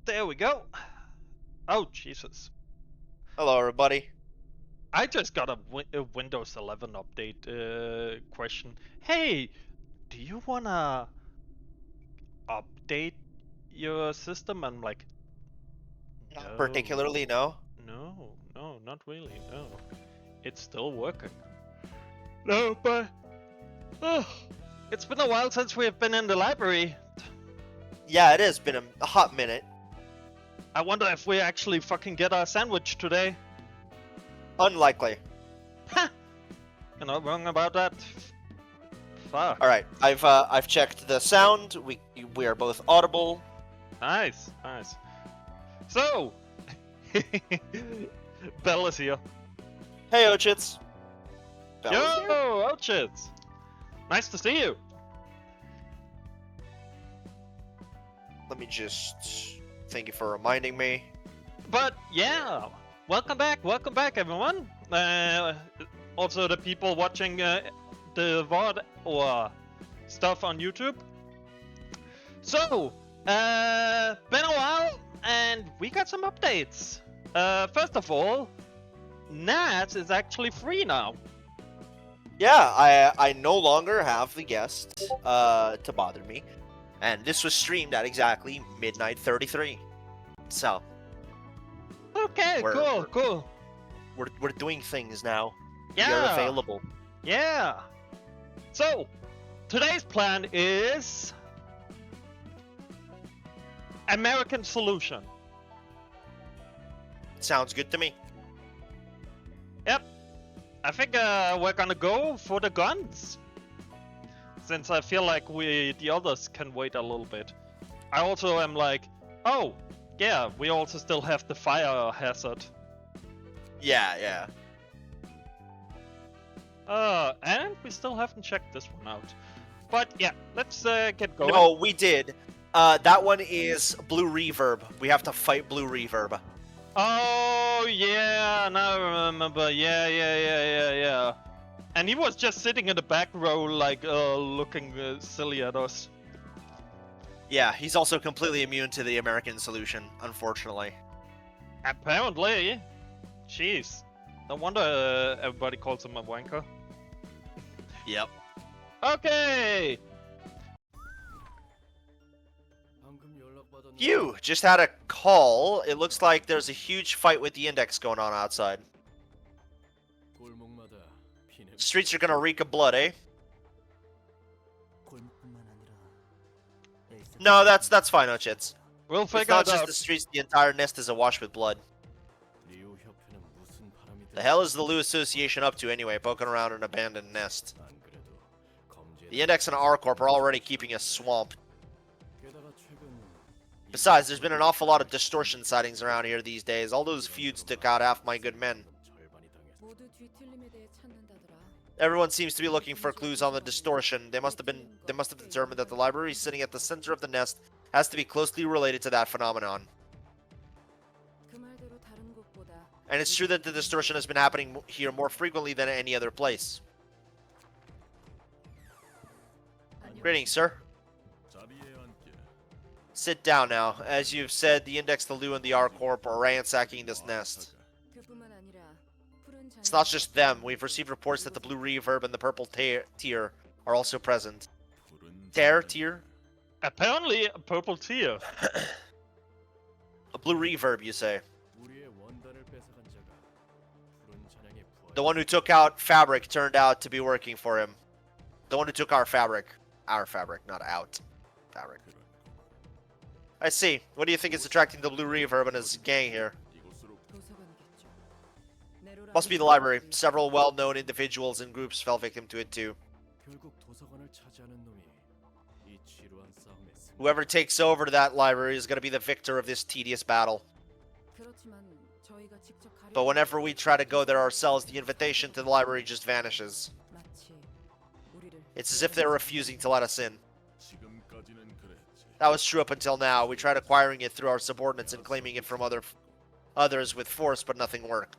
There we go. Oh, Jesus. Hello, everybody. I just got a Windows 11 update question. Hey, do you wanna update your system? I'm like, Not no. particularly, no. No, not really, no. It's still working. No, but... Oh, it's been a while since we've been in the library. Yeah, it has been a hot minute. I wonder if we actually fucking get our sandwich today. Unlikely. Ha! You're not wrong about that. Fuck. All right, I've checked the sound. We are both audible. Nice. So, Bell is here. Hey, Ochits. Yo, Ochits. Nice to see you. Let me just thank you for reminding me. But yeah, welcome back, everyone. Also the people watching the VOD or stuff on YouTube. So, been a while, and we got some updates. First of all, Naz is actually free now. Yeah, I no longer have the guest to bother me, and this was streamed at exactly midnight 33. So. Okay, cool. We're doing things now. Yeah. We are available. Yeah. So, today's plan is American solution. Sounds good to me. Yep. I think we're gonna go for the guns, since I feel like the others can wait a little bit. I also am like, oh, yeah, we also still have the fire hazard. Yeah. And we still haven't checked this one out. But yeah, let's get going. No, we did. That one is Blue Reverb. We have to fight Blue Reverb. Oh, yeah, now I remember. Yeah. And he was just sitting in the back row, like, looking silly at us. Yeah, he's also completely immune to the American solution, unfortunately. Apparently. Jeez. No wonder everybody calls him a wanker. Yep. Okay! You just had a call. It looks like there's a huge fight with the Index going on outside. Streets are gonna reek of blood, eh? No, that's fine, Ochits. We'll figure It's not it just out. the streets, the entire nest is awash with blood. The hell is the Lou Association up to anyway, poking around an abandoned nest? The Index and R-Corp are already keeping us swamped. Besides, there's been an awful lot of distortion sightings around here these days. All those feuds took out half my good men. Everyone seems to be looking for clues on the distortion. They must have determined that the library sitting at the center of the nest has to be closely related to that phenomenon. And it's true that the distortion has been happening here more frequently than at any other place. Greetings, sir. Sit down now. As you've said, the Index, the Lu, and the R-Corp are ransacking this nest. It's not just them. We've received reports that the Blue Reverb and the Purple Tier are also present. Tier? Apparently a purple tier. A Blue Reverb, you say? The one who took out Fabric turned out to be working for him. The one who took our fabric. Our fabric, not out. Fabric. I see. What do you think is attracting the Blue Reverb and his gang here? Must be the library. Several well-known individuals and groups fell victim to it too. Whoever takes over that library is going to be the victor of this tedious battle. But whenever we try to go there ourselves, the invitation to the library just vanishes. It's as if they're refusing to let us in. That was true up until now. We tried acquiring it through our subordinates and claiming it from others with force, but nothing worked.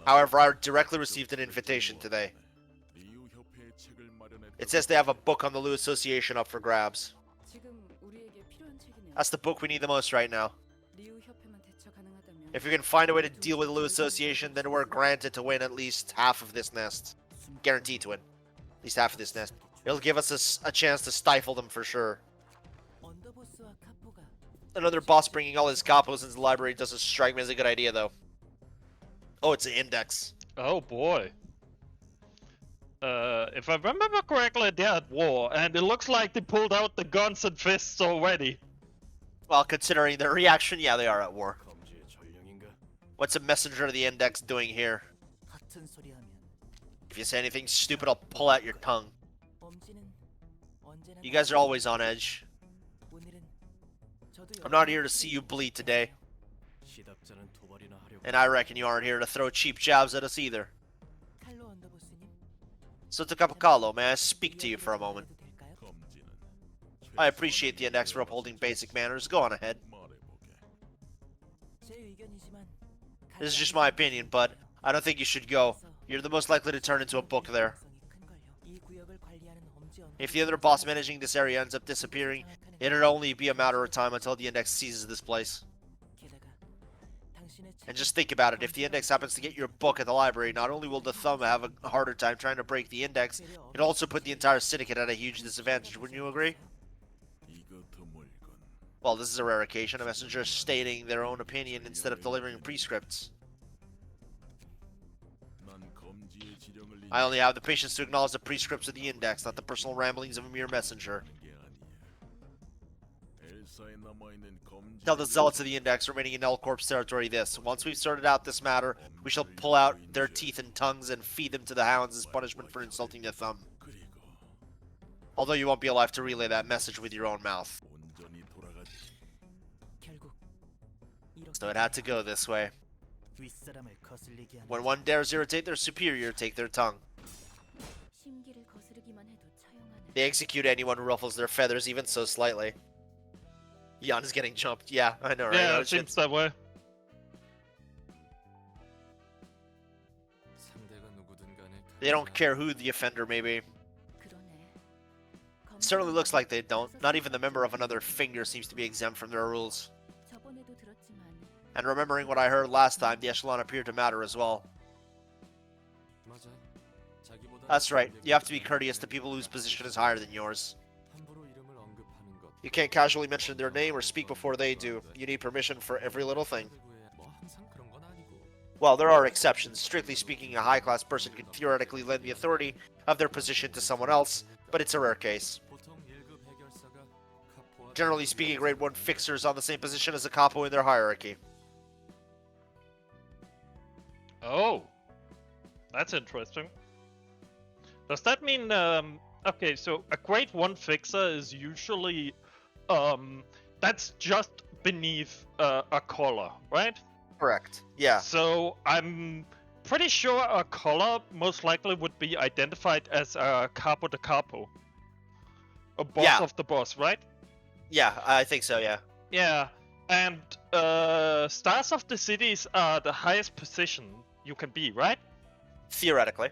However, I directly received an invitation today. It says they have a book on the Lu Association up for grabs. That's the book we need the most right now. If we can find a way to deal with the Blue Association, then we're granted to win at least half of this nest. Guaranteed to win. At least half of this nest. It'll give us a chance to stifle them for sure. Another boss bringing all his capos into the library doesn't strike me as a good idea, though. Oh, it's an index. Oh boy. If I remember correctly, they're at war, and it looks like they pulled out the guns and fists already. Well, considering their reaction, yeah, they are at war. What's a messenger of the index doing here? If you say anything stupid, I'll pull out your tongue. You guys are always on edge. I'm not here to see you bleed today. And I reckon you aren't here to throw cheap jabs at us either. So Takapakalo, may I speak to you for a moment? I appreciate the index for upholding basic manners. Go on ahead. This is just my opinion, but I don't think you should go. You're the most likely to turn into a book there. If the other boss managing this area ends up disappearing, it'll only be a matter of time until the index seizes this place. And just think about it, if the index happens to get your book at the library, not only will the thumb have a harder time trying to break the index, it'll also put the entire syndicate at a huge disadvantage, wouldn't you agree? Well, this is a rare occasion, a messenger stating their own opinion instead of delivering prescripts. I only have the patience to acknowledge the prescripts of the index, not the personal ramblings of a mere messenger. Tell the zealots of the index remaining in L-Corp's territory this. Once we've sorted out this matter, we shall pull out their teeth and tongues and feed them to the hounds as punishment for insulting the thumb. Although you won't be alive to relay that message with your own mouth. So it had to go this way. When one dares irritate their superior, take their tongue. They execute anyone who ruffles their feathers even so slightly. Jan is getting jumped. Yeah, I know, right? Yeah, it seems that way. They don't care who the offender may be. It certainly looks like they don't. Not even the member of another finger seems to be exempt from their rules. And remembering what I heard last time, the echelon appeared to matter as well. That's right. You have to be courteous to people whose position is higher than yours. You can't casually mention their name or speak before they do. You need permission for every little thing. Well, there are exceptions. Strictly speaking, a high-class person can theoretically lend the authority of their position to someone else, but it's a rare case. Generally speaking, grade 1 fixers on the same position as a capo in their hierarchy. Oh, that's interesting. Does that mean, okay, so a grade 1 fixer is usually, that's just beneath a collar, right? Correct, yeah. So I'm pretty sure a collar most likely would be identified as a capo de capo. A boss of the boss, right? Yeah, I think so, yeah. Yeah, and stars of the cities are the highest position you can be, right? Theoretically.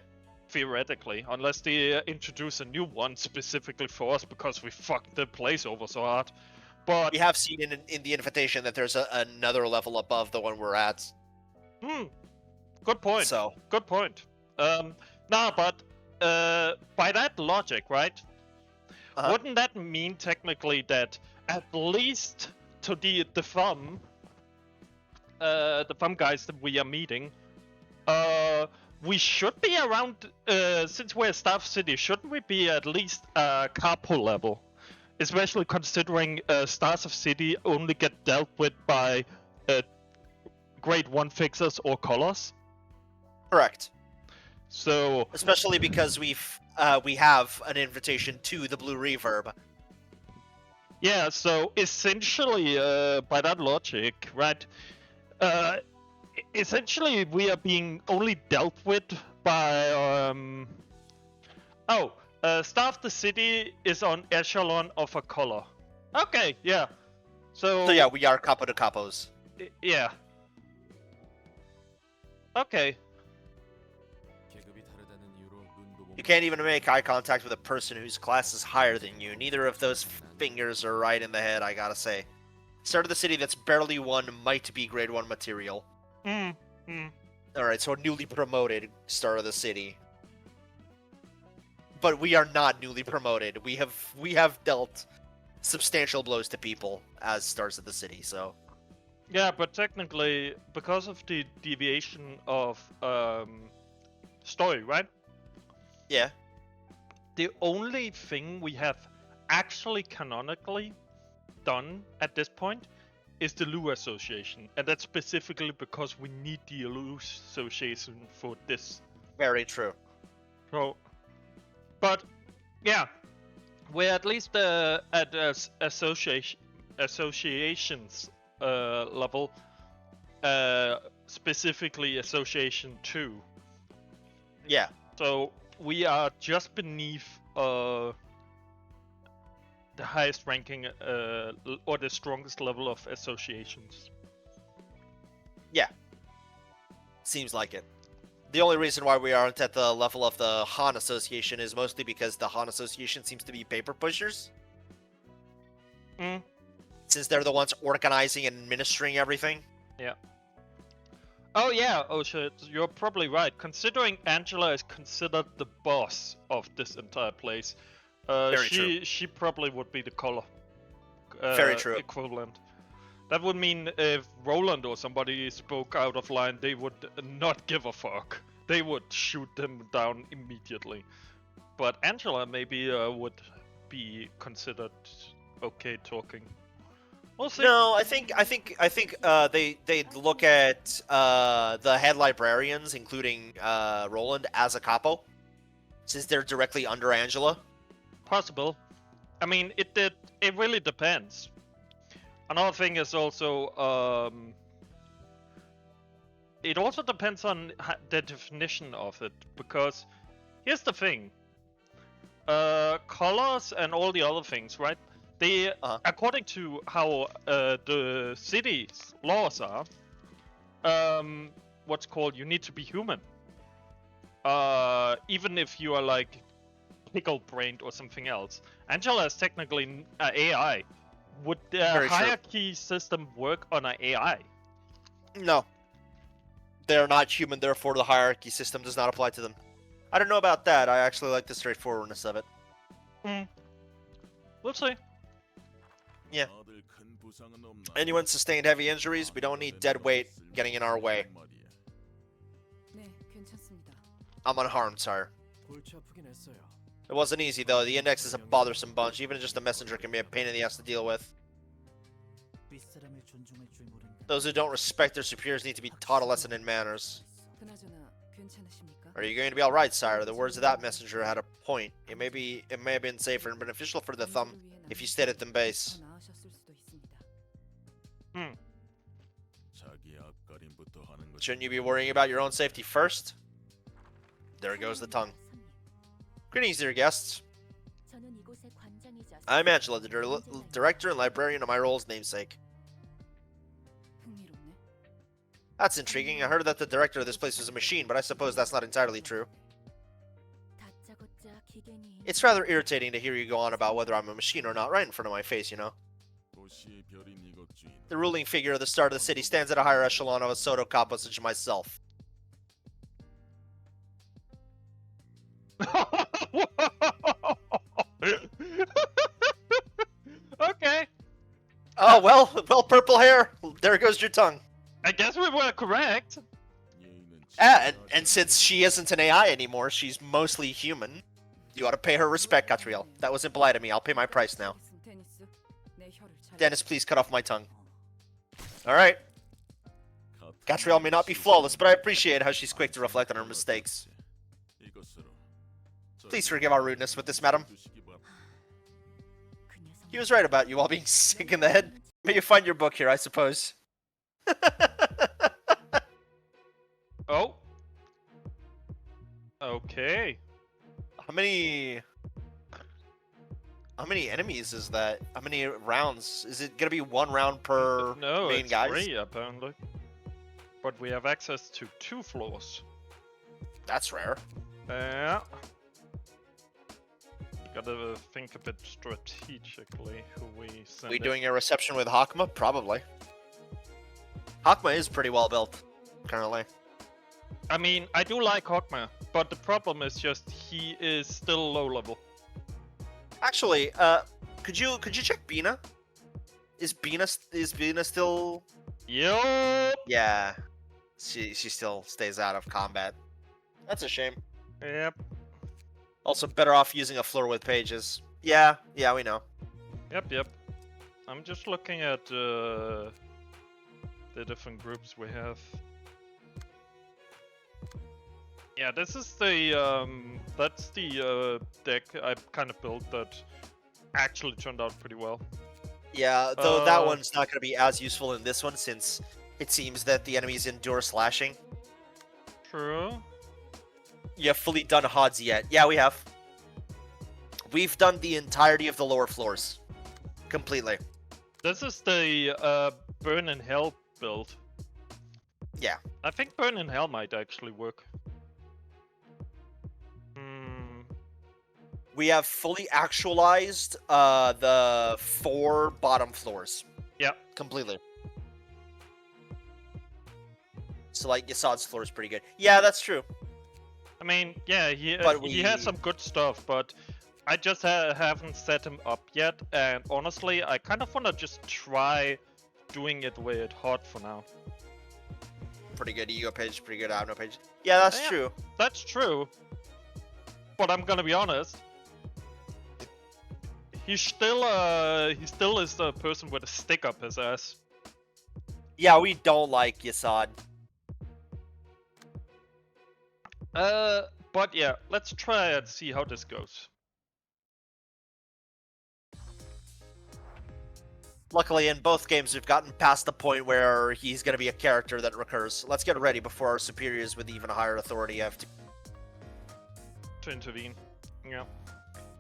Theoretically, unless they introduce a new one specifically for us because we fucked the place over so hard. But we have seen in the invitation that there's another level above the one we're at. Good point. So. Good point. Nah, but by that logic, right? Wouldn't that mean technically that at least to the thumb guys that we are meeting, we should be around, since we're Staff City, shouldn't we be at least capo level? Especially considering Stars of City only get dealt with by grade 1 fixers or colors? Correct. So, especially because we have an invitation to the Blue Reverb. Yeah, so essentially, by that logic, right? Essentially, we are being only dealt with by Staff the City is on echelon of a color. Okay, yeah. So yeah, we are capo de capos. Yeah. Okay. You can't even make eye contact with a person whose class is higher than you. Neither of those fingers are right in the head, I gotta say. Start of the city that's barely 1 might be grade 1 material. Alright, so newly promoted star of the city. But we are not newly promoted. We have dealt substantial blows to people as stars of the city, so... Yeah, but technically, because of the deviation of story, right? Yeah. The only thing we have actually canonically done at this point is the Lu Association, and that's specifically because we need the Lu Association for this. Very true. So, but yeah, we're at least at associations level, specifically Association 2. Yeah. So we are just beneath the highest ranking or the strongest level of associations. Yeah. Seems like it. The only reason why we aren't at the level of the Han Association is mostly because the Han Association seems to be paper pushers. Since they're the ones organizing and administering everything. Yeah. Oh yeah, oh shit, you're probably right. Considering Angela is considered the boss of this entire place, she probably would be the color Very true. equivalent. That would mean if Roland or somebody spoke out of line, they would not give a fuck. They would shoot them down immediately. But Angela maybe would be considered okay talking. We'll see. No, I think they look at the head librarians, including Roland, as a capo, since they're directly under Angela. Possible. I mean, it really depends. Another thing is also it also depends on the definition of it, because here's the thing: colors and all the other things, right? They, according to how the city's laws are, what's called, you need to be human. Even if you are like pickle-brained or something else. Angela is technically AI. Would the hierarchy system work on an AI? No. They're not human, therefore the hierarchy system does not apply to them. I don't know about that. I actually like the straightforwardness of it. We'll see. Yeah. Anyone sustained heavy injuries? We don't need dead weight getting in our way. I'm unharmed, sire. It wasn't easy, though. The index is a bothersome bunch. Even just a messenger can be a pain in the ass to deal with. Those who don't respect their superiors need to be taught a lesson in manners. Are you going to be alright, sire? The words of that messenger had a point. It may have been safer and beneficial for the thumb if you stayed at the base. Shouldn't you be worrying about your own safety first? There goes the tongue. Greetings, dear guests. I'm Angela, the director and librarian of my role's namesake. That's intriguing. I heard that the director of this place was a machine, but I suppose that's not entirely true. It's rather irritating to hear you go on about whether I'm a machine or not right in front of my face, you know. The ruling figure of the start of the city stands at a higher echelon of a Soto capo such as myself. Okay. Oh, well, purple hair. There goes your tongue. I guess we were correct. And since she isn't an AI anymore, she's mostly human. You ought to pay her respect, Catriel. That was impolite of me. I'll pay my price now. Dennis, please cut off my tongue. Alright. Catriel may not be flawless, but I appreciate how she's quick to reflect on her mistakes. Please forgive our rudeness with this, madam. He was right about you all being sick in the head. May you find your book here, I suppose. Oh. Okay. How many enemies is that? How many rounds? Is it gonna be 1 round per main guy? No, it's 3 apparently. But we have access to 2 floors. That's rare. Yeah. Gotta think a bit strategically who we send. We it. doing a reception with Hakma? Probably. Hakma is pretty well built, currently. I mean, I do like Hogma, but the problem is just he is still low level. Actually, could you check Bina? Is Bina still? Yup. Yeah, she still stays out of combat. That's a shame. Yep. Also, better off using a floor with pages. Yeah, we know. Yep. I'm just looking at the different groups we have. Yeah, this is the that's the deck I kind of built that actually turned out pretty well. Yeah, though that one's not going to be as useful in this one since it seems that the enemies endure slashing. True. You have fully done HODs yet? Yeah, we have. We've done the entirety of the lower floors. Completely. This is the Burn in Hell build. Yeah. I think Burn in Hell might actually work. We have fully actualized the 4 bottom floors. Yeah. Completely. So, like, Yassad's floor is pretty good. Yeah, that's true. I mean, yeah, he has some good stuff, but I just haven't set him up yet, and honestly, I kind of want to just try doing it with hot for now. Pretty good ego page, pretty good abno page. Yeah, that's true. That's true. But I'm gonna be honest. He still is the person with a stick up his ass. Yeah, we don't like Yassad. But yeah, let's try and see how this goes. Luckily, in both games, we've gotten past the point where he's going to be a character that recurs. Let's get ready before our superiors with even higher authority have to intervene. Yeah.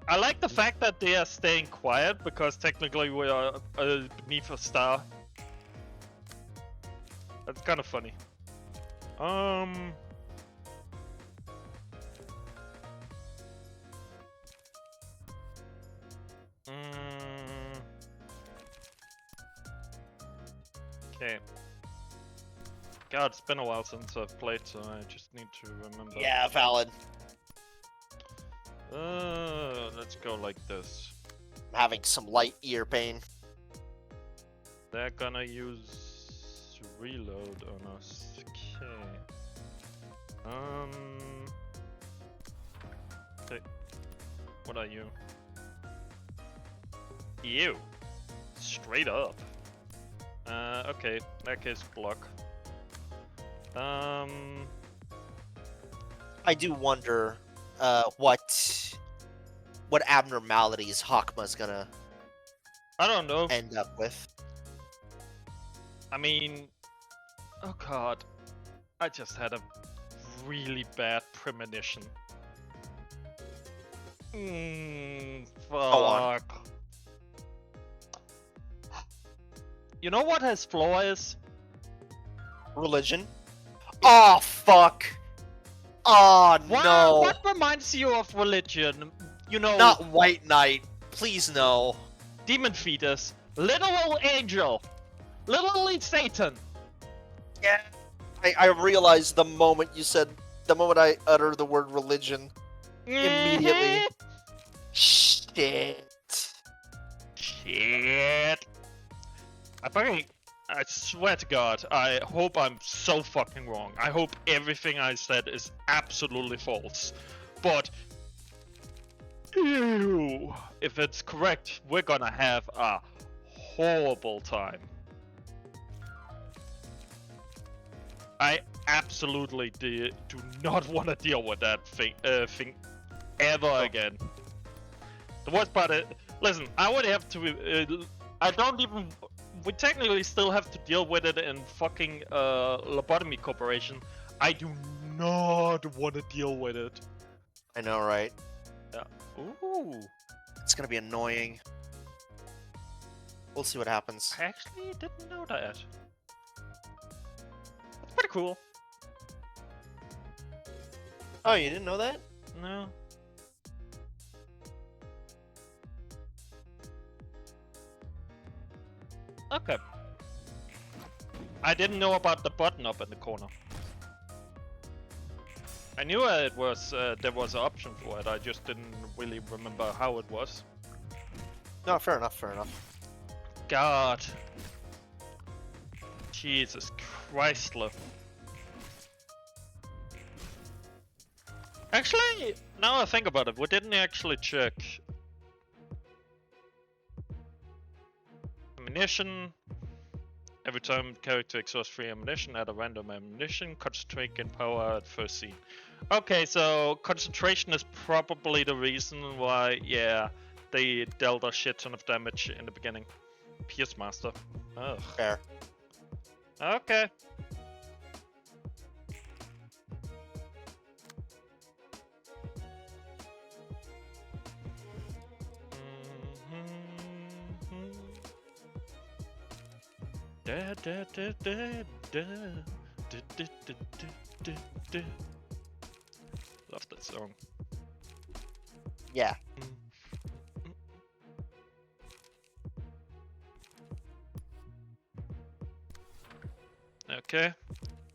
I like the fact that they are staying quiet, because technically we are beneath a star. That's kind of funny. Okay. God, it's been a while since I've played, so I just need to remember. Yeah, valid. Let's go like this. I'm having some light ear pain. They're gonna use reload on us. Okay. Okay. What are you? You. Straight up. Okay. In that case, block. I do wonder, what abnormalities Hakma's gonna I don't know. end up with. I mean, oh god, I just had a really bad premonition. Fuck. You know what his flaw is? Religion. Oh fuck. Oh no. What reminds you of religion? You know, Not White Knight. Please no. demon fetus, literal angel, literally Satan. Yeah. I realized the moment I uttered the word religion, immediately. Shit. I swear to God, I hope I'm so fucking wrong. I hope everything I said is absolutely false. But, ew, if it's correct, we're gonna have a horrible time. I absolutely do not want to deal with that thing ever again. The worst part is, listen, I would have to, we technically still have to deal with it in fucking Lobotomy Corporation. I do not want to deal with it. I know, right? Yeah. Ooh. It's gonna be annoying. We'll see what happens. I actually didn't know that. That's pretty cool. Oh, you didn't know that? No. Okay. I didn't know about the button up in the corner. I knew it was there was an option for it. I just didn't really remember how it was. No, fair enough, fair enough. God. Jesus Christ, love. Actually, now I think about it, we didn't actually check ammunition. Every time character exhausts free ammunition, add a random ammunition, concentration power at first scene. Okay, so concentration is probably the reason why, yeah, they dealt a shit ton of damage in the beginning. Pierce Master. Ugh. Fair. Okay. Da, da, da, da, da. Da, da, da, da, da, da. Love that song. Yeah. Okay.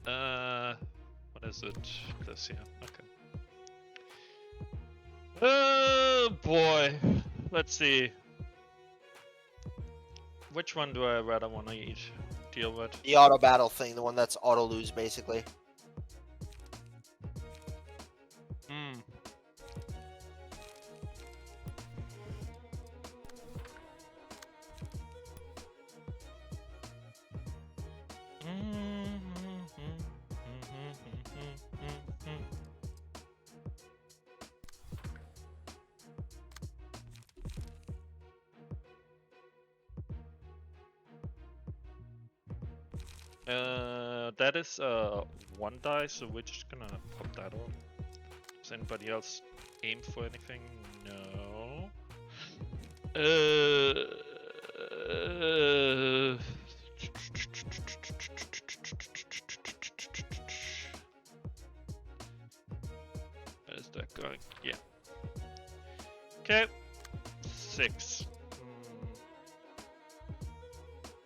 What is it? This here. Okay. Oh boy. Let's see. Which one do I rather want to deal with? The auto battle thing, the one that's auto lose basically. Hmm. That is one die, so we're just gonna pop that on. Does anybody else aim for anything? No. Where is that going? Yeah. Okay. 6.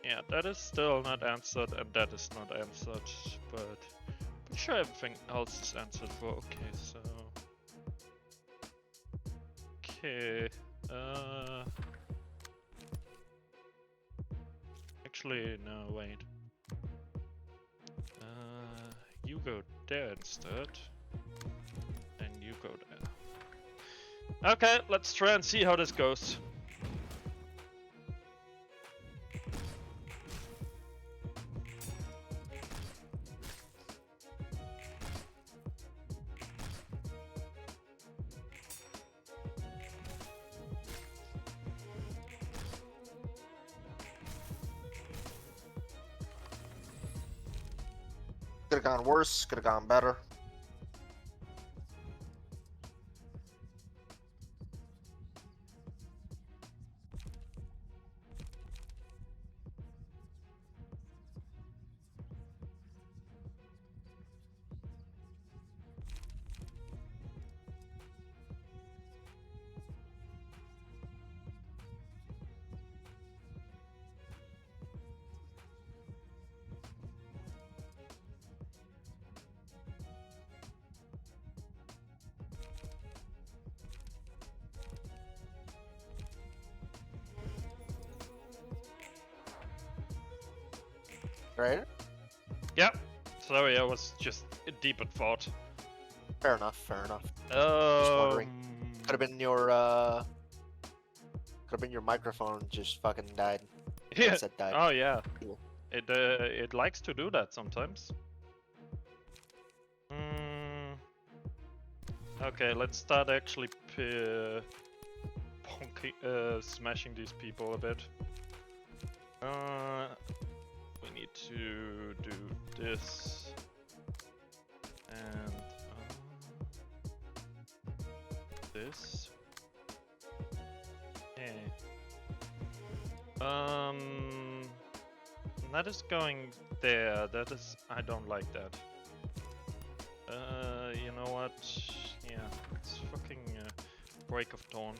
Yeah, that is still not answered, and that is not answered, but I'm sure everything else is answered for. Okay, so... Okay, actually, no, wait. You go there instead, and you go there. Okay, let's try and see how this goes. Could have gone worse, could have gone better. Right? Yep. Sorry, I was just deep in thought. Fair enough, fair enough. Just wondering. Could have been your microphone just fucking died. Yeah. Headset died. Oh yeah. Cool. It likes to do that sometimes. Okay, let's start actually smashing these people a bit. We need to do this and this. Hey. That is going there. That is, I don't like that. You know what? Yeah, it's fucking Break of Dawn.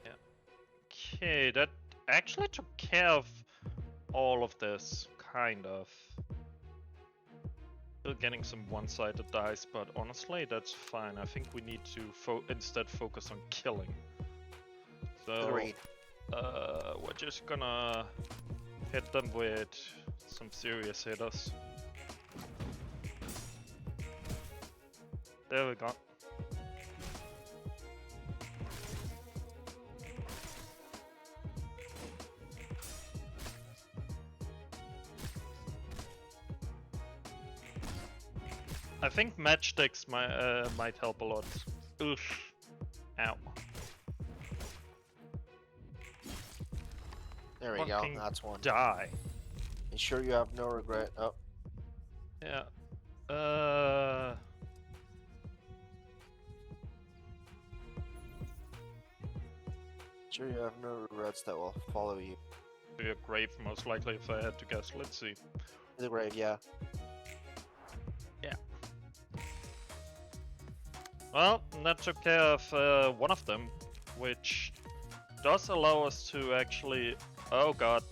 Yeah. Okay, that actually took care of all of this, kind of. Still getting some one-sided dice, but honestly, that's fine. I think we need to instead focus on killing. So, Agreed. we're just gonna hit them with some serious hitters. There we go. I think matchsticks might help a lot. Oof. Ow. There we Fucking go. That's one. Die. Ensure you have no regret. Oh, Yeah. sure you have no regrets that will follow you. To your grave, most likely, if I had to guess. Let's see. The grave, yeah. Yeah. Well, that took care of one of them, which does allow us to actually... Oh god.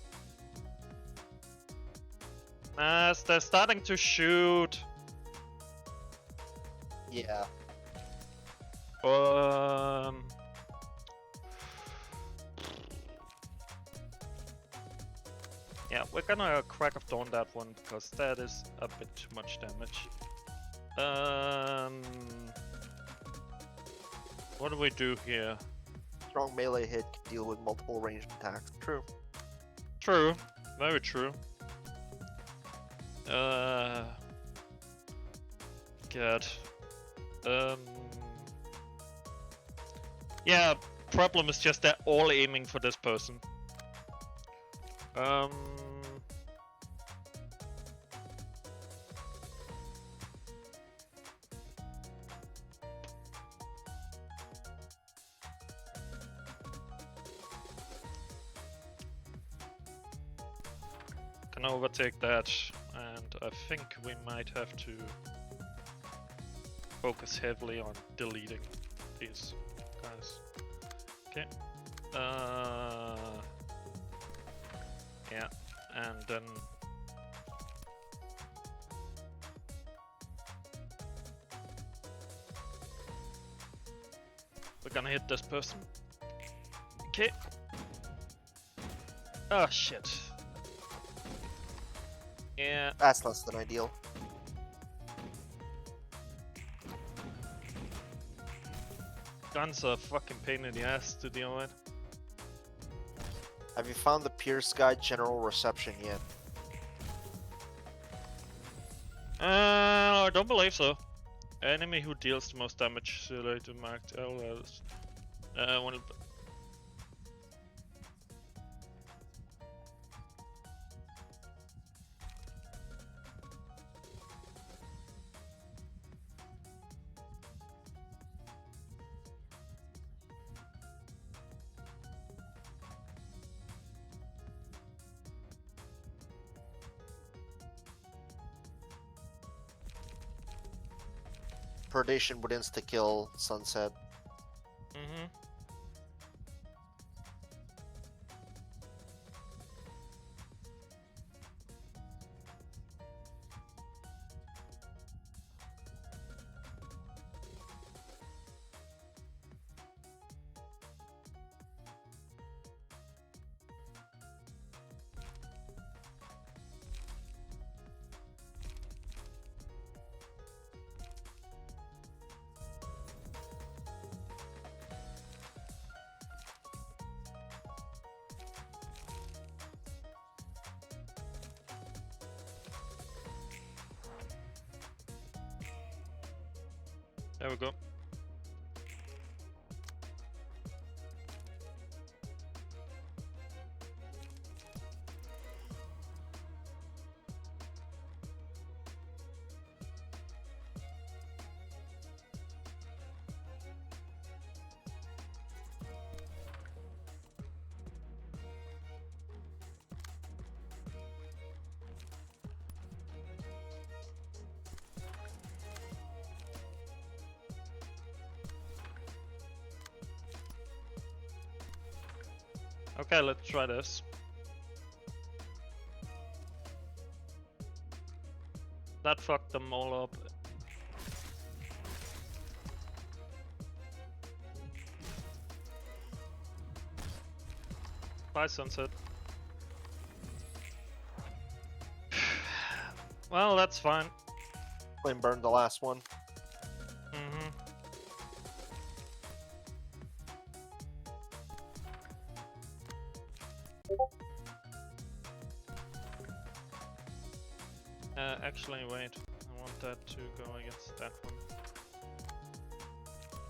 They're starting to shoot. Yeah. Yeah, we're gonna Crack of Dawn that one, because that is a bit too much damage. What do we do here? Strong melee hit can deal with multiple ranged attacks. True. True, very true. God. Yeah, problem is just they're all aiming for this person. Can overtake that, and I think we might have to focus heavily on deleting these guys. Okay. Yeah, and then we're gonna hit this person. Okay. Oh shit. Yeah. That's less than ideal. Guns are a fucking pain in the ass to deal with. Have you found the Pierce Guide General Reception yet? I don't believe so. Enemy who deals the most damage later marked LLs. Predation would insta-kill Sunset. Mm-hmm. There we go. Okay, let's try this. That fucked them all up. Bye, Sunset. Well, that's fine. Flame burned the last one. Mm-hmm. Actually, wait. I want that to go against that one.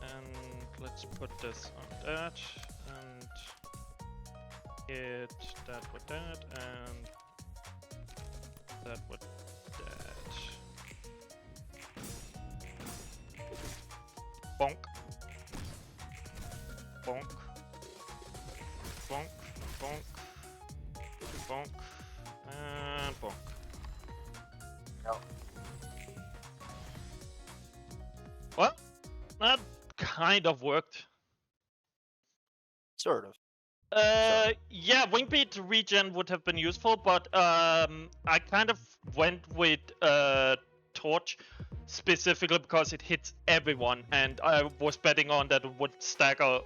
And let's put this on that, and hit that with that, and that with that. Bonk. Bonk. Bonk. Bonk. Bonk. And bonk. Well, that kind of worked. Sort of. Yeah, Wingbeat regen would have been useful, but I kind of went with Torch specifically because it hits everyone, and I was betting on that it would stagger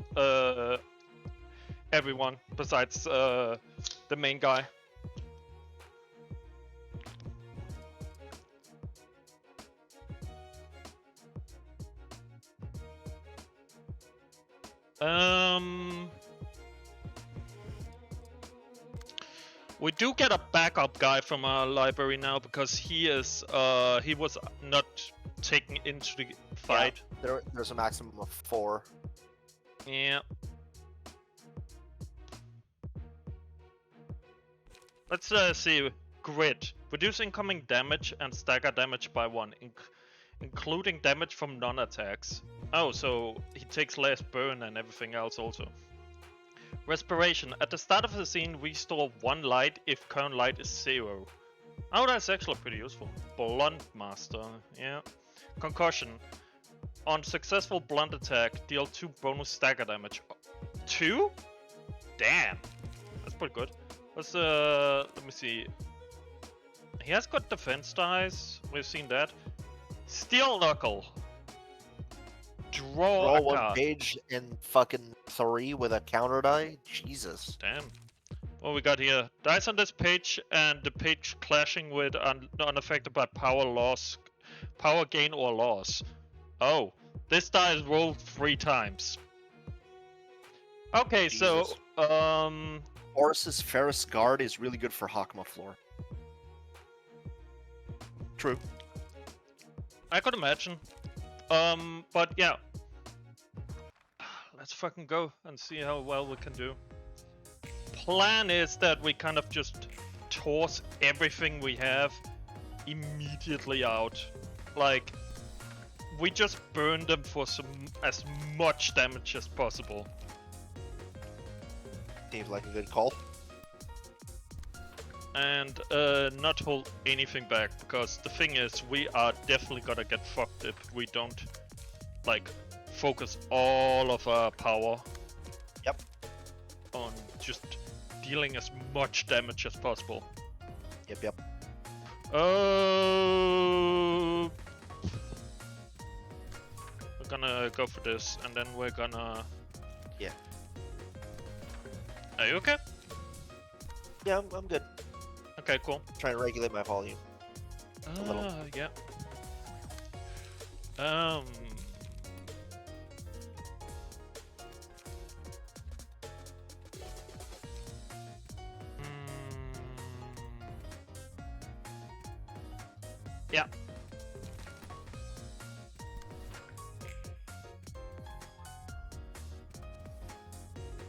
everyone besides the main guy. We do get a backup guy from our library now because he was not taken into the fight. Yeah, there's a maximum of 4. Yeah. Let's see. Grid. Reduce incoming damage and stagger damage by 1, including damage from non-attacks. Oh, so he takes less burn and everything else also. Respiration. At the start of the scene, restore 1 light if current light is 0. Oh, that's actually pretty useful. Blunt Master. Yeah. Concussion. On successful blunt attack, deal 2 bonus stagger damage. 2? Damn. That's pretty good. Let's let me see. He has got defense dice. We've seen that. Steel Knuckle. Draw a 1 card. page in fucking 3 with a counter die? Jesus. Damn. What we got here? Dice on this page and the page clashing with unaffected by power loss, power gain or loss. Oh, this die is rolled 3 times. Okay, Jesus. so Horus's Ferris Guard is really good for Hakma floor. True. I could imagine. But yeah. Let's fucking go and see how well we can do. Plan is that we kind of just toss everything we have immediately out. Like, we just burn them for as much damage as possible. Seems like a good call. And not hold anything back, because the thing is, we are definitely gonna get fucked if we don't, like, focus all of our power. Yep. On just dealing as much damage as possible. Yep. We're gonna go for this, and then we're gonna... Yeah. Are you okay? Yeah, I'm good. Okay, cool. Trying to regulate my volume. A little. Yeah. Yeah.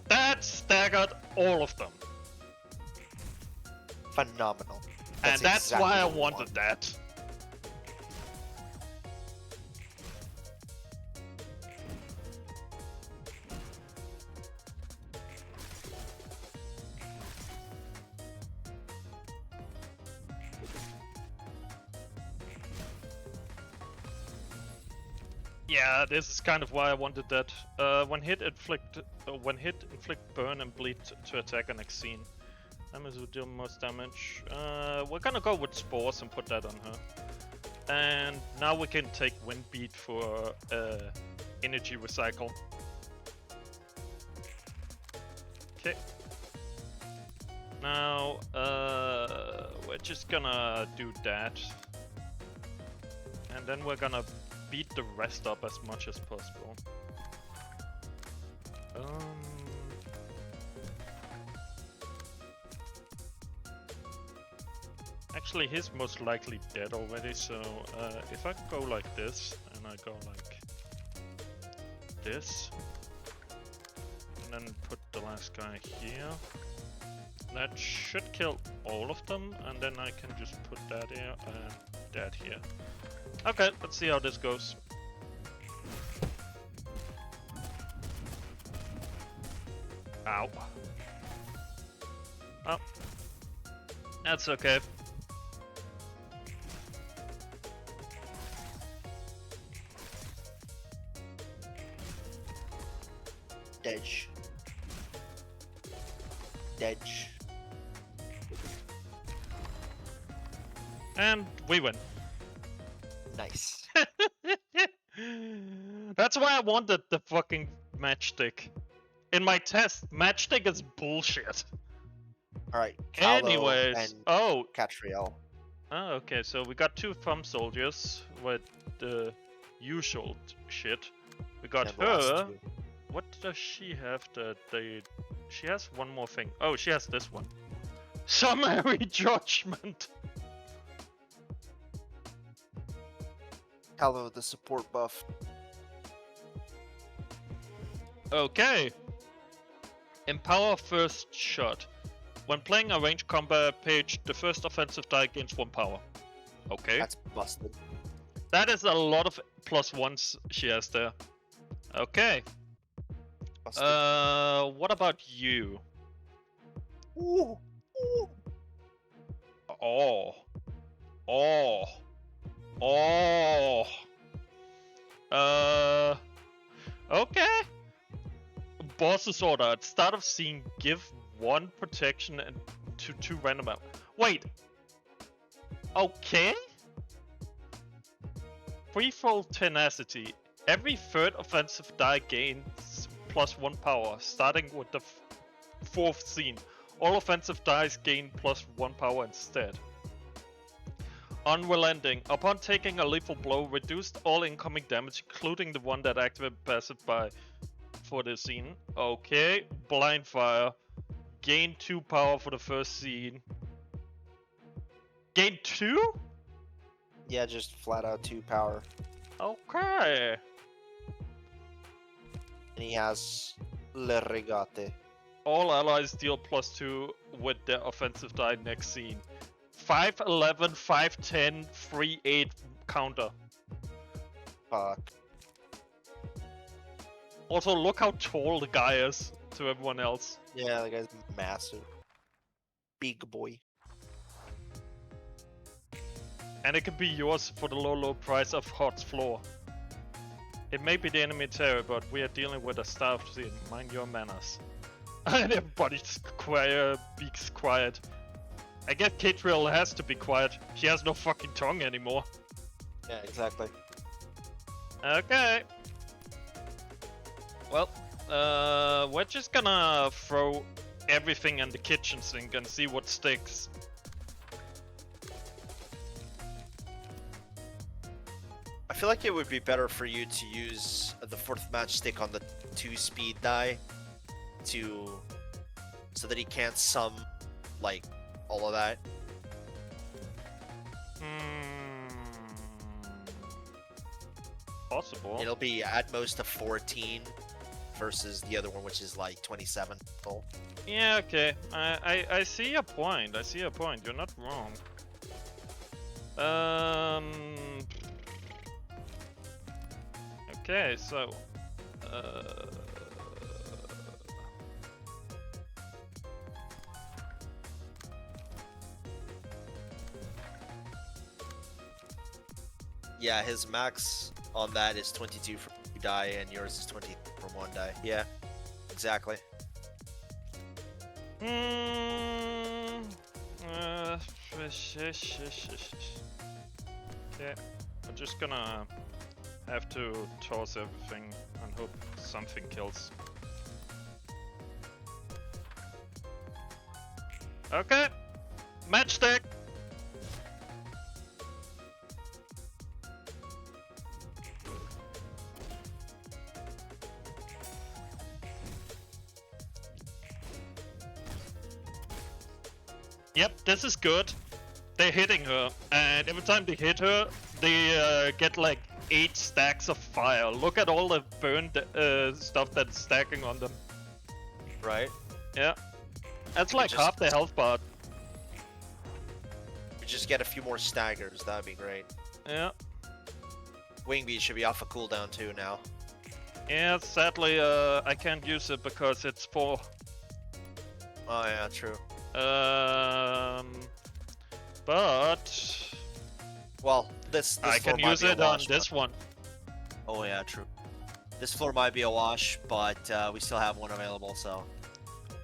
That staggered all of them. Phenomenal. And that's exactly why I what we wanted want. that. Yeah, this is kind of why I wanted that. When hit, inflict burn and bleed to attack a next scene. Damage will deal most damage. We're gonna go with spores and put that on her. And now we can take wind beat for energy recycle. Okay. Now we're just gonna do that, and then we're gonna beat the rest up as much as possible. Actually, he's most likely dead already, so if I go like this, and I go like this, and then put the last guy here, that should kill all of them, and then I can just put that here and that here. Okay, let's see how this goes. Ow. Oh. That's okay. Dedge. Dedge. And we win. Nice. That's why I wanted the fucking matchstick. In my test, matchstick is bullshit. Alright, Anyways, oh. Catriel. Oh, okay, so we got 2 thumb soldiers with the usual shit. We got her. What does she have that they... She has one more thing. Oh, she has this one. Summary Judgment! Hello, the support buff. Okay. Empower First Shot. When playing a ranged combat page, the first offensive die gains 1 power. Okay. That's busted. That is a lot of +1s she has there. Okay. Busted. What about you? Ooh. Ooh. Oh. Oh. Oh. Okay. Boss's order. At start of scene, give 1 protection and to 2 random out. Wait. Okay. Threefold tenacity. Every third offensive die gains +1 power, starting with the 4th scene. All offensive dice gain +1 power instead. Unrelenting. Upon taking a lethal blow, reduced all incoming damage, including the one that activated passive by for the scene. Okay. Blind fire. Gain 2 power for the first scene. Gain 2? Yeah, just flat out 2 power. Okay. And he has Le Regate. All allies deal +2 with their offensive die next scene. 5'11", 5'10", 3'8" counter. Fuck. Also, look how tall the guy is to everyone else. Yeah, the guy's massive. Big boy. And it can be yours for the low price of Hot's Floor. It may be the enemy terror, but we are dealing with a staff scene. Mind your manners. And everybody's quiet, beaks quiet. I guess Catriel has to be quiet. She has no fucking tongue anymore. Yeah, exactly. Okay. Well, we're just gonna throw everything in the kitchen sink and see what sticks. I feel like it would be better for you to use the 4th matchstick on the 2 speed die so that he can't sum like all of that. Possible. It'll be at most a 14 versus the other one, which is like 27 full. Yeah, okay. I see your point. I see your point. You're not wrong. Okay, so yeah, his max on that is 22 from 2 die, and yours is 20 from 1 die. Yeah, exactly. Okay, I'm just gonna have to toss everything and hope something kills. Okay, matchstick. Yep, this is good. They're hitting her, and every time they hit her, they get like 8 stacks of fire. Look at all the burned stuff that's stacking on them. Right. Yeah. That's like half the health bar. We just get a few more staggers, that'd be great. Yeah. Wing beat should be off a cooldown too now. Yeah, sadly I can't use it because it's 4. Oh yeah, true. But well, this I floor can might use be a it on wash, this one. Oh yeah, true. This floor might be a wash, but we still have one available, so.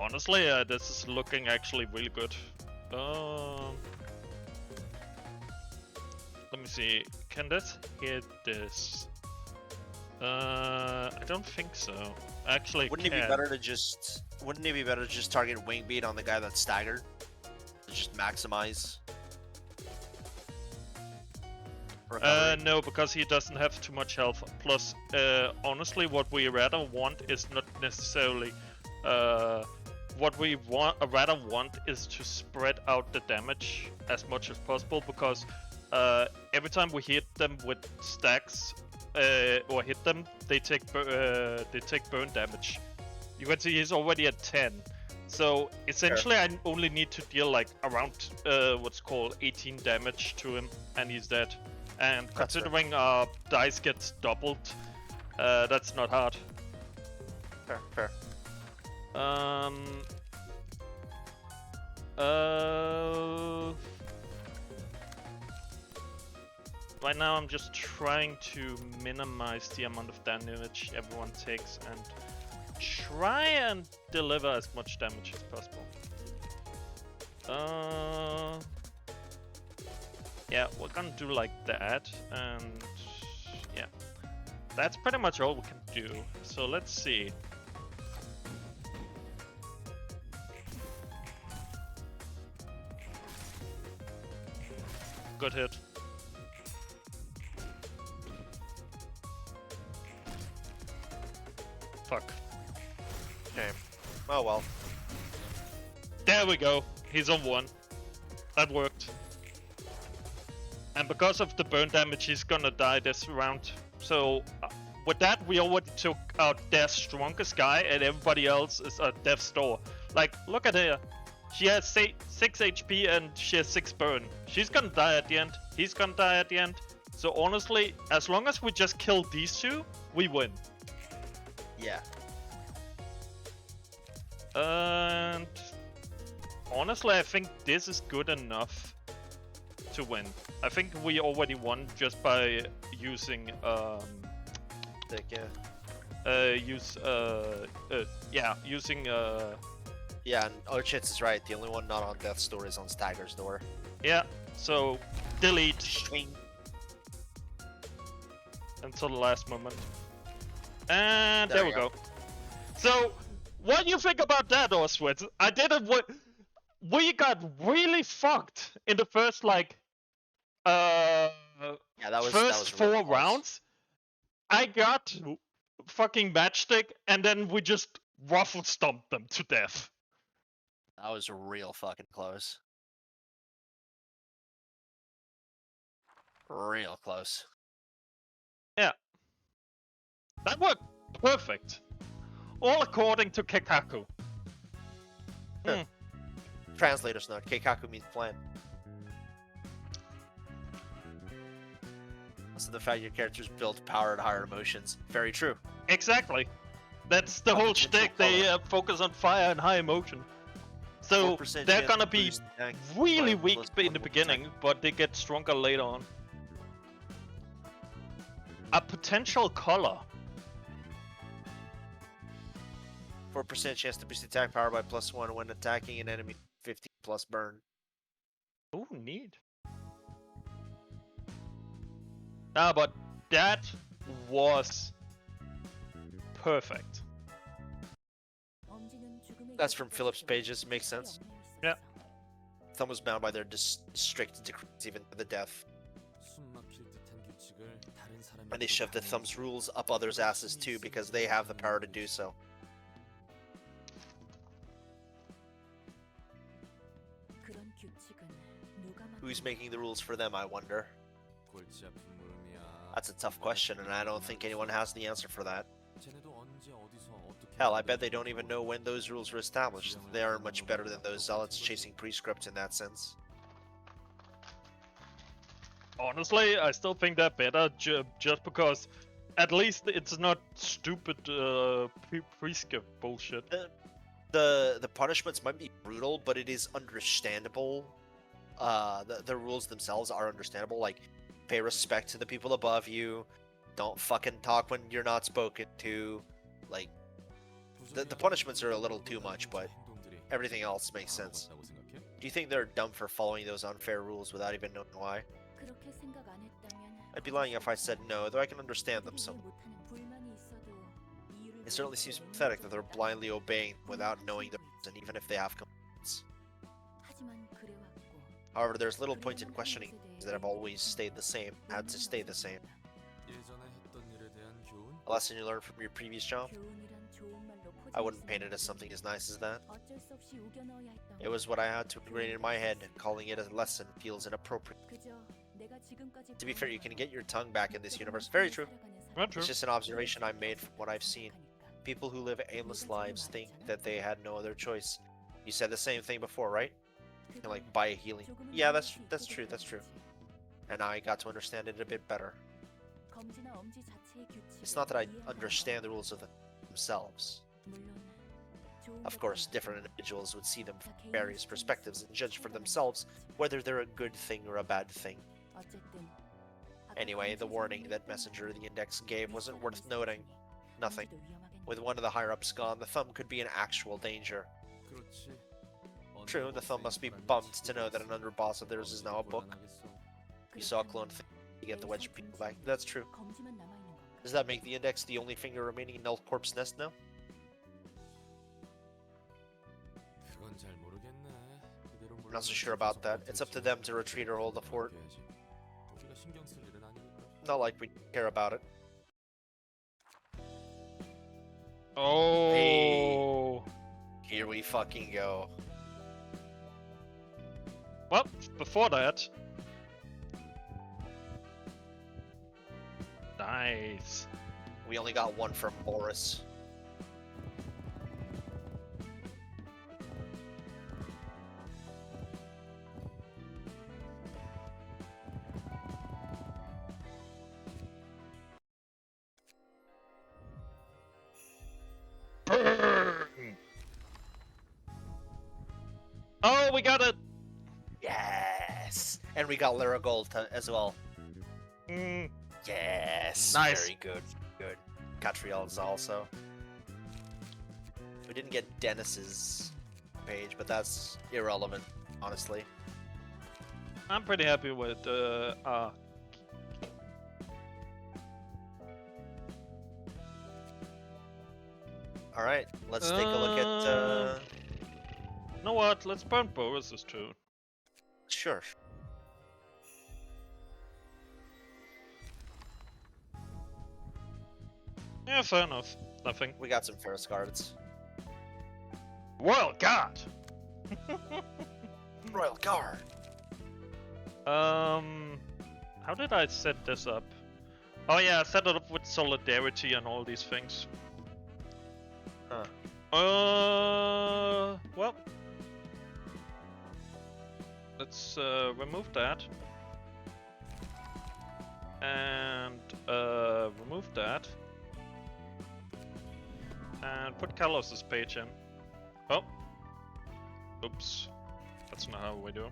Honestly, this is looking actually really good. Let me see. Can this hit this? I don't think so. Actually, Wouldn't it be better to just target wing beat on the guy that's staggered? To just maximize. Recovery? No, because he doesn't have too much health. Plus, honestly, what we rather want is not necessarily. What we rather want is to spread out the damage as much as possible, because every time we hit them with stacks or hit them, they take burn damage. You can see he's already at 10. So essentially, I only need to deal like around what's called 18 damage to him, and he's dead. And considering our dice gets doubled, that's not hard. Fair. Right now I'm just trying to minimize the amount of damage everyone takes and try and deliver as much damage as possible. Yeah, we're gonna do like that, and yeah, that's pretty much all we can do. So let's see. Good hit. Fuck. Okay. Oh well. There we go. He's on 1. That worked. And because of the burn damage, he's gonna die this round. So with that, we already took out their strongest guy, and everybody else is at death's door. Like, look at her. She has 6 HP and she has 6 burn. She's gonna die at the end. He's gonna die at the end. So honestly, as long as we just kill these 2, we win. Yeah. And honestly, I think this is good enough to win. I think we already won just by using Yeah, and Ochitz is right. The only one not on death's door is on Stagger's door. Yeah, so delete Swing. until the last moment. And there we go. So, what do you think about that, Oswald? I didn't. We got really fucked in the first Yeah, that was 4 really close. rounds. I got fucking matchstick, and then we just ruffle stomped them to death. That was real fucking close. Real close. Yeah. That worked perfect. All according to Kekaku. Translator's note. Keikaku means plan. Also, the fact your character's built to power and higher emotions. Very true. Exactly. That's the whole shtick. They focus on fire and high emotion. So they're gonna be really weak in the beginning, but they get stronger later on. Up potential color. 4% chance to boost attack power by +1 when attacking an enemy. 50 plus burn. Oh, neat. Ah, but that was perfect. That's from Philip's pages. Makes sense. Yeah. Thumb was bound by their strict decrees even to the death. And they shoved the Thumb's rules up others' asses too because they have the power to do so. Who's making the rules for them, I wonder? That's a tough question, and I don't think anyone has the answer for that. Hell, I bet they don't even know when those rules were established. They aren't much better than those zealots chasing prescript in that sense. Honestly, I still think they're better just because at least it's not stupid prescript bullshit. The punishments might be brutal, but it is understandable. The rules themselves are understandable, like pay respect to the people above you, don't fucking talk when you're not spoken to, like the punishments are a little too much, but everything else makes sense. Do you think they're dumb for following those unfair rules without even knowing why? I'd be lying if I said no, though I can understand them some. It certainly seems pathetic that they're blindly obeying without knowing the reason, even if they have complaints. However, there's little point in questioning things that have always stayed the same, had to stay the same. A lesson you learned from your previous job? I wouldn't paint it as something as nice as that. It was what I had to ingrain in my head, calling it a lesson feels inappropriate. To be fair, you can get your tongue back in this universe. Very true. It's just an observation I made from what I've seen. People who live aimless lives think that they had no other choice. You said the same thing before, right? You can, like, buy a healing. Yeah, that's true, that's true. And I got to understand it a bit better. It's not that I understand the rules of themselves. Of course, different individuals would see them from various perspectives and judge for themselves whether they're a good thing or a bad thing. Anyway, the warning that Messenger the Index gave wasn't worth noting. Nothing. With one of the higher-ups gone, the Thumb could be in actual danger. True, the Thumb must be bummed to know that an underboss of theirs is now a book. You saw a clone thing to get the wedge people back. That's true. Does that make the Index the only finger remaining in Null Corp's nest now? I'm not so sure about that. It's up to them to retreat or hold the fort. Not like we care about it. Oh. Hey, here we fucking go. Well, before that. Nice. We only got one from Boris. Oh, we got it! Yes! And we got Laragold as well. Mm. Yes! Nice. Very good. Good. Catriel's also. We didn't get Dennis's page, but that's irrelevant, honestly. I'm pretty happy with Alright, let's take a look at You know what? Let's burn Boris's too. Sure. Yeah, fair enough. Nothing. We got some Ferris cards. Royal Guard! Royal Guard! How did I set this up? Oh yeah, I set it up with solidarity and all these things. Huh. Well. Let's remove that. And remove that. And put Carlos's page in. Oh. Oops. That's not how we do.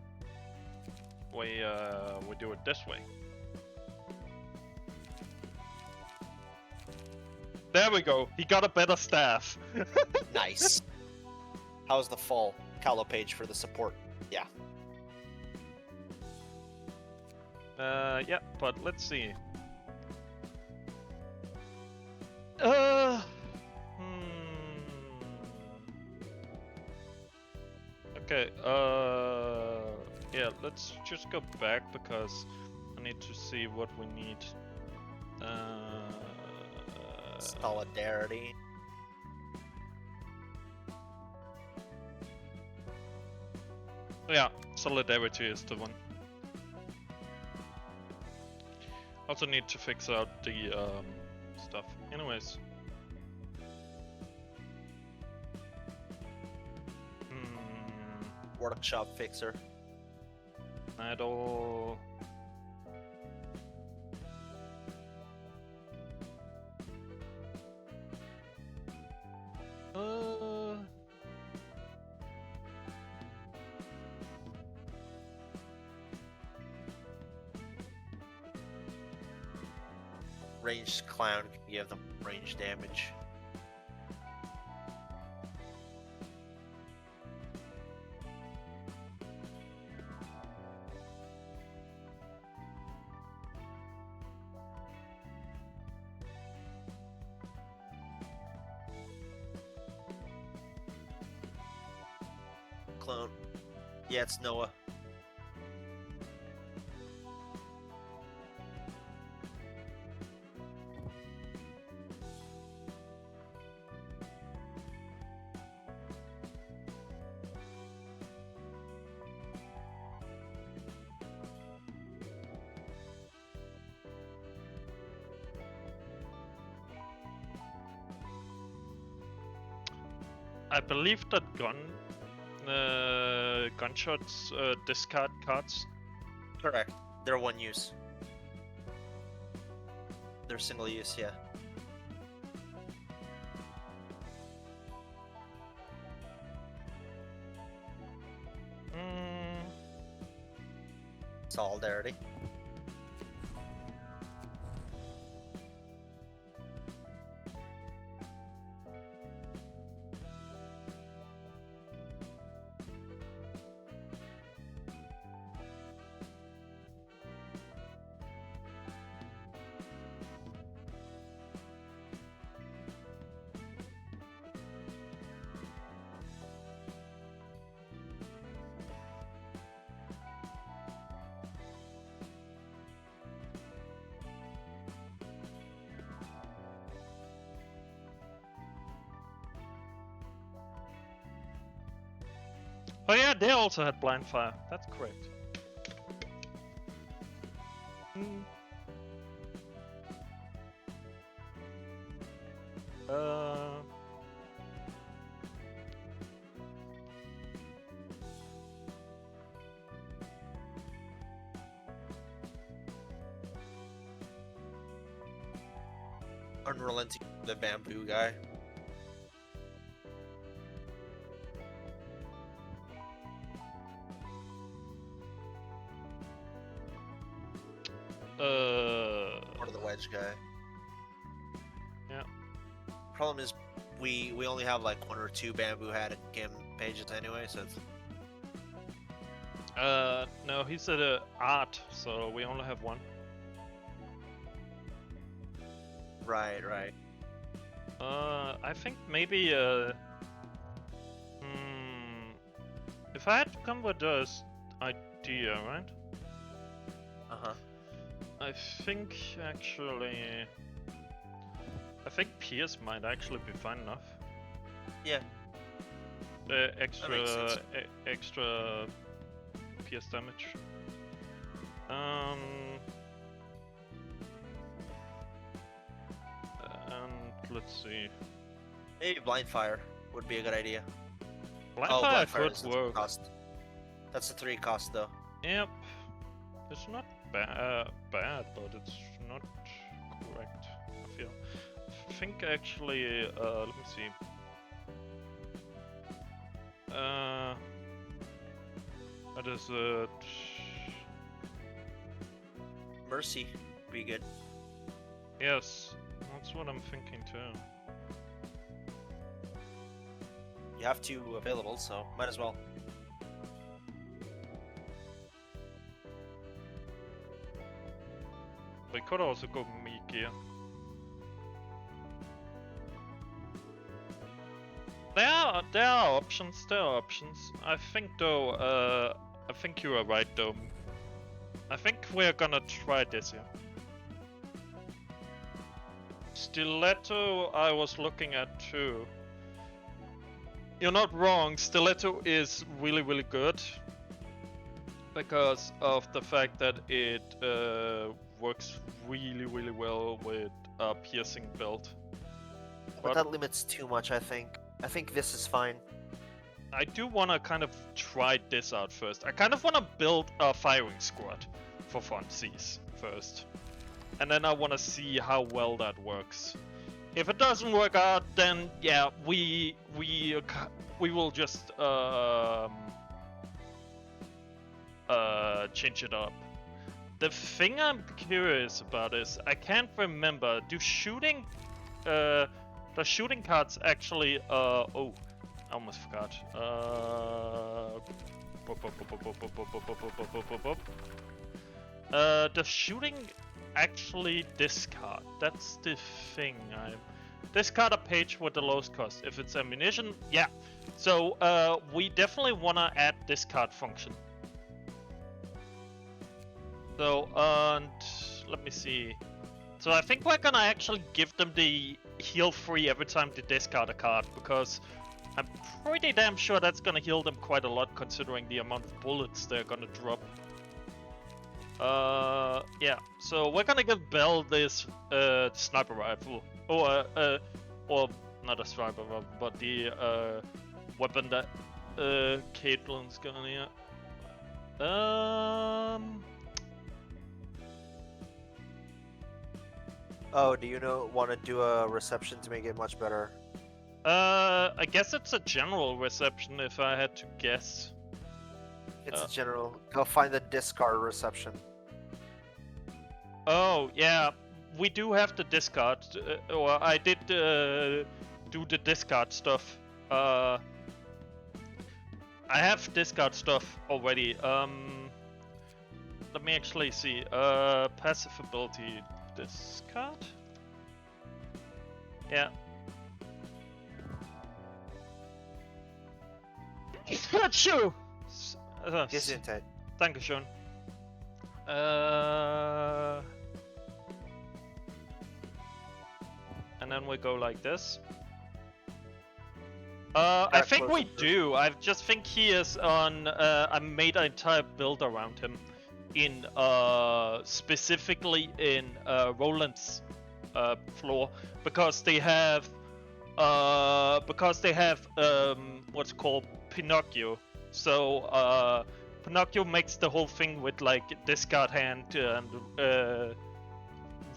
We do it this way. There we go. He got a better staff. Nice. How's the fall Calo page for the support? Yeah. Yeah, but let's see. Okay, yeah, let's just go back because I need to see what we need. Solidarity. Yeah, solidarity is the one. Also need to fix out the stuff. Anyways. Workshop fixer. Idle. Ranged clown can give them range damage. Clone. Yeah, it's Noah. I believe that gunshots discard cards. Correct. They're one use. They're single use, yeah. Solidarity. Oh yeah, they also had blind fire. That's correct. Unrelenting, the bamboo guy. Or the wedge guy. Yeah. Problem is, we only have like 1 or 2 bamboo hat cam pages anyway, so it's... No, he said art, so we only have 1. Right, right. I think maybe if I had to come with this idea, right? Uh-huh. I think actually, I think Pierce might actually be fine enough. Yeah. Extra extra Pierce damage. And let's see. Maybe blind fire would be a good idea. Blind fire could work. Cost. That's a 3 cost though. Yep. It's not bad, but it's not correct, I feel. I think actually, let me see. What is it? Mercy would be good. Yes. That's what I'm thinking too. You have 2 available, so might as well. We could also go Miki. There are options. I think though, I think you are right though. I think we're gonna try this here. Stiletto, I was looking at too. You're not wrong. Stiletto is really good because of the fact that it works really well with a piercing belt. But that limits too much, I think. I think this is fine. I do want to kind of try this out first. I kind of want to build a firing squad for funsies first. And then I want to see how well that works. If it doesn't work out, then yeah, we will just change it up. The thing I'm curious about is I can't remember. Do shooting the shooting cards actually oh, I almost forgot. The shooting actually discard. That's the thing. Discard a page with the lowest cost. If it's ammunition, yeah. So we definitely wanna add discard function. So and let me see. So I think we're gonna actually give them the heal free every time they discard a card, because I'm pretty damn sure that's gonna heal them quite a lot considering the amount of bullets they're gonna drop. Yeah, so we're gonna give Bell this sniper rifle, or not a sniper rifle, but the weapon that Caitlin's gonna Oh, do you want to do a reception to make it much better? I guess it's a general reception if I had to guess. It's a general. Go find the discard reception. Oh, yeah. We do have the discard. Or I did do the discard stuff. I have discard stuff already. Let me actually see. Passive ability discard? Yeah. Achoo! Gesundheit. Dankeschön. And then we go like this. I think we do. I just think he is on. I made an entire build around him, in specifically in Roland's floor, because they have what's called Pinocchio. So Pinocchio makes the whole thing with like discard hand and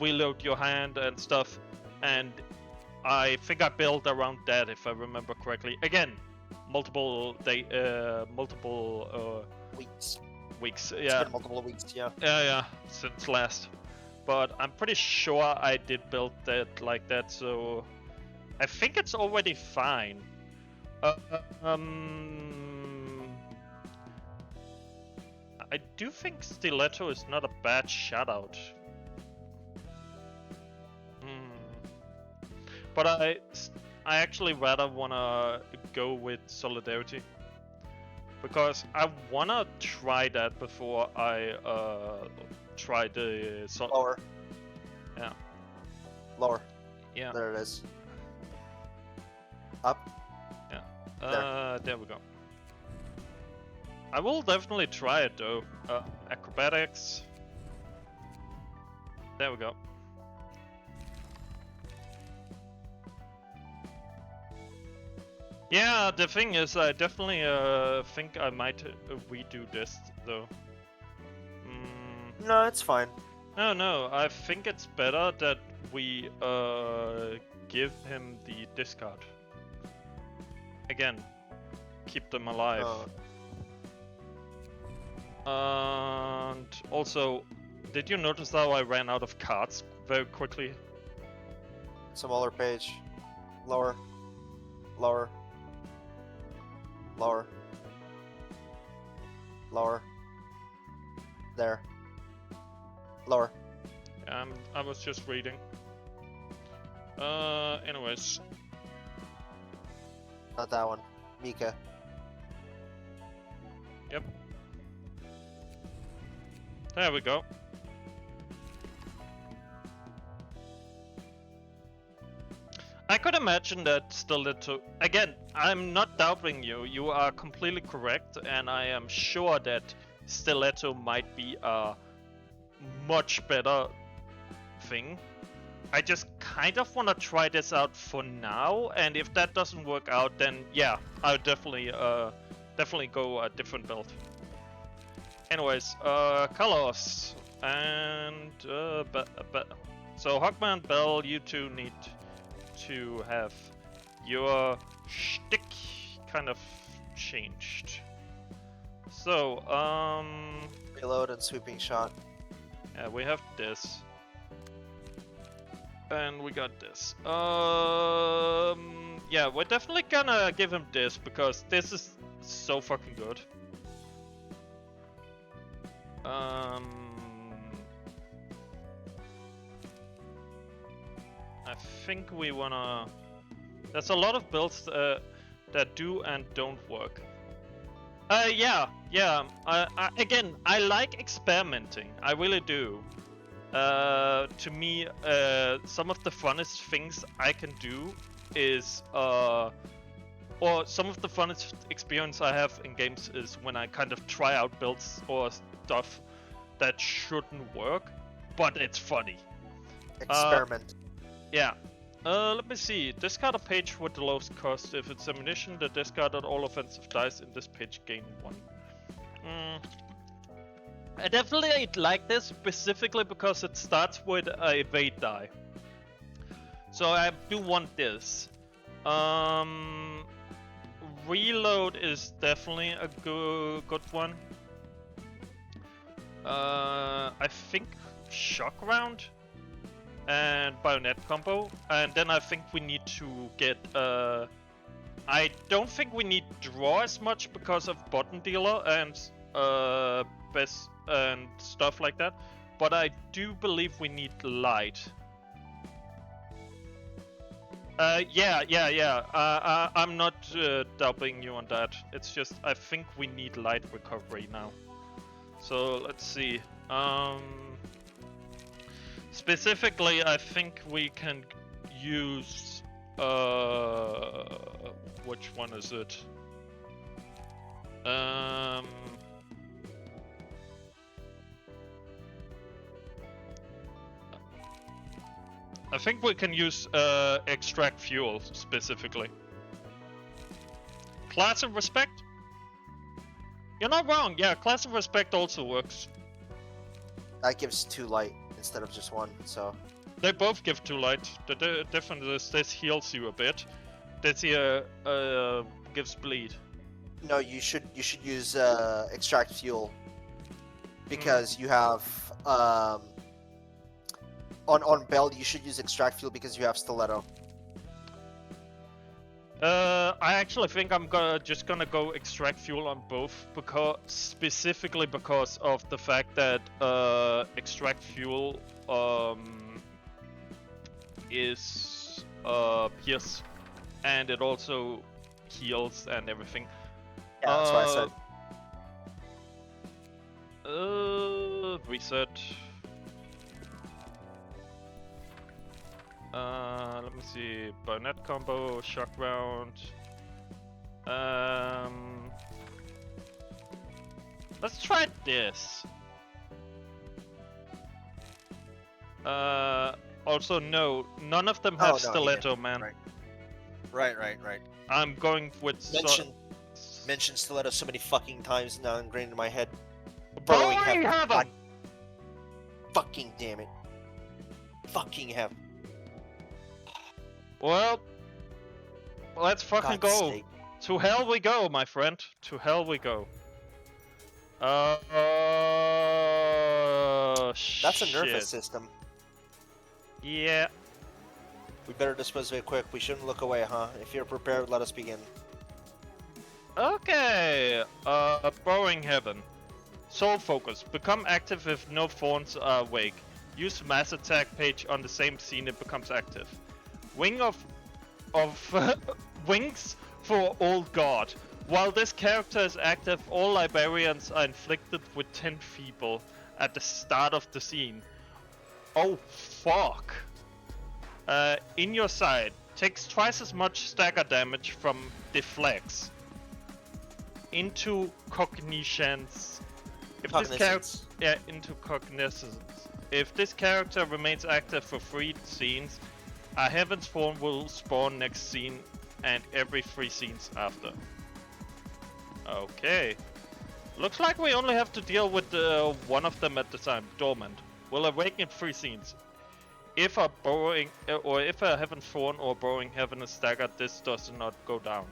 reload your hand and stuff, and I think I built around that, if I remember correctly. Again, multiple weeks. It's Yeah. been multiple weeks, yeah. Yeah, since last. But I'm pretty sure I did build that like that, so I think it's already fine. I do think Stiletto is not a bad shoutout. But I actually rather wanna go with Solidarity, because I wanna try that before I try the Lower. Yeah. Lower. Yeah. There it is. Up. Yeah. There we go. I will definitely try it though. Acrobatics. There we go. Yeah, the thing is, I definitely think I might redo this though. No, it's fine. No, I think it's better that we give him the discard. Again, keep them alive. And also, did you notice how I ran out of cards very quickly? Smaller page. Lower. Lower. Lower. Lower. There. Lower. I was just reading. Anyways. Not that one. Mika. Yep. There we go. I could imagine that Stiletto... Again, I'm not doubting you. You are completely correct, and I am sure that Stiletto might be a much better thing. I just kind of want to try this out for now, and if that doesn't work out, then yeah, I'll definitely go a different build. Anyways, colors and so Hogman and Bell, you two need to have your shtick kind of changed. So Reload and sweeping shot. yeah, we have this. And we got this. Yeah, we're definitely gonna give him this because this is so fucking good. I think we wanna... There's a lot of builds that do and don't work. Yeah. Again, I like experimenting. I really do. To me, some of the funnest things I can do is, or some of the funnest experience I have in games is when I kind of try out builds or stuff that shouldn't work, but it's funny. Experiment. Yeah. Let me see. Discard a page with the lowest cost. If it's ammunition, the discarded all offensive dice in this page gain 1. I definitely like this specifically because it starts with a evade die. So I do want this. Reload is definitely a good one. I think shock round and bayonet combo, and then I think we need to get. I don't think we need draw as much because of button dealer and best and stuff like that, but I do believe we need light. Yeah. I'm not doubting you on that. It's just I think we need light recovery now. So let's see. Specifically, I think we can use which one is it? I think we can use extract fuel specifically. Class of respect? You're not wrong. Yeah, class of respect also works. That gives 2 light instead of just 1, so... They both give 2 light. The difference is this heals you a bit. This here gives bleed. No, you should use extract fuel because you have on Bell you should use extract fuel because you have stiletto. I actually think I'm just gonna go extract fuel on both specifically because of the fact that extract fuel is pierce, and it also heals and everything. Yeah, that's what I said. Reset. Let me see. Bayonet combo, shock round. Let's try this. Also, no, none of them have stiletto, man. Right. I'm going with mentioned stiletto so many fucking times now, ingrained in my head. Burrowing heaven. Fucking damn it. Fucking heaven. Well, let's fucking go. Sake. To hell we go, my friend. To hell we go. That's a nervous system. Yeah. We better dispose of it quick. We shouldn't look away, huh? If you're prepared, let us begin. Okay. Borrowing Heaven. Soul Focus. Become active if no thorns are awake. Use mass attack page on the same scene it becomes active. Wing of Wings for Old God. While this character is active, all librarians are inflicted with 10 feeble at the start of the scene. Oh fuck. In your side, takes twice as much stagger damage from deflects. Into cognitions. If this character, into cognizance. If this character remains active for 3 scenes, a Heaven's Form will spawn next scene and every 3 scenes after. Okay. Looks like we only have to deal with one of them at the time. Dormant. Will awaken in 3 scenes. If a borrowing or if a Heaven's Form or Borrowing Heaven is staggered, this does not go down.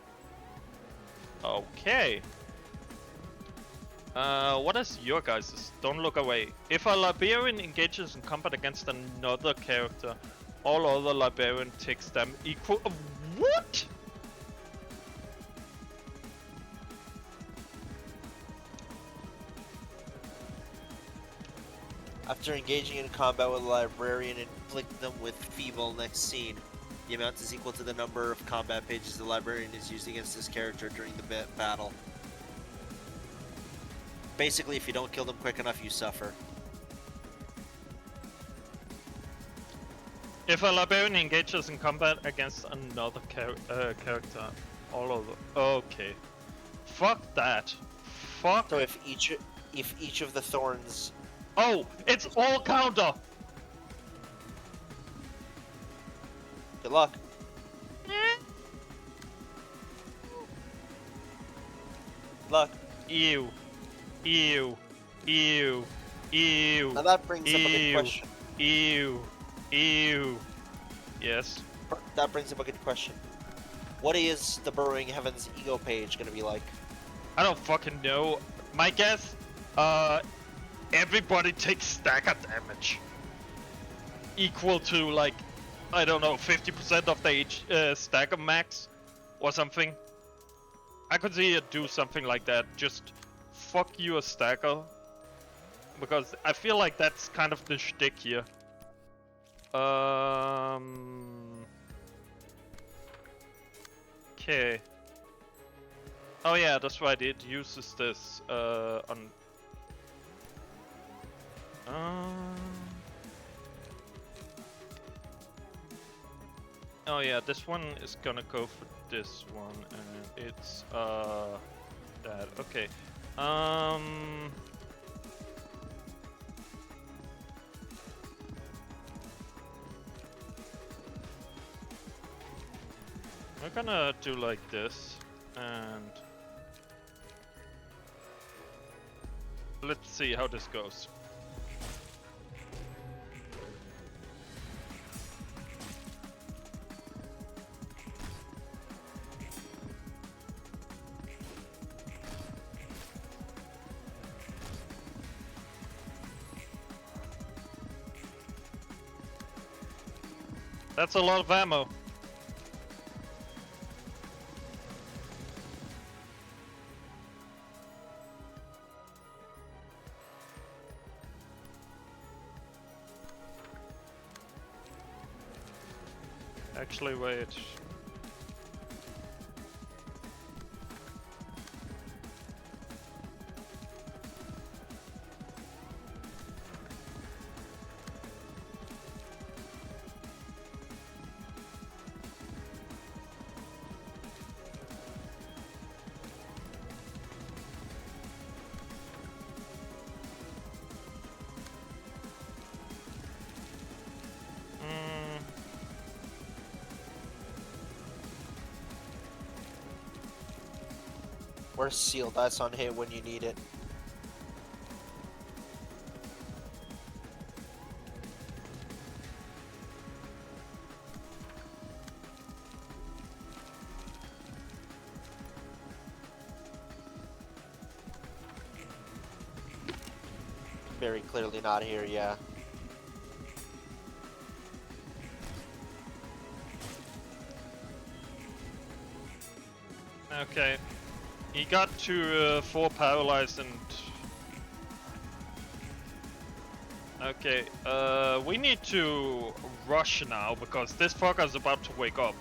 Okay. What is your guys's? Don't look away. If a librarian engages in combat against another character, all other librarian takes them equal. What? After engaging in combat with a librarian, inflict them with feeble next scene. The amount is equal to the number of combat pages the librarian is used against this character during the battle. Basically, if you don't kill them quick enough, you suffer. If a librarian engages in combat against another character, all over. Okay. Fuck that. Fuck. So if each of the thorns. Oh, it's all counter. Good luck. Good luck. Ew. Ew. Ew. Ew. Now that brings up a good question. Ew. Ew. Yes. That brings up a good question. What is the Burrowing Heavens ego page gonna be like? I don't fucking know. My guess, everybody takes stagger damage. Equal to like, I don't know, 50% of the stagger max or something. I could see it do something like that. Just fuck you a stagger. Because I feel like that's kind of the shtick here. Okay. Oh yeah, that's right, it uses this on... Oh yeah, this one is gonna go for this one, and it's that. Okay. We're gonna do like this, and let's see how this goes. That's a lot of ammo. Actually, wait. Where's Seal? That's on hit when you need it. Very clearly not here, yeah. Okay. He got to 4 paralyzed and... Okay, we need to rush now because this fucker's about to wake up.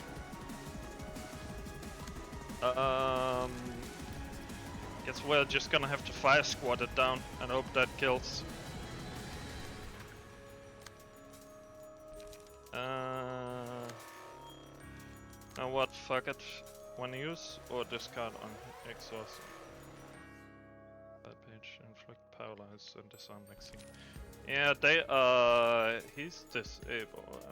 Guess we're just gonna have to fire squad it down and hope that kills. Now what? Fuck it. One use or discard on exhaust. That page inflict paralyze and disarm next thing. Yeah, they he's disabled.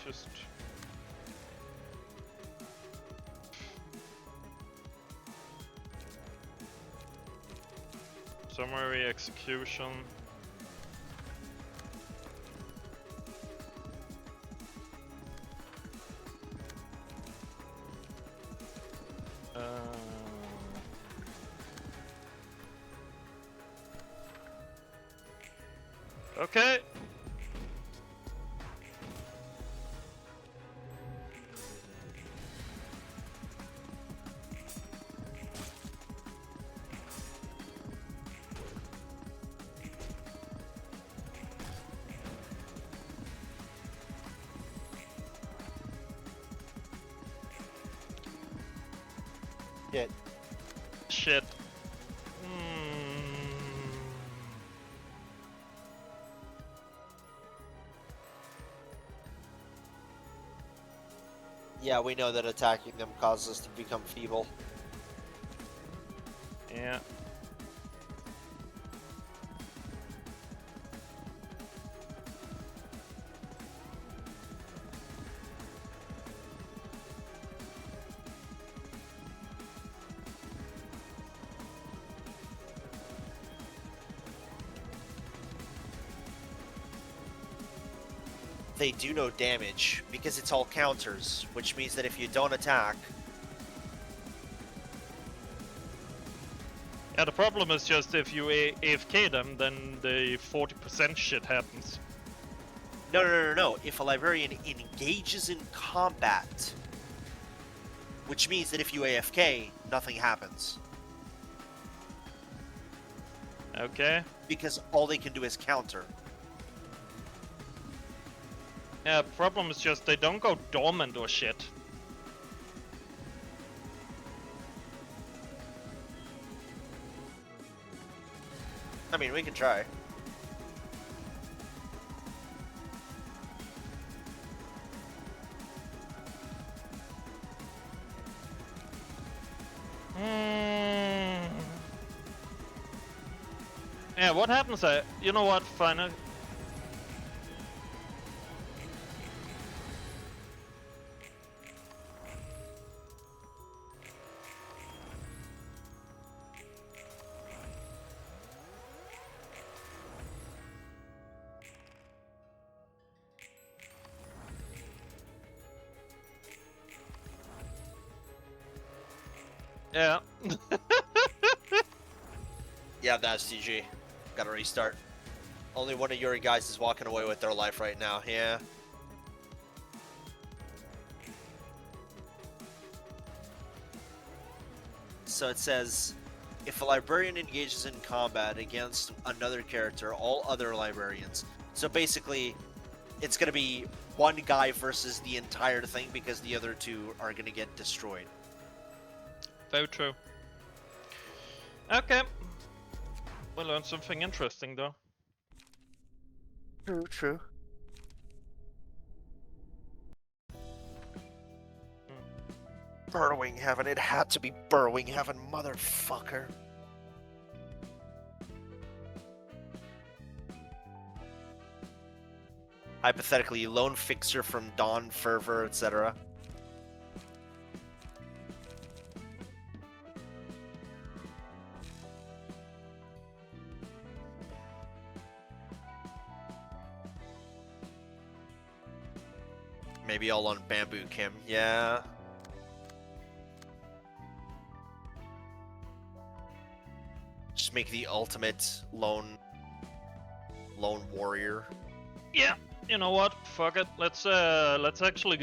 Just summary execution. Okay. Shit. Shit. Yeah, we know that attacking them causes us to become feeble. Yeah. They do no damage because it's all counters, which means that if you don't attack... Yeah, the problem is just if you AFK them, then the 40% shit happens. No. If a librarian engages in combat, which means that if you AFK, nothing happens. Okay. Because all they can do is counter. Yeah, problem is just they don't go dormant or shit. I mean, we can try. Yeah, what happens? You know what? Final. Yeah. Yeah, that's TG. Gotta restart. Only one of your guys is walking away with their life right now, yeah. So it says, if a librarian engages in combat against another character, all other librarians. So basically, it's gonna be one guy versus the entire thing because the other two are gonna get destroyed. Very true. Okay. We learned something interesting though. True. Burrowing Heaven. It had to be Burrowing Heaven, motherfucker. Hypothetically, Lone Fixer from Dawn, Fervor, etc. Maybe all on Bamboo Kim. Yeah. Just make the ultimate lone warrior. Yeah. You know what? Fuck it. Let's actually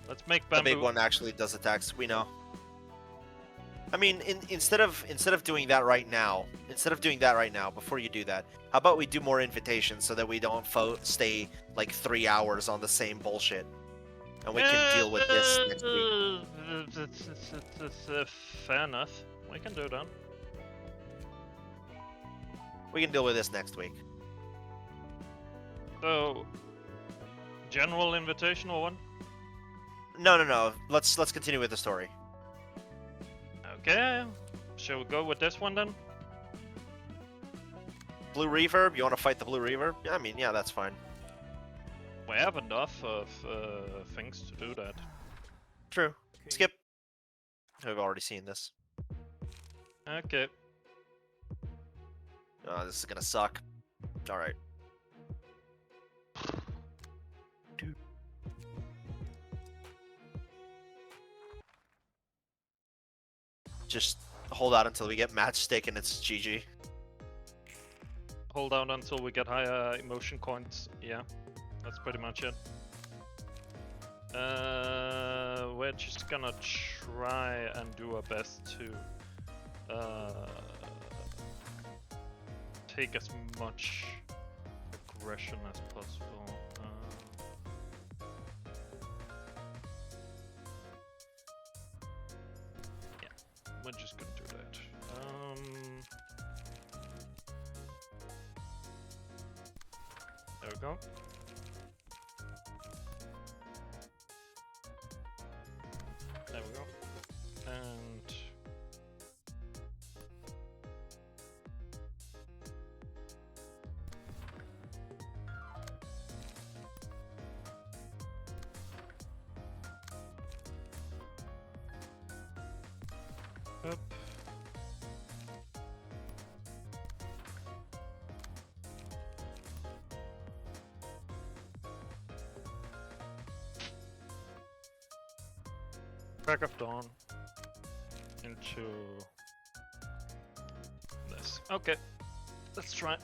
let's make The bamboo. big one actually does attacks. We know. I mean, instead of doing that right now, before you do that, how about we do more invitations so that we don't stay like 3 hours on the same bullshit, and we can deal with this next week. Fair enough. We can do that. We can deal with this next week. So, general invitational one. No. Let's continue with the story. Okay. Shall we go with this one then? Blue Reverb. You want to fight the Blue Reverb? I mean, yeah, that's fine. We have enough of things to do that. True. Skip. We've already seen this. Okay. Oh, this is gonna suck. All right. Just hold out until we get matchstick and it's GG. Hold out until we get higher emotion coins. Yeah, that's pretty much it. We're just gonna try and do our best to take as much aggression as possible. We're just gonna do that. There we go. There we go. And up. Crack of dawn into this. Okay, let's try.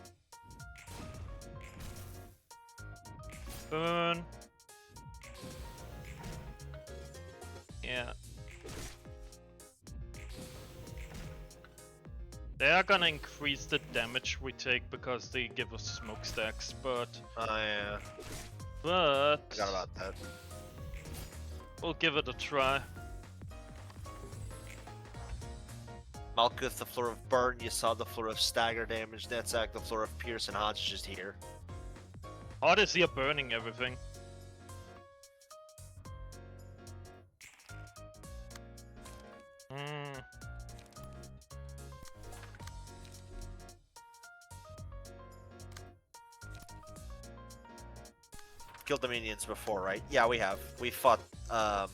Burn. Yeah. They are gonna increase the damage we take because they give us smokestacks, but... Oh, yeah. But... Forgot about that. We'll give it a try. Malkuth, the floor of burn. You saw the floor of stagger damage. Netzak, the floor of pierce, and Hodge just here. Odyssey are burning everything. Killed the minions before, right? Yeah, we have. We fought, Yeah,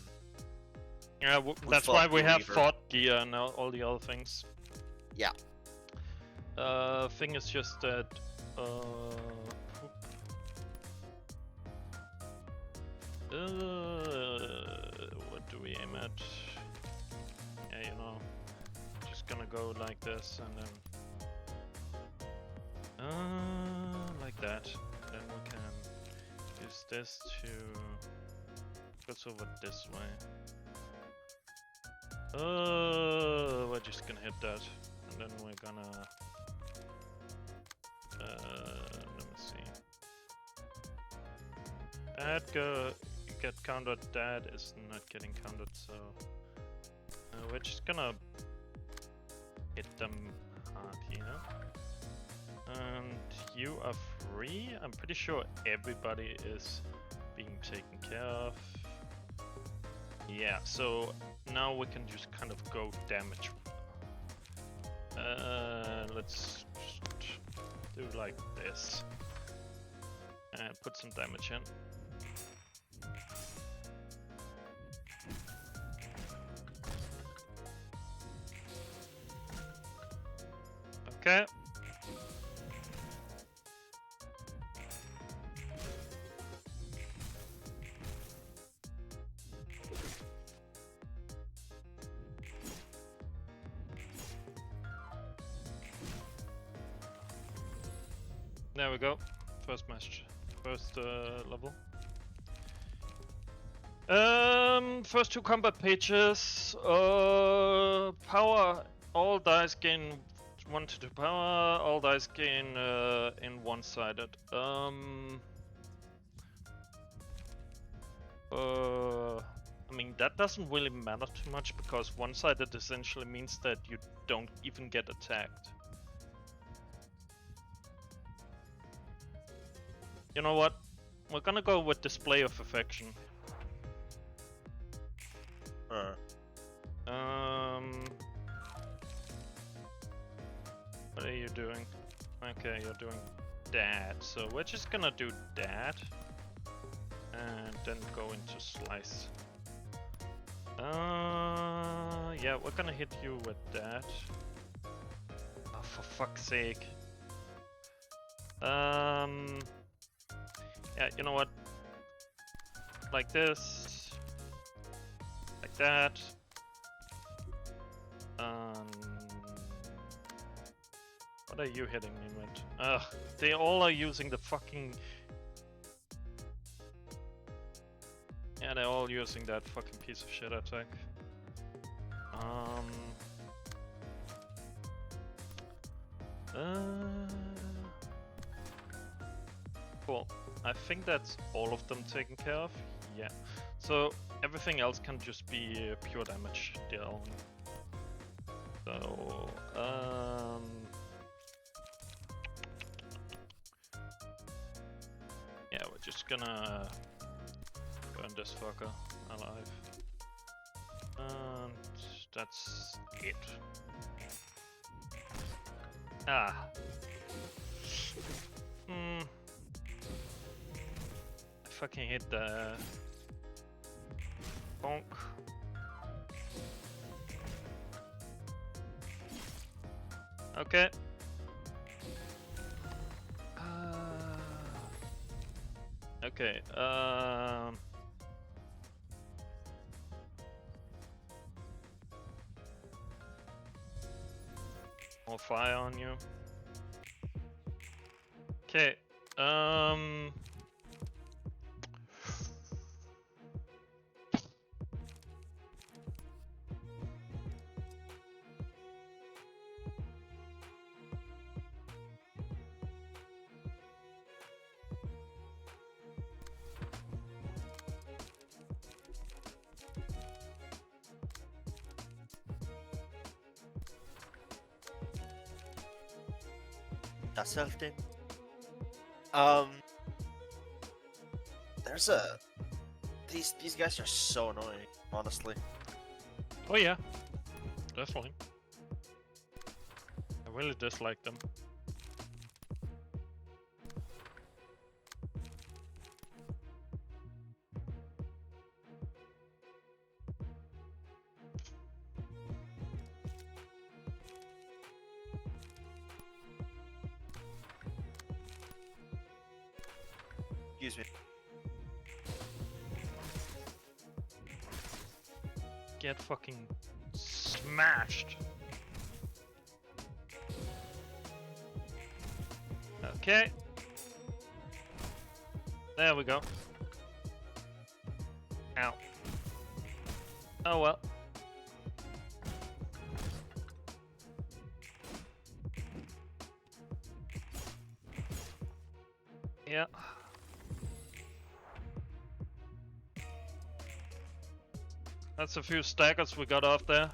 that's why we have fought gear and all the other things. Yeah. Thing is just that, what do we aim at? Yeah, you know, just gonna go like this and then, like that. Then we can use this to go over this way. We're just gonna hit that, and then we're gonna. Let me see. That get countered. That is not getting countered, so we're just gonna hit them hard here. And you are free. I'm pretty sure everybody is being taken care of. Yeah, so now we can just kind of go damage. Let's just do like this and put some damage in. Okay. There we go. First match first level. First 2 combat pages. Power. All dice gain 1 to 2 power. All dice gain in one-sided. I mean, that doesn't really matter too much because one-sided essentially means that you don't even get attacked. You know what? We're gonna go with display of affection. What are you doing? Okay, you're doing that. So we're just gonna do that. And then go into slice. Yeah, we're gonna hit you with that. Oh, for fuck's sake. Yeah, you know what? Like this. Like that. What are you hitting me with? Ugh, they all are using the fucking... Yeah, they're all using that fucking piece of shit attack. Cool. I think that's all of them taken care of. Yeah. So everything else can just be pure damage dealing. So, yeah, we're just gonna burn this fucker alive. And that's it. Ah. I fucking hit the bonk. Okay. Okay. More fire on you. Okay. That's something. There's a... These guys are so annoying, honestly. Oh yeah. Definitely. I really dislike them. Excuse me. Get fucking smashed. Okay. There we go. Ow. Oh well. Yeah. That's a few staggers we got off there.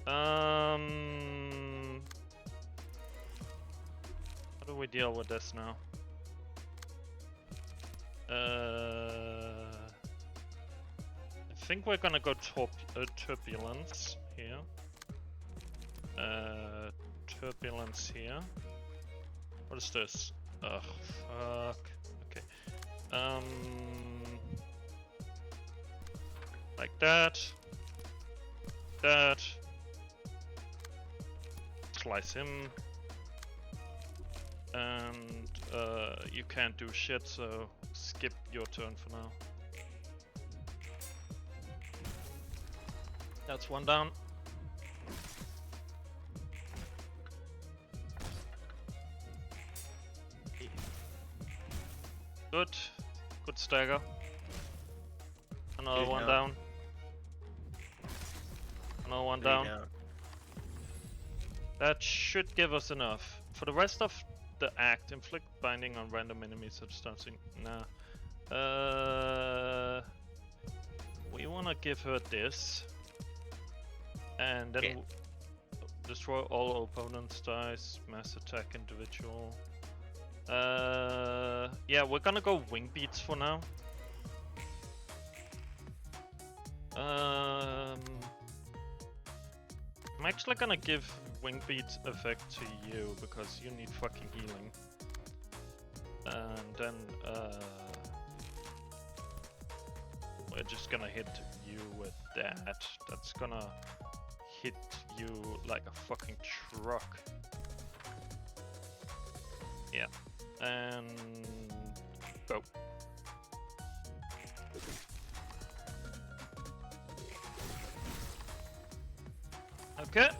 How do we deal with this now? I think we're gonna go turbulence here. Turbulence here. What is this? Ugh, fuck. Okay. Like that. That. Slice him. And you can't do shit, so skip your turn for now. That's one down. Good. Good stagger. Another Good one now. down. Another one down. That should give us enough. For the rest of the act, inflict binding on random enemies at something. Nah. We wanna give her this. And then destroy all opponents' dice, mass attack individual. Yeah, we're gonna go wing beats for now. I'm actually gonna give wing beats effect to you because you need fucking healing. And then we're just gonna hit you with that. That's gonna hit you like a fucking truck. Yeah. And go. Okay.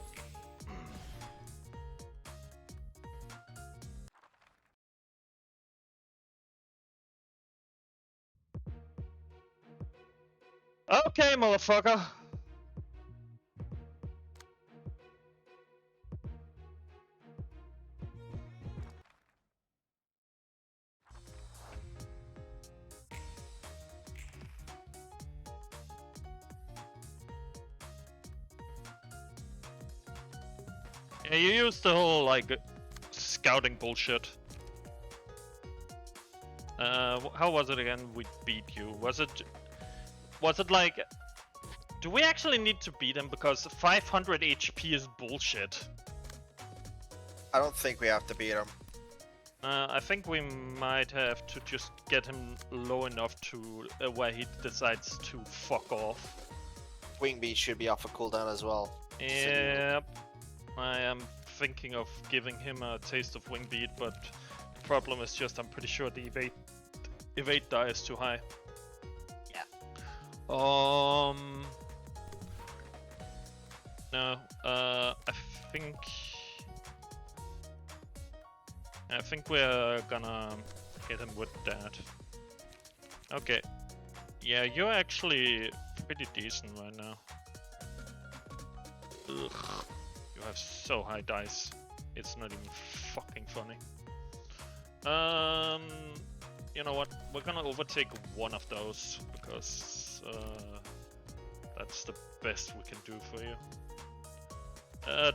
Okay, motherfucker. Yeah, you used the whole like scouting bullshit. How was it again? We beat you. Was it like? Do we actually need to beat him because 500 HP is bullshit? I don't think we have to beat him. I think we might have to just get him low enough to where he decides to fuck off. Wing beat should be off a cooldown as well. Yep. I am thinking of giving him a taste of wing beat, but the problem is just I'm pretty sure the evade die is too high. Yeah. No. I think we're gonna hit him with that. Okay. Yeah, you're actually pretty decent right now. Ugh. You have so high dice. It's not even fucking funny. You know what? We're gonna overtake one of those because that's the best we can do for you.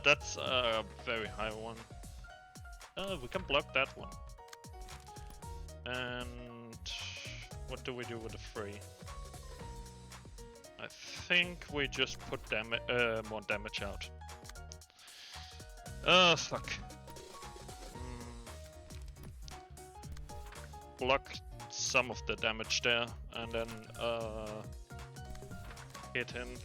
That's a very high one. We can block that one. And what do we do with the 3? I think we just put more damage out. Fuck. Block some of the damage there, and then hit him.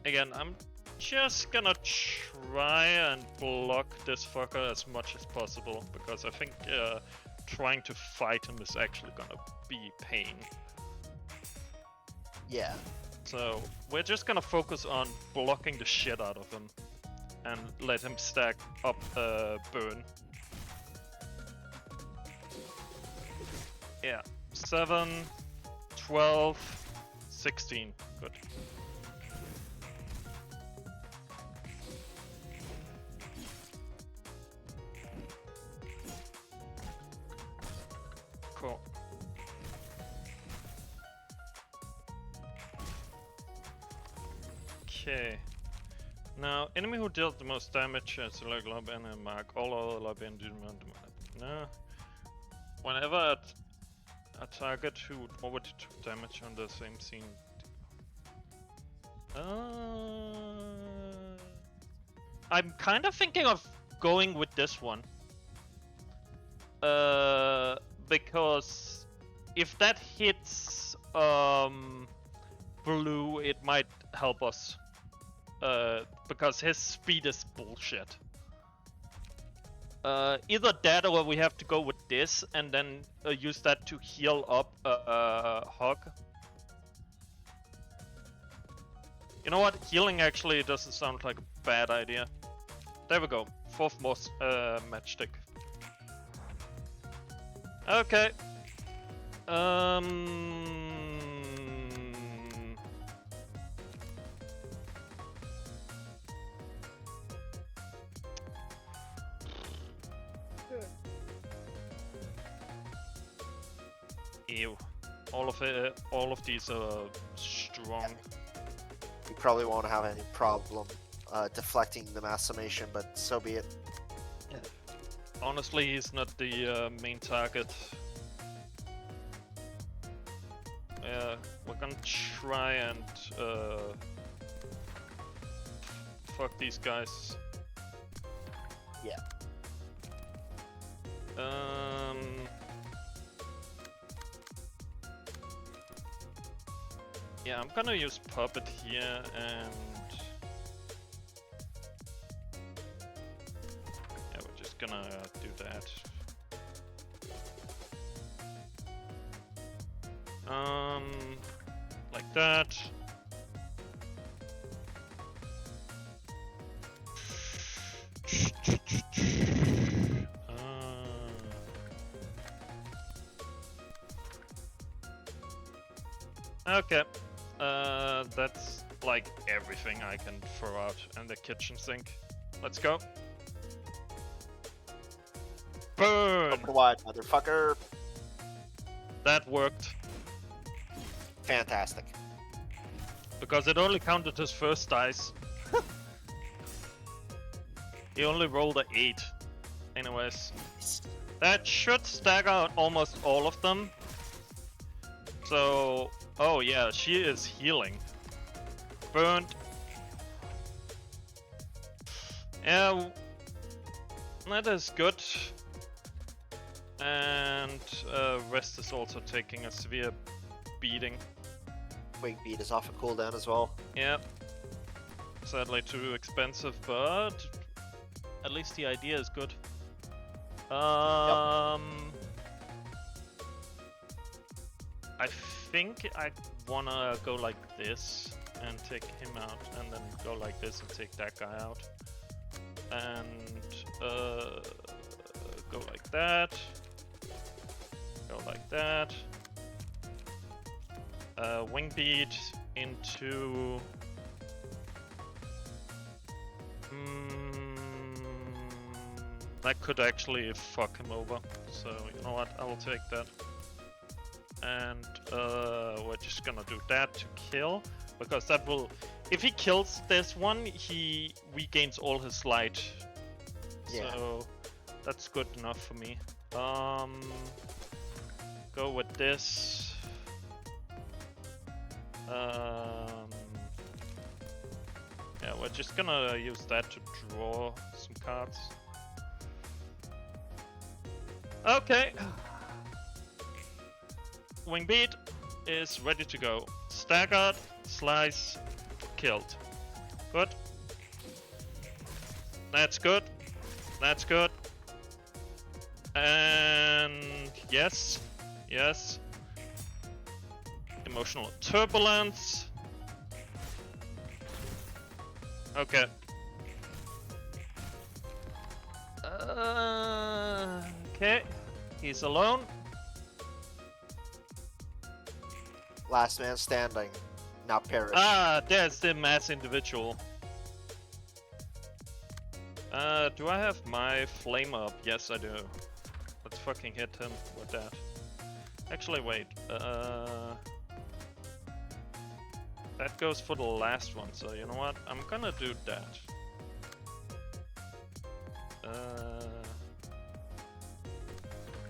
Again, I'm just gonna try and block this fucker as much as possible, because I think trying to fight him is actually gonna be pain. Yeah. So we're just gonna focus on blocking the shit out of him and let him stack up burn. Yeah, 7, 12, 16, good. Cool. Okay. Now, enemy who dealt the most damage as a local lobby and a mark all other lobby and didn't want to. No. Whenever a target who already took damage on the same scene. I'm kind of thinking of going with this one. Because if that hits Blue, it might help us. Because his speed is bullshit. Either that or we have to go with this and then use that to heal up Hog. You know what? Healing actually doesn't sound like a bad idea. There we go. 4th most matchstick. Okay. Ew. All of these are strong. You probably won't have any problem deflecting the mass summation, but so be it. Honestly, he's not the main target. We're gonna try and fuck these guys. Yeah. Yeah, I'm gonna use Puppet here and... Yeah, we're just gonna do that. Like that. Okay. That's like everything I can throw out in the kitchen sink. Let's go. Burn! Open wide, motherfucker. That worked. Fantastic. Because it only counted his first dice. He only rolled an 8. Anyways. That should stagger out almost all of them. So... Oh yeah, she is healing. Burned. Yeah, that is good. And Rest is also taking a severe beating. Wing beat is off a cooldown as well. Yeah. Sadly too expensive, but at least the idea is good. I think I wanna go like this and take him out, and then go like this and take that guy out. And go like that. Go like that. Wing beat into... that could actually fuck him over. So, you know what, I will take that. And we're just gonna do that to kill, because that will... If he kills this one, he regains all his light. Yeah. So, that's good enough for me. Go with this. Yeah, we're just gonna use that to draw some cards. Okay. Wing beat is ready to go. Staggered, slice, killed. Good. That's good. That's good. And yes, yes. Emotional turbulence. Okay. Okay. He's alone. Last man standing. Now perish. Ah, there's the mass individual. Do I have my flame up? Yes, I do. Let's fucking hit him with that. Actually, wait. That goes for the last one, so you know what? I'm gonna do that.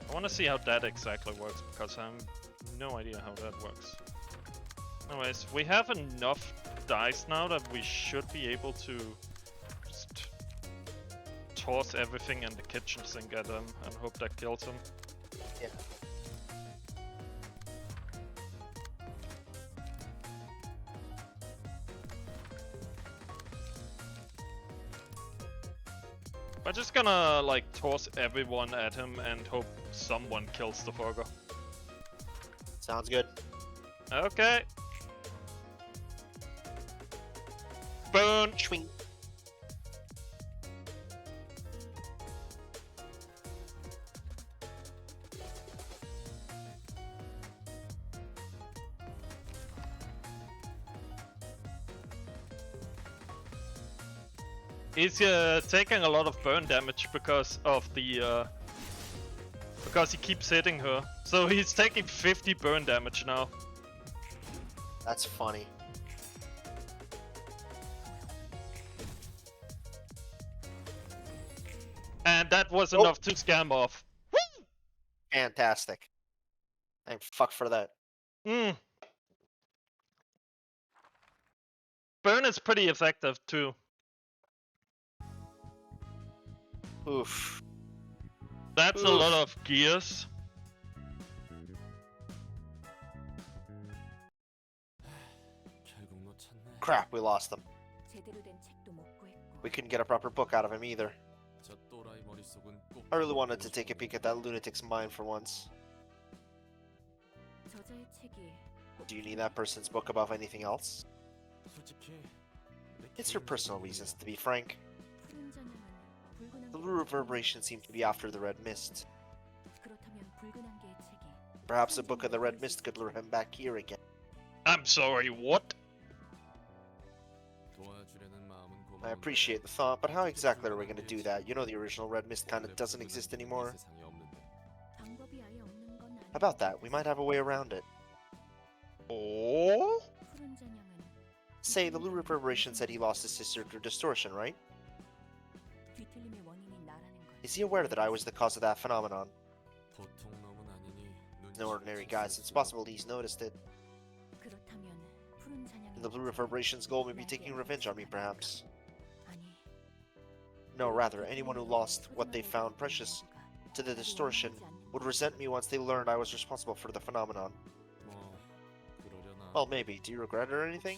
I wanna see how that exactly works, because I have no idea how that works. Anyways, we have enough dice now that we should be able to just toss everything in the kitchen sink at him and hope that kills him. Yeah. We're just gonna like toss everyone at him and hope someone kills the Forgo. Sounds good. Okay. Burn. Swing. He's taking a lot of burn damage because of the because he keeps hitting her. So he's taking 50 burn damage now. That's funny. And that was enough to scam off. Woo! Fantastic. Thank fuck for that. Burn is pretty effective too. Oof. That's a lot of gears. Crap, we lost them. We couldn't get a proper book out of him either. I really wanted to take a peek at that lunatic's mind for once. Do you need that person's book above anything else? It's for personal reasons, to be frank. The Blue Reverberation seemed to be after the Red Mist. Perhaps a book of the Red Mist could lure him back here again. I'm sorry, what? I appreciate the thought, but how exactly are we going to do that? You know the original Red Mist kind of doesn't exist anymore. About that, we might have a way around it. Oh? Say, the Blue Reverberation said he lost his sister through distortion, right? Is he aware that I was the cause of that phenomenon? No ordinary guys, it's possible he's noticed it. And the Blue Reverberation's goal may be taking revenge on me, perhaps. No, rather, anyone who lost what they found precious to the distortion would resent me once they learned I was responsible for the phenomenon. Well, maybe. Do you regret it or anything?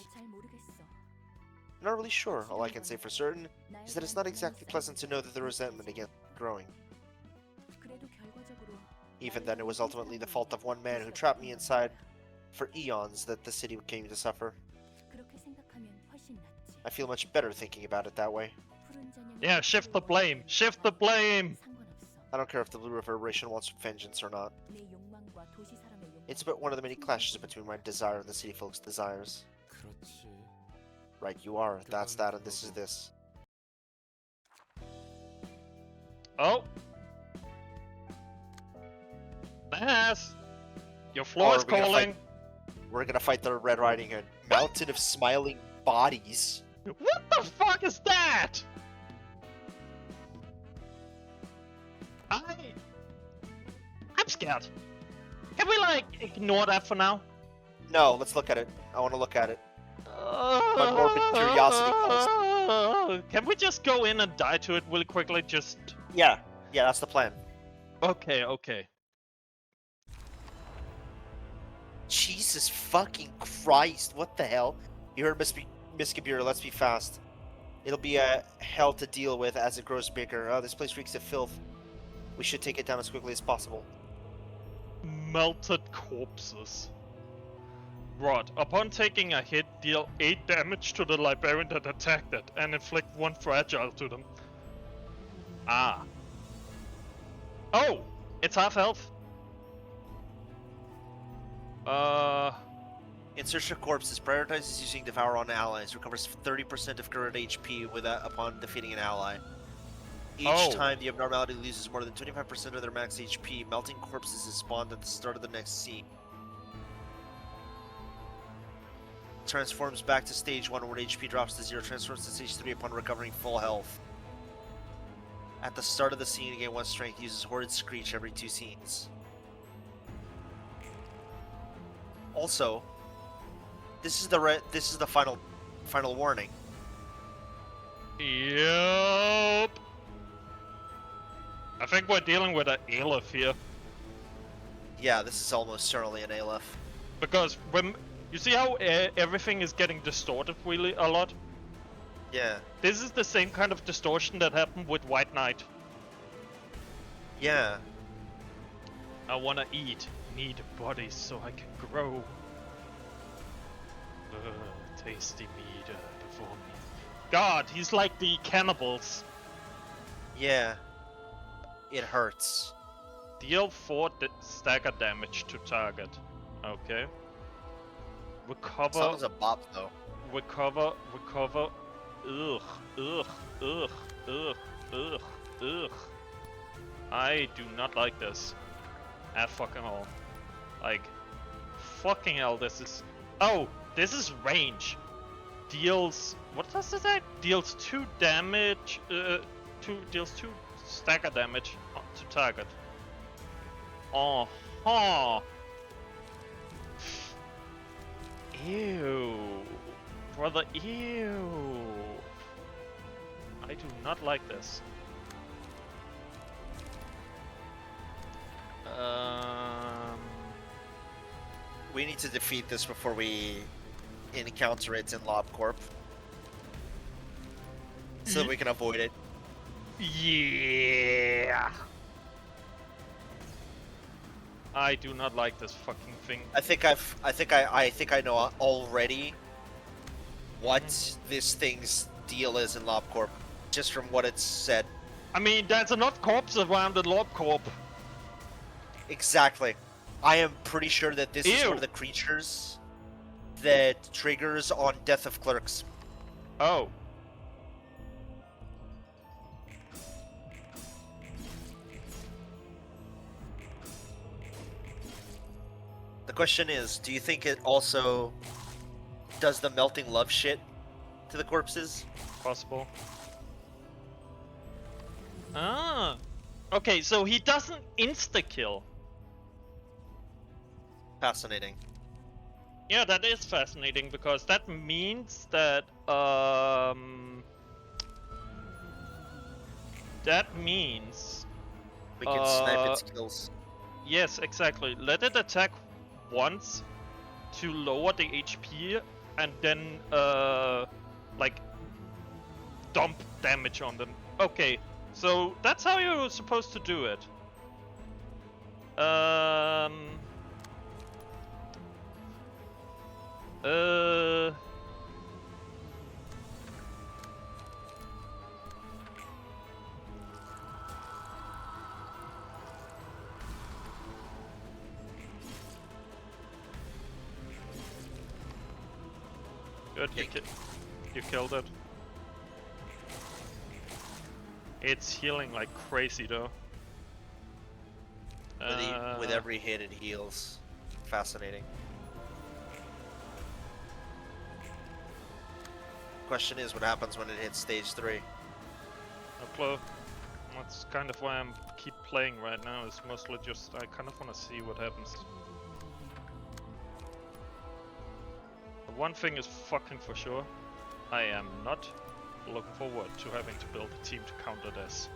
I'm not really sure. All I can say for certain is that it's not exactly pleasant to know that the resentment against growing. Even then, it was ultimately the fault of one man who trapped me inside for eons that the city came to suffer. I feel much better thinking about it that way. Yeah, shift the blame. Shift the blame. I don't care if the Blue Reverberation wants vengeance or not. It's but one of the many clashes between my desire and the city folks' desires. Right, you are. That's that, and this is this. Oh. Bass. Your floor is calling. We're gonna fight the Red Riding Hood. Mountain of Smiling Bodies. What the fuck is that? I'm scared. Can we, like, ignore that for now? No, let's look at it. I want to look at it. My morbid curiosity calls. Can we just go in and die to it really quickly? Just... Yeah, that's the plan. Okay. Jesus fucking Christ, what the hell? You heard Miss Kabira, let's be fast. It'll be a hell to deal with as it grows bigger. Oh, this place reeks of filth. We should take it down as quickly as possible. Melted corpses. Right. Upon taking a hit, deal 8 damage to the librarian that attacked it, and inflict 1 fragile to them. Ah. Oh! It's half health. In search of corpses, prioritizes using Devour on allies. Recovers 30% of current HP upon defeating an ally. Each time the abnormality loses more than 25% of their max HP, melting corpses is spawned at the start of the next scene. Transforms back to stage 1 where HP drops to 0. Transforms to stage 3 upon recovering full health. At the start of the scene, gain 1 strength. Uses Horrid Screech every 2 scenes. Also, this is the final warning. Yup. I think we're dealing with an Aleph here. Yeah, this is almost certainly an Aleph. Because when you see how everything is getting distorted really a lot? Yeah. This is the same kind of distortion that happened with White Knight. Yeah. I wanna eat. Need a body so I can grow. Tasty meat before me. God, he's like the cannibals. Yeah. It hurts. Deal 4 stagger damage to target. Okay. Recover. Sounds a bop though. Recover Ugh, ugh, ugh, ugh, ugh, ugh. I do not like this. At fucking all. Like, fucking hell, this is... Oh, this is range. Deals... What does it say? Deals 2 damage... deals 2 stagger damage to target. Oh-huh. Ew. Brother, ew. I do not like this. We need to defeat this before we encounter it in LobCorp. So that we can avoid it. Yeah. I do not like this fucking thing. I think I know already what this thing's deal is in LobCorp, just from what it's said. I mean, there's enough corpses around the LobCorp. Exactly. I am pretty sure that this is one of the creatures that triggers on death of clerks. Oh. The question is, do you think it also does the melting love shit to the corpses? Possible. Ah. Okay, so he doesn't insta-kill. Fascinating. Yeah, that is fascinating because that means that that means we can snipe its kills. Yes, exactly. Let it attack once to lower the HP and then like dump damage on them. Okay, so that's how you're supposed to do it. Good, you killed it. It's healing like crazy though. With every hit it heals. Fascinating. Question is, what happens when it hits stage 3? No clue. That's kind of why I'm keep playing right now. It's mostly just I kind of want to see what happens. The one thing is fucking for sure, I am not looking forward to having to build a team to counter this.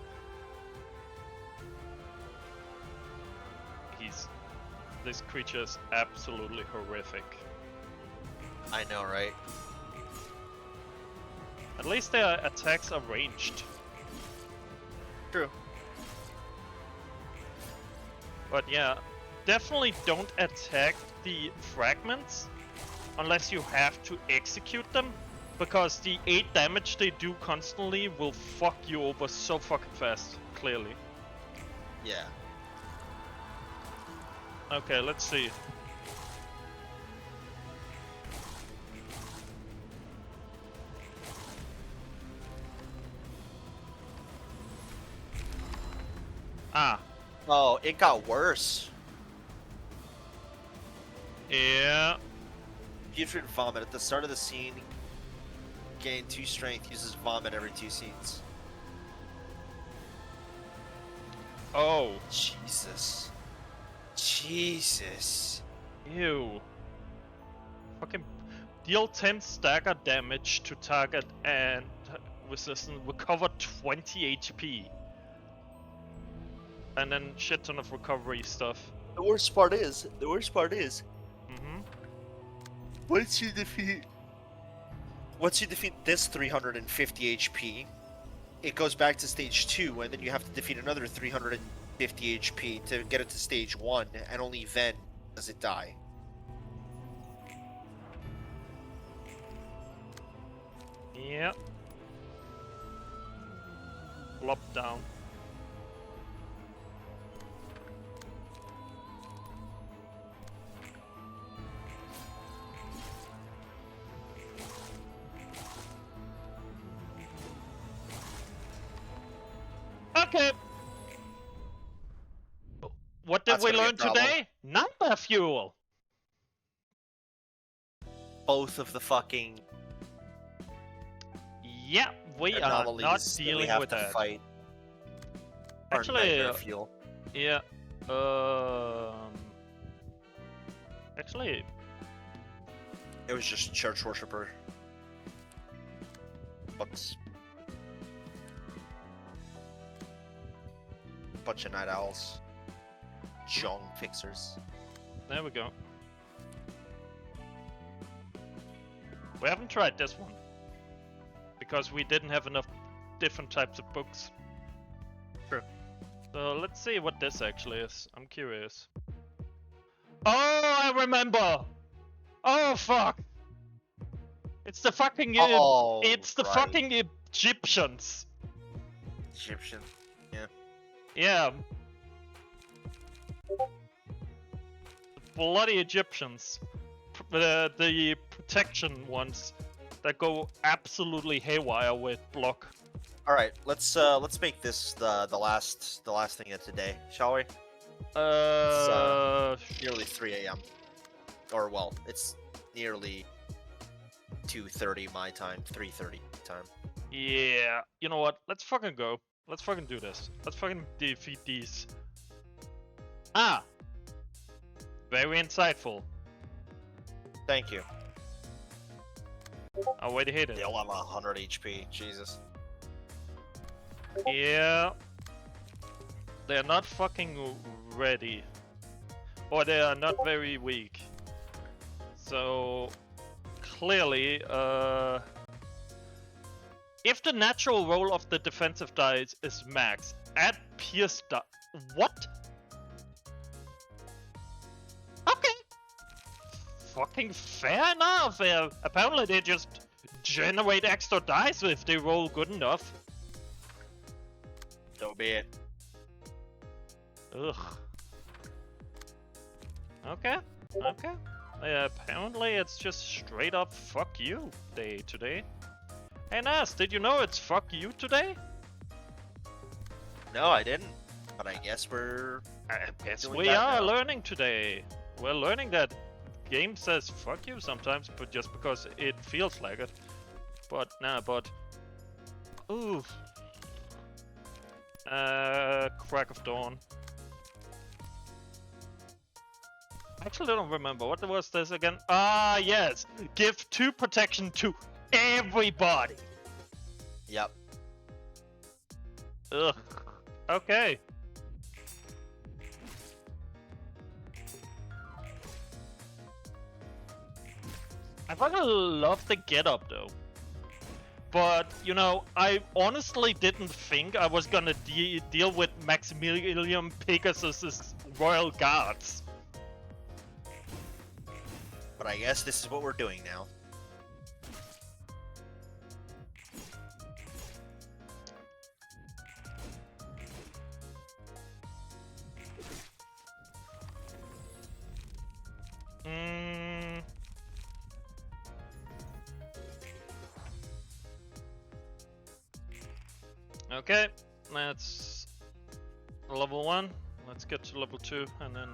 This creature is absolutely horrific. I know, right? At least their attacks are ranged. True. But yeah, definitely don't attack the fragments unless you have to execute them, because the 8 damage they do constantly will fuck you over so fucking fast, clearly. Yeah. Okay, let's see. Ah. Oh, it got worse. Yeah. Putrid Vomit. At the start of the scene, gain 2 strength, uses Vomit every 2 scenes. Oh. Jesus. Jesus. Ew. Fucking deal 10 stagger damage to target and resistant, recover 20 HP. And then shit ton of recovery stuff. The worst part is, once you defeat this 350 HP, it goes back to stage 2, and then you have to defeat another 350 HP to get it to stage 1, and only then does it die. Yep. Flop down. Okay. What did That's we gonna be a learn problem. today? Number fuel. Both of the fucking Yeah, we are not anomalies that we dealing have with to that. fight are Actually, nightmare fuel. yeah. Actually, It was just church worshiper. Whoops. Bunch of night owls. Jong fixers. there we go. We haven't tried this one because we didn't have enough different types of books. Sure. So let's see what this actually is. I'm curious. Oh, I remember. Oh fuck! It's the fucking Oh, it's the right. fucking Egyptians. Egyptian. Yeah. Bloody Egyptians. The protection ones that go absolutely haywire with block. All right, let's make this the last thing of today, shall we? Nearly 3 a.m. Or well, it's nearly 2:30 my time, 3:30 time. Yeah. You know what? Let's fucking go. Let's fucking do this. Let's fucking defeat these. Ah. Very insightful. Thank you. I already hate it. They all have 100 HP. Jesus. Yeah. They're not fucking ready. Or they are not very weak. So clearly, if the natural roll of the defensive dice is max, add pierce die. What? Okay. Fucking fair enough. Apparently they just generate extra dice if they roll good enough. So be it. Ugh. Okay. Okay. Apparently it's just straight up fuck you day today. Hey Nas, did you know it's fuck you today? No, I didn't. But I guess we're. I guess Doing we that are now. learning today. We're learning that game says fuck you sometimes, but just because it feels like it. But nah, but ooh. Crack of dawn. Actually, I don't remember. What was this again? Ah, yes. Give 2 protection to everybody. Yep. Ugh. Okay. I fucking love the getup though. But, you know, I honestly didn't think I was gonna deal with Maximilian Pegasus's Royal Guards. But I guess this is what we're doing now. Okay, that's level 1. Let's get to level 2, and then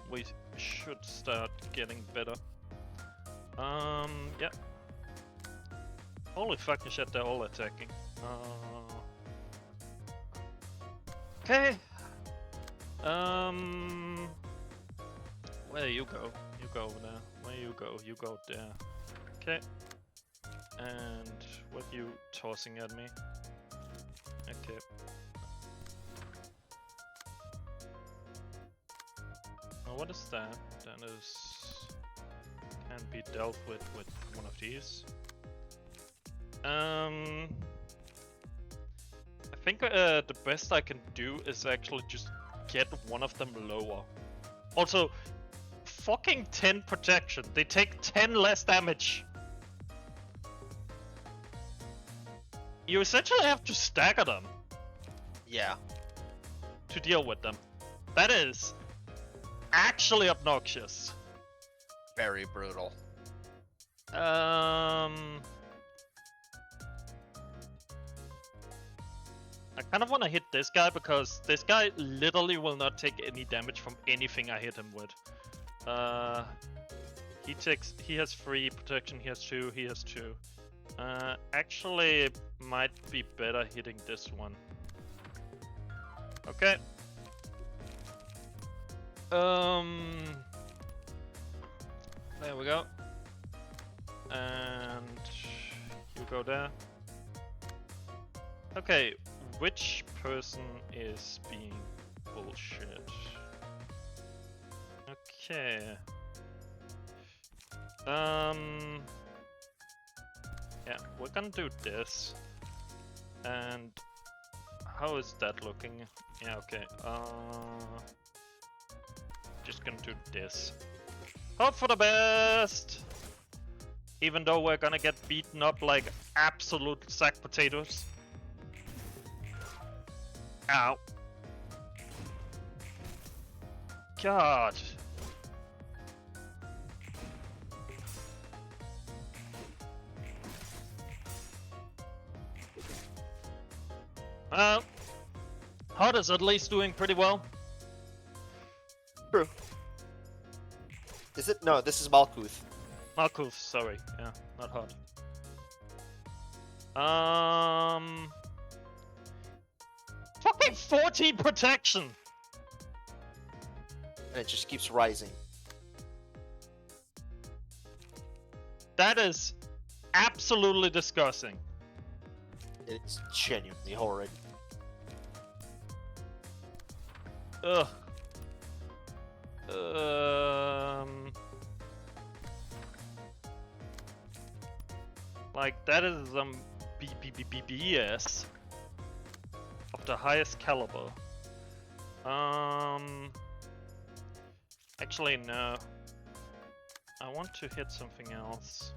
we should start getting better. Yeah. Holy fucking shit, they're all attacking. Okay. Where you go? You go over there. Where you go? You go there. Okay. And what you tossing at me? Okay. Now what is that? That is... can be dealt with one of these. I think the best I can do is actually just get one of them lower. Also, fucking 10 protection. They take 10 less damage. You essentially have to stagger them Yeah. to deal with them. That is actually obnoxious. Very brutal. I kind of want to hit this guy because this guy literally will not take any damage from anything I hit him with. He has 3 protection, he has 2, he has 2. Actually, it might be better hitting this one. Okay. There we go. And you go there. Okay, which person is being bullshit? Okay. Yeah, we're gonna do this. And how is that looking? Yeah, okay. Just gonna do this. Hope for the best! Even though we're gonna get beaten up like absolute sack potatoes. Ow. God. Hot is at least doing pretty well. True. Is it? No, this is Malkuth. Malkuth, sorry. Yeah, not hot. Fucking 14 protection! And it just keeps rising. That is absolutely disgusting. It's genuinely horrid. Ugh. Like, that is some BS of the highest caliber. Actually, no. I want to hit something else.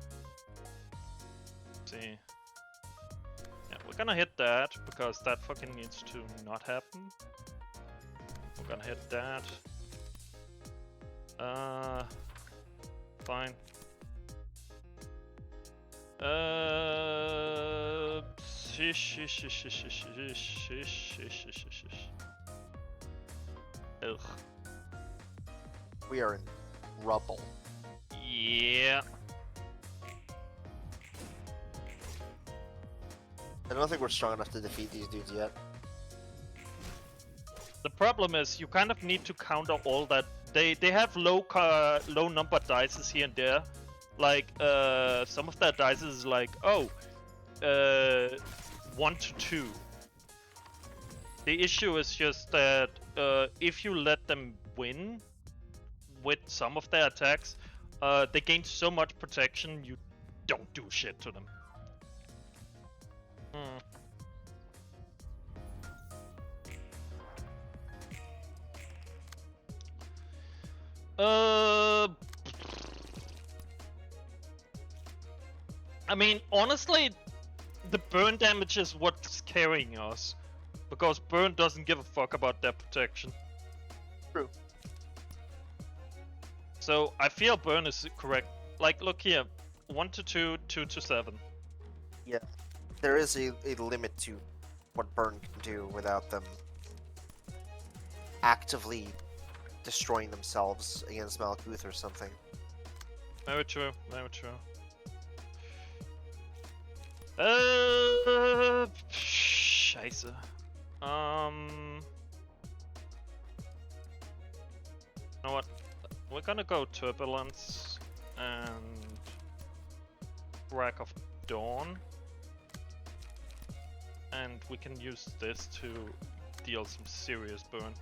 Let's see. Yeah, we're gonna hit that, because that fucking needs to not happen. We're gonna hit that. Fine. Ugh. We are in rubble. Yeah. I don't think we're strong enough to defeat these dudes yet. The problem is you kind of need to counter all that. They have low number dices here and there. Like some of their dice is like 1 to 2. The issue is just that if you let them win with some of their attacks, they gain so much protection you don't do shit to them. I mean, honestly, the burn damage is what's carrying us. Because burn doesn't give a fuck about their protection. True. So, I feel burn is correct. Like, look here. 1 to 2, 2 to 7. Yeah. There is a limit to what burn can do without them actively destroying themselves against Malkuth or something. Very true, very true. Scheiße. You know what? We're gonna go Turbulence and Crack of Dawn. And we can use this to deal some serious burn.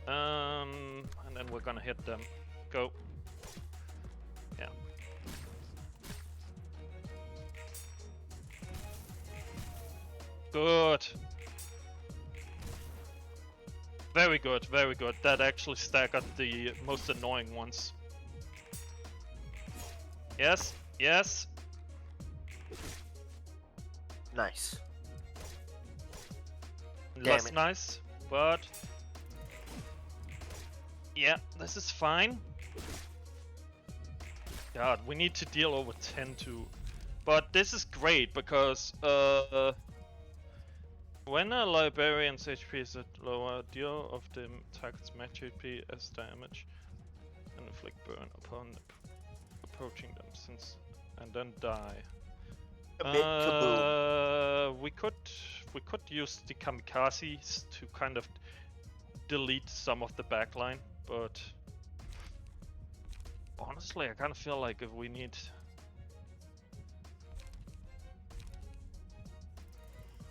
And then we're gonna hit them. Go. Yeah. Good. Very good, very good. That actually staggered the most annoying ones. Yes, yes. Nice. Less nice, but yeah, this is fine. God, we need to deal over 10 too. But this is great because When a librarian's HP is at lower, deal of the target's match HP as damage and inflict burn upon approaching them and then die. We could use the kamikazes to kind of delete some of the backline, but honestly, I kind of feel like if we need.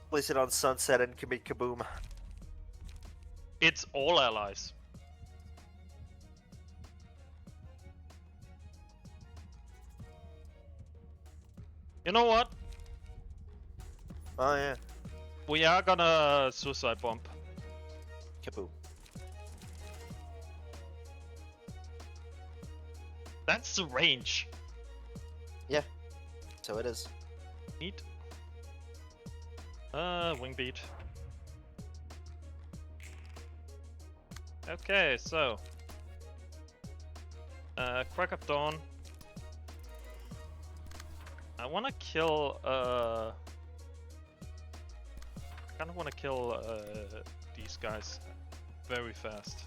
Place it on Sunset and commit kaboom. It's all allies. You know what? Oh yeah. We are gonna suicide bomb. Kaboom. That's the range. Yeah. So it is. Neat. Wing beat. Okay, so Crack of Dawn. I wanna kill kinda wanna kill these guys very fast.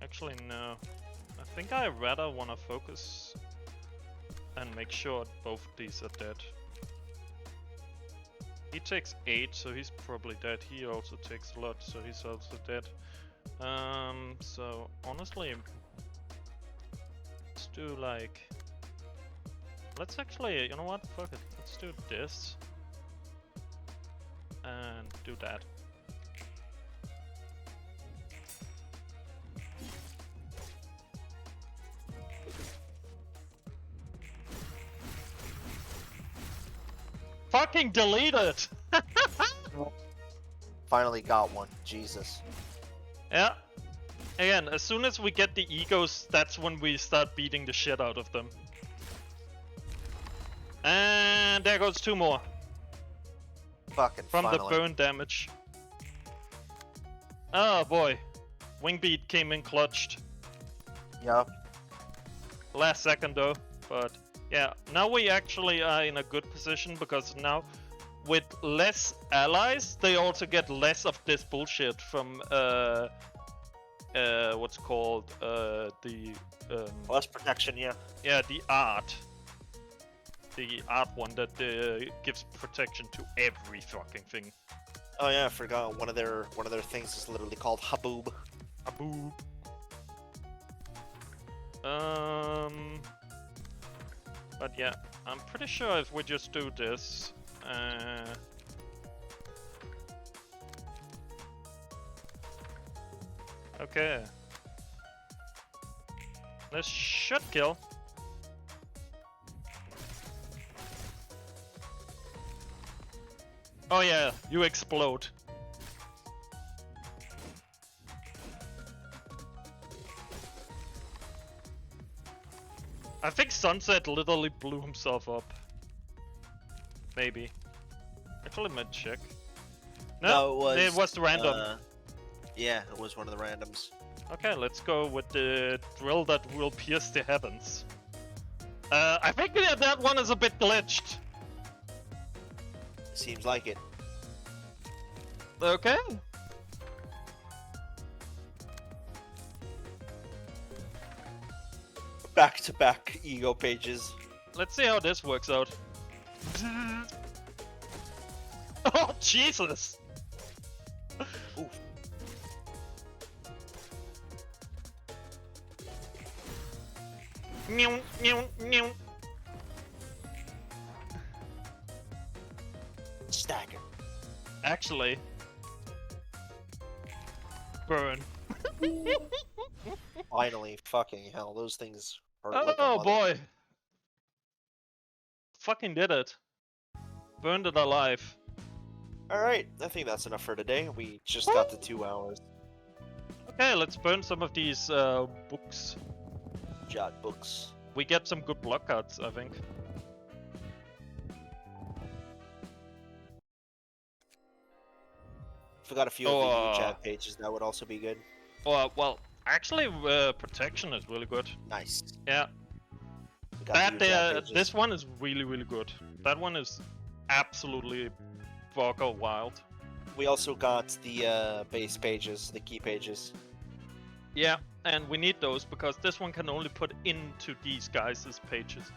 Actually no. I think I rather wanna focus and make sure both of these are dead. He takes 8, so he's probably dead. He also takes a lot, so he's also dead. So honestly, let's do like... Let's actually, you know what? Fuck it. Let's do this. And do that. Fucking delete it! Finally got one. Jesus. Yeah. Again, as soon as we get the egos, that's when we start beating the shit out of them. And there goes 2 more. Fucking From finally. the burn damage. Oh boy. Wing beat came in clutched. Yup. Last second though, but yeah, now we actually are in a good position because now with less allies, they also get less of this bullshit from what's called the Less protection, yeah. yeah, the art one that gives protection to every fucking thing. Oh yeah, I forgot one of their things is literally called Haboob. Haboob. But yeah, I'm pretty sure if we just do this, okay. This should kill. Oh yeah, you explode. I think Sunset literally blew himself up. Maybe. Actually, let me check. No, it was random. Yeah, it was one of the randoms. Okay, let's go with the drill that will pierce the heavens. I think that one is a bit glitched. Seems like it. Okay. Back-to-back ego pages. Let's see how this works out. Oh, Jesus! Oof. Meow, meow, meow. Stagger. Actually, burn. Finally, fucking hell, those things hurt Oh like a mother. boy! Fucking did it. Burned it alive. Alright, I think that's enough for today. We just got to 2 hours. Okay, let's burn some of these books. Jot books. We get some good block cuts, I think. Forgot a few of the chat pages, that would also be good. Well, Actually, protection is really good. Nice. Yeah. We got the That this one is really good. That one is absolutely vocal wild. We also got the base pages, the key pages. Yeah, and we need those because this one can only put into these guys' pages.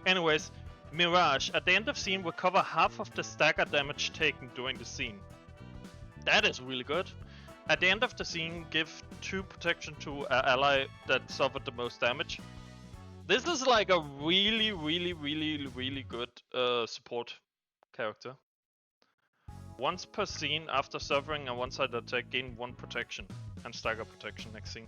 Anyways, Mirage. At the end of scene, recover half of the stagger damage taken during the scene. That is really good. At the end of the scene, give 2 protection to an ally that suffered the most damage. This is like a really good support character. Once per scene, after suffering a one-sided attack, gain 1 protection and stagger protection next scene.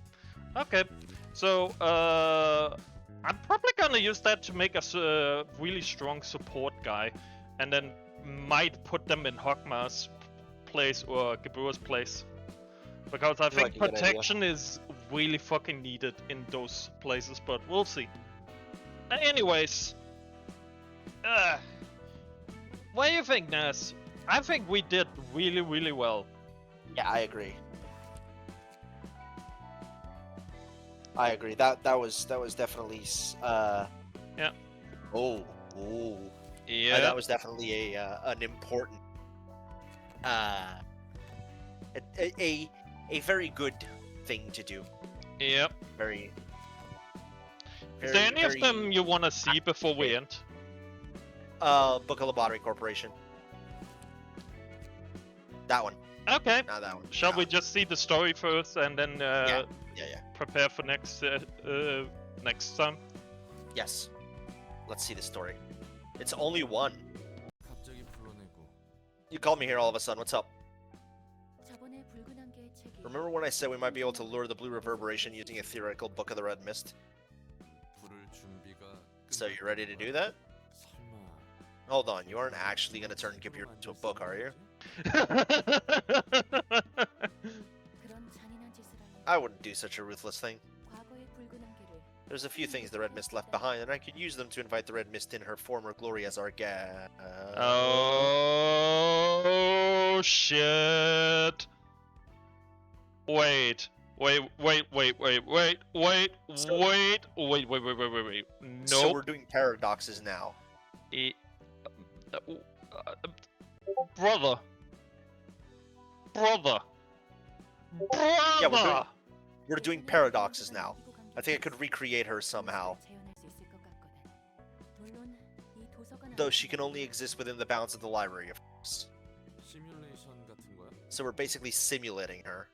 Okay, so I'm probably gonna use that to make us a really strong support guy, and then might put them in Hogmar's place or Gebura's place. Because I think protection is really fucking needed in those places, but we'll see. Anyways, what do you think, Naz? I think we did really well. Yeah, I agree. I agree. That was definitely Yeah. Oh. Yeah. That was definitely an important a very good thing to do. Yep. Very. Is there any of them you want to see before we end? Book of Lobotomy Corporation. That one. Okay. Not that one. Shall we just see the story first and then Yeah. prepare for next time? Yes. Let's see the story. It's only one. You called me here all of a sudden. What's up? Remember when I said we might be able to lure the blue reverberation using a theoretical Book of the Red Mist? So you ready to do that? Hold on, you aren't actually going to turn Gebura into a book, are you? I wouldn't do such a ruthless thing. There's a few things the Red Mist left behind, and I could use them to invite the Red Mist in her former glory as our guest. Oh shit! Wait. No. So we're doing paradoxes now. Brother. Yeah, we're doing paradoxes now. I think I could recreate her somehow. Though she can only exist within the bounds of the library, of course. So we're basically simulating her.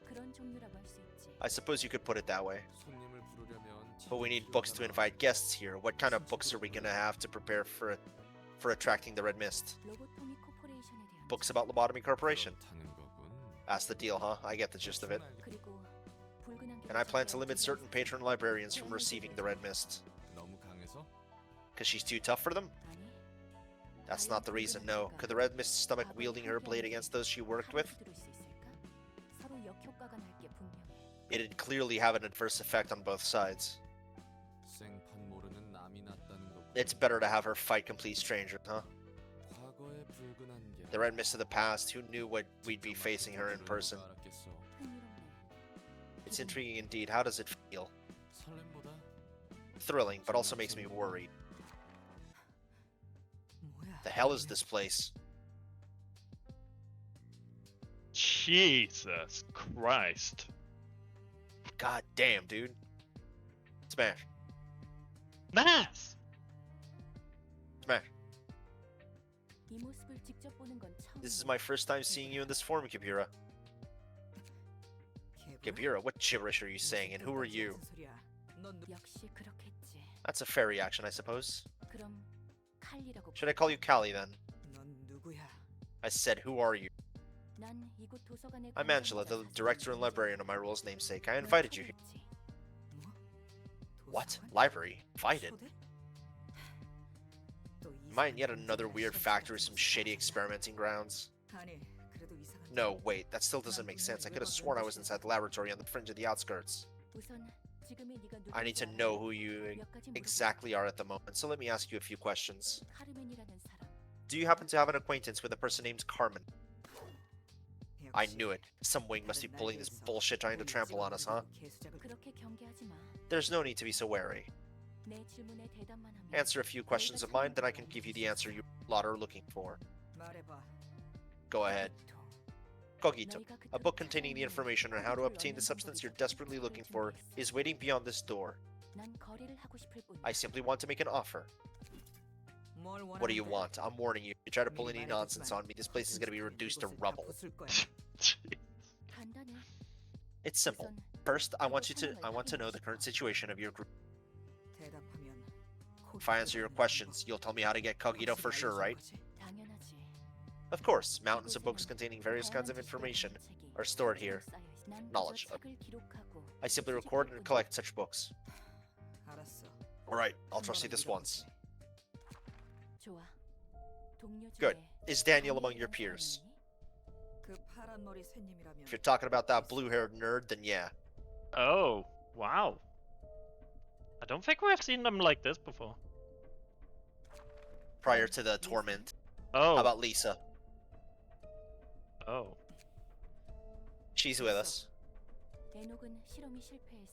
I suppose you could put it that way. But we need books to invite guests here. What kind of books are we gonna have to prepare for attracting the Red Mist? Books about Lobotomy Corporation. That's the deal, huh? I get the gist of it. And I plan to limit certain patron librarians from receiving the Red Mist. Because she's too tough for them? That's not the reason, no. Could the Red Mist stomach wielding her blade against those she worked with? It'd clearly have an adverse effect on both sides. It's better to have her fight complete strangers, huh? The Red Mist of the past, who knew what we'd be facing her in person? It's intriguing indeed. How does it feel? Thrilling, but also makes me worried. The hell is this place? Jesus Christ. God damn, dude. Smash. Nice! Smash. This is my first time seeing you in this form, Gebura. Gebura, what gibberish are you saying, and who are you? That's a fair reaction, I suppose. Should I call you Callie, then? I said, who are you? I'm Angela, the director and librarian of my role's namesake. I invited you here. What? Library? Invited? Am I in yet another weird factory, some shady experimenting grounds? No, wait, that still doesn't make sense. I could have sworn I was inside the laboratory on the fringe of the outskirts. I need to know who you exactly are at the moment, so let me ask you a few questions. Do you happen to have an acquaintance with a person named Carmen? I knew it. Some wing must be pulling this bullshit trying to trample on us, huh? There's no need to be so wary. Answer a few questions of mine, then I can give you the answer you lot are looking for. Go ahead. Kogito, a book containing the information on how to obtain the substance you're desperately looking for is waiting beyond this door. I simply want to make an offer. What do you want? I'm warning you. If you try to pull any nonsense on me, this place is going to be reduced to rubble. It's simple. First, I want to know the current situation of your group. If I answer your questions, you'll tell me how to get Kogito for sure, right? Of course, mountains of books containing various kinds of information are stored here. Knowledge. I simply record and collect such books. Alright, I'll trust you this once. Good. Is Daniel among your peers? If you're talking about that blue-haired nerd, then yeah. Oh, wow. I don't think we've seen them like this before. Prior to the torment. Oh. How about Lisa? Oh. She's with us.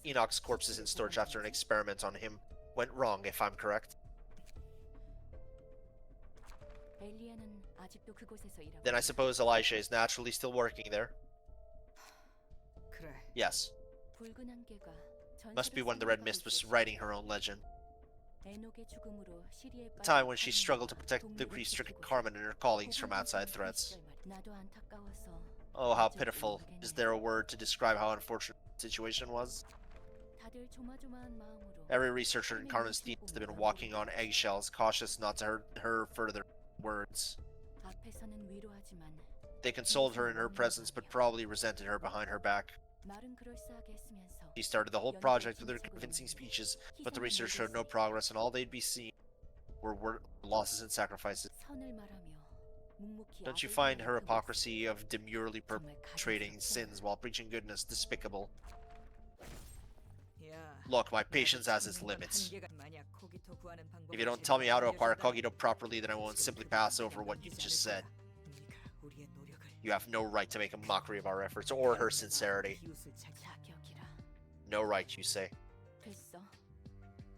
Enoch's corpse is in storage after an experiment on him went wrong, if I'm correct. Then I suppose Elisha is naturally still working there. Yes. Must be when the Red Mist was writing her own legend. The time when she struggled to protect the grief-stricken Carmen and her colleagues from outside threats. Oh, how pitiful. Is there a word to describe how unfortunate the situation was? Every researcher in Carmen's team has been walking on eggshells, cautious not to hurt her further words. They consoled her in her presence, but probably resented her behind her back. She started the whole project with her convincing speeches, but the research showed no progress, and all they'd be seeing were losses and sacrifices. Don't you find her hypocrisy of demurely perpetrating sins while preaching goodness despicable? Look, my patience has its limits. If you don't tell me how to acquire Kogito properly, then I won't simply pass over what you just said. You have no right to make a mockery of our efforts or her sincerity. No right, you say.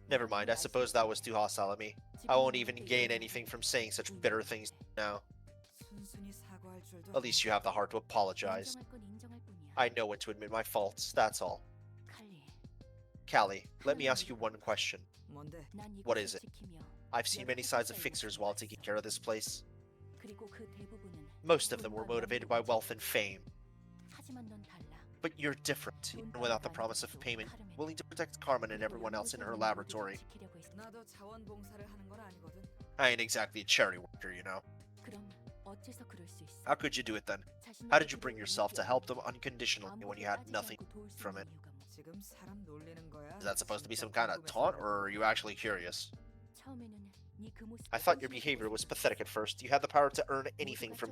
Never mind, I suppose that was too hostile of me. I won't even gain anything from saying such bitter things now. At least you have the heart to apologize. I know when to admit my faults, that's all. Callie, let me ask you one question. What is it? I've seen many sides of fixers while taking care of this place. Most of them were motivated by wealth and fame. But you're different, even without the promise of payment, willing to protect Carmen and everyone else in her laboratory. I ain't exactly a charity worker, you know. How could you do it then? How did you bring yourself to help them unconditionally when you had nothing from it? Is that supposed to be some kind of taunt, or are you actually curious? I thought your behavior was pathetic at first. You had the power to earn anything for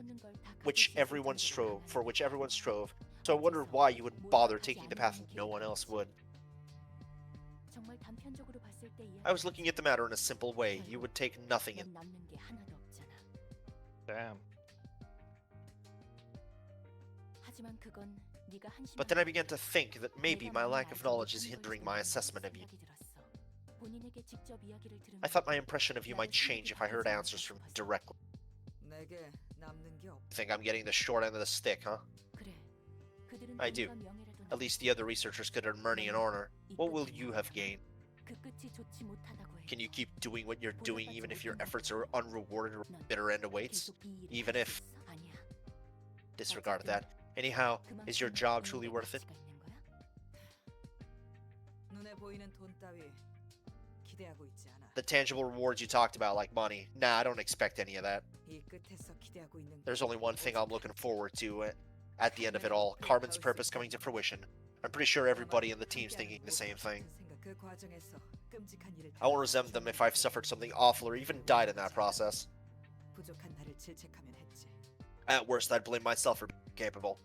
which everyone strove, so I wondered why you would bother taking the path no one else would. I was looking at the matter in a simple way. You would take nothing in. Damn. But then I began to think that maybe my lack of knowledge is hindering my assessment of you. I thought my impression of you might change if I heard answers from you directly. You think I'm getting the short end of the stick, huh? I do. At least the other researchers could earn money and honor. What will you have gained? Can you keep doing what you're doing even if your efforts are unrewarded or bitter end awaits? Even if... Disregard that. Anyhow, is your job truly worth it? The tangible rewards you talked about, like money. Nah, I don't expect any of that. There's only one thing I'm looking forward to at the end of it all. Carmen's purpose coming to fruition. I'm pretty sure everybody in the team's thinking the same thing. I won't resent them if I've suffered something awful or even died in that process. At worst, I'd blame myself for being incapable.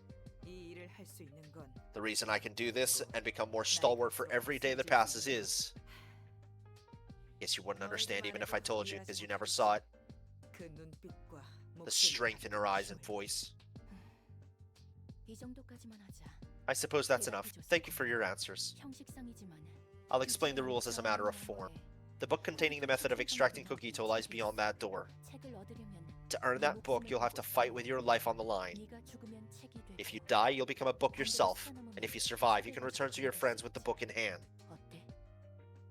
The reason I can do this and become more stalwart for every day that passes is... Guess you wouldn't understand even if I told you, because you never saw it. The strength in her eyes and voice. I suppose that's enough. Thank you for your answers. I'll explain the rules as a matter of form. The book containing the method of extracting Kogito lies beyond that door. To earn that book, you'll have to fight with your life on the line. If you die, you'll become a book yourself, and if you survive, you can return to your friends with the book in hand.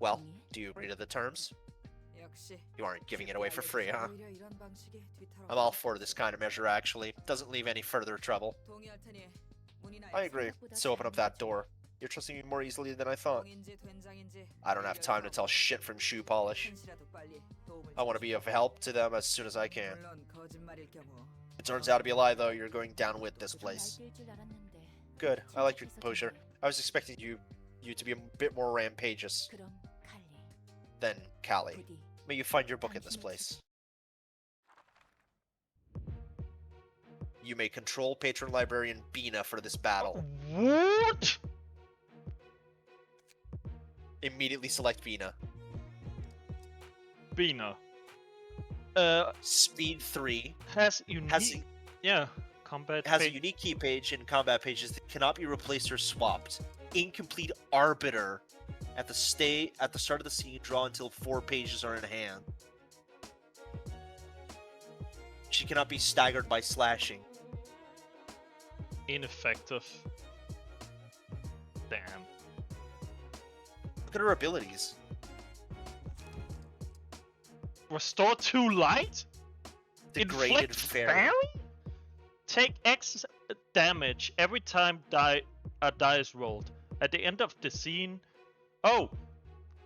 Well, do you agree to the terms? You aren't giving it away for free, huh? I'm all for this kind of measure, actually. Doesn't leave any further trouble. I agree. So open up that door. You're trusting me more easily than I thought. I don't have time to tell shit from shoe polish. I want to be of help to them as soon as I can. It turns out to be a lie, though. You're going down with this place. Good. I like your composure. I was expecting you to be a bit more rampageous than Callie. May you find your book in this place. You may control patron librarian Bina for this battle. What? Immediately select Bina. Bina. Speed 3. Has unique. Yeah. Combat. Has a unique key page and combat pages that cannot be replaced or swapped. Incomplete Arbiter. At the start of the scene, draw until 4 pages are in hand. She cannot be staggered by slashing. Ineffective. Damn. Look at her abilities. Restore 2 light? Degraded Inflict Fairy. Take X damage every time a die is rolled. At the end of the scene... Oh!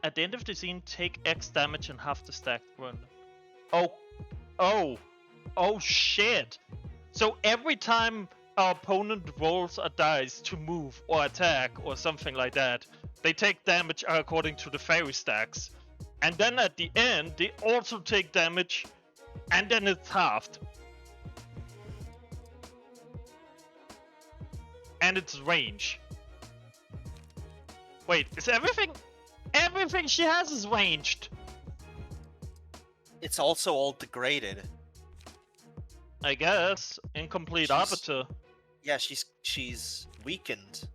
At the end of the scene, take X damage and half the stack run. Oh shit! So every time our opponent rolls a dice to move or attack or something like that, they take damage according to the fairy stacks. And then at the end, they also take damage, and then it's halved. And it's range. Wait, is everything she has is ranged? It's also all degraded. I guess. Incomplete Arbiter. Yeah, she's weakened.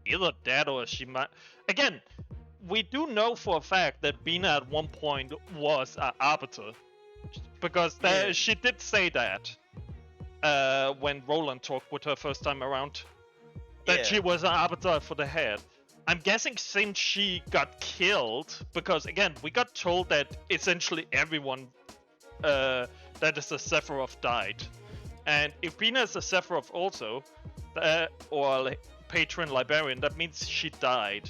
Either that or she might... Again, we do know for a fact that Bina at one point was an Arbiter. Because she did say that. When Roland talked with her first time around. That she was an Arbiter for the head. I'm guessing since she got killed, because again, we got told that essentially everyone that is a Sephiroth died. And if Bina is a Sephiroth also, or patron librarian, that means she died.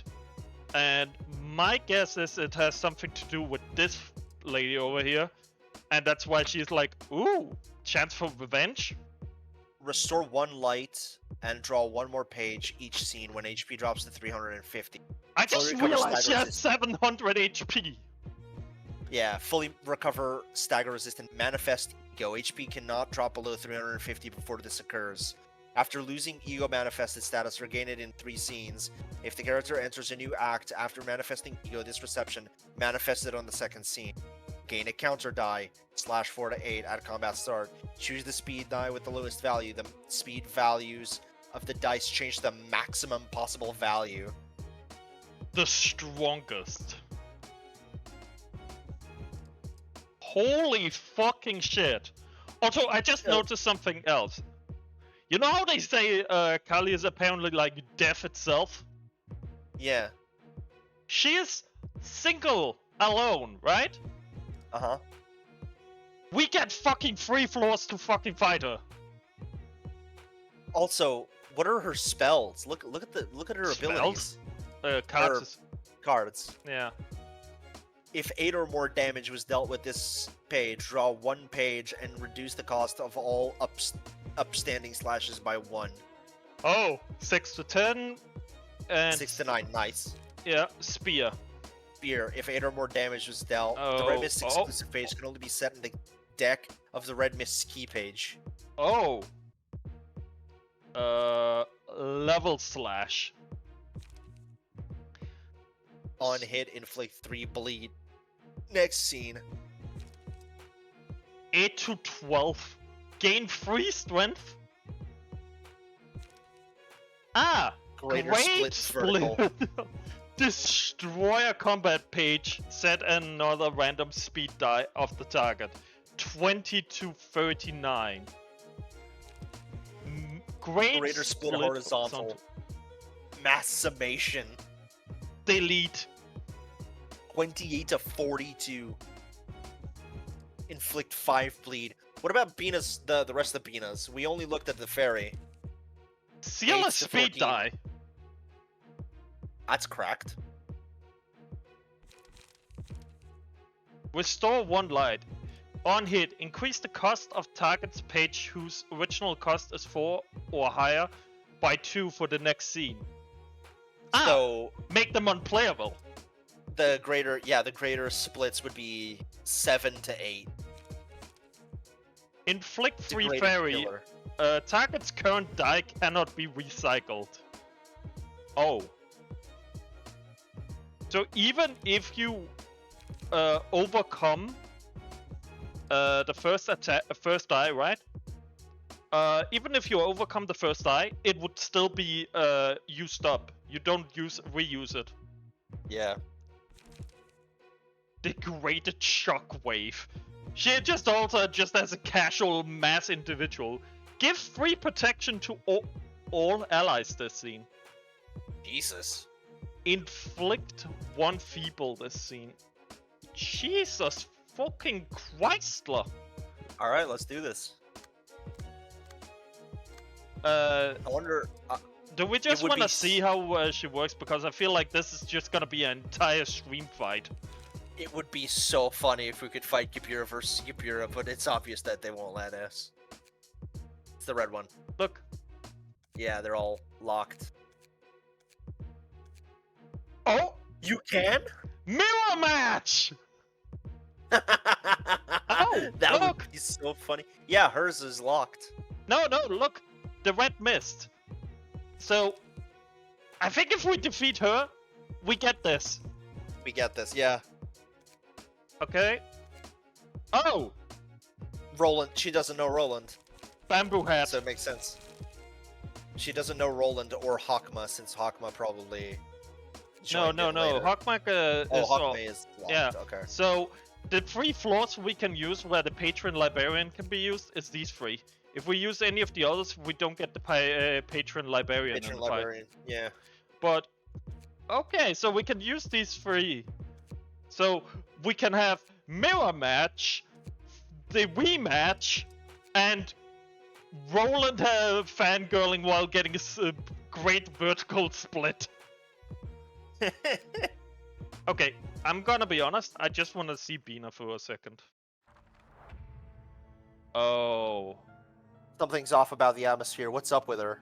And my guess is it has something to do with this lady over here. And that's why she's like, ooh, chance for revenge? Restore 1 light and draw 1 more page each scene when HP drops to 350. I just realized she has 700 HP! Yeah, fully recover stagger resistant manifest ego. HP cannot drop below 350 before this occurs. After losing ego manifested status, regain it in 3 scenes. If the character enters a new act after manifesting ego, this reception manifested on the 2nd scene. Gain a counter die, /4 to 8 at combat start. Choose the speed die with the lowest value. The speed values of the dice change to the maximum possible value. The strongest. Holy fucking shit. Also, I just noticed something else. You know how they say Kali is apparently like death itself? Yeah. She is single, alone, right? Uh-huh. We get fucking 3 floors to fucking fight her. Also, what are her spells? Look at her abilities. Cards. Cards. Yeah. If 8 or more damage was dealt with this page, draw 1 page and reduce the cost of all upstanding slashes by 1. Oh, 6 to 10 and 6 to 9, nice. Yeah, spear. Spear. If 8 or more damage was dealt, the Red Mist exclusive page can only be set in the deck of the Red Mist key page. Oh. Level slash. On hit, inflict 3 bleed. Next scene. 8 to 12. Gain 3 strength. Greater Great split vertical. Destroy a combat page. Set another random speed die of the target. 20 to 39. Greater split horizontal. Mass summation. Delete. 28 to 42. Inflict 5 bleed. What about Bina's, the rest of the Binas? We only looked at the fairy. Seal 8 a to speed 14. die. That's cracked. Restore 1 light. On hit, increase the cost of target's page whose original cost is 4 or higher by 2 for the next scene. So Make them unplayable. the greater splits would be 7 to 8. Inflict 3 Degraded fairy. killer. Target's current die cannot be recycled. Oh. So even if you overcome the first die, right? Even if you overcome the first die, it would still be used up. You don't reuse it. Yeah. Degraded shockwave. She just altered just as a casual mass individual. Give free protection to all allies this scene. Jesus. Inflict 1 feeble this scene. Jesus fucking Christler. Alright, let's do this. I wonder... do we just want to see how she works? Because I feel like this is just gonna be an entire stream fight. It would be so funny if we could fight Gipura versus Gipura, but it's obvious that they won't let us. It's the red one. Look. Yeah, they're all locked. Oh! You can? Mirror match! Oh, that look! would be so funny. Yeah, hers is locked. No, look. The red missed. So, I think if we defeat her, we get this. We get this, yeah. Okay. Oh! Roland, she doesn't know Roland. Bamboo hat. So it makes sense. She doesn't know Roland or Hakma, since Hakma probably... No. Hawkmark is... Hakma is locked, yeah. Okay. So, the 3 floors we can use where the Patron Librarian can be used is these 3. If we use any of the others, we don't get the Patron Librarian in the fight. Yeah. But, okay, so we can use these 3. So, we can have Mirror Match, the rematch, and Roland fangirling while getting a great vertical split. Okay, I'm gonna be honest, I just want to see Bina for a second. Oh. Something's off about the atmosphere. What's up with her?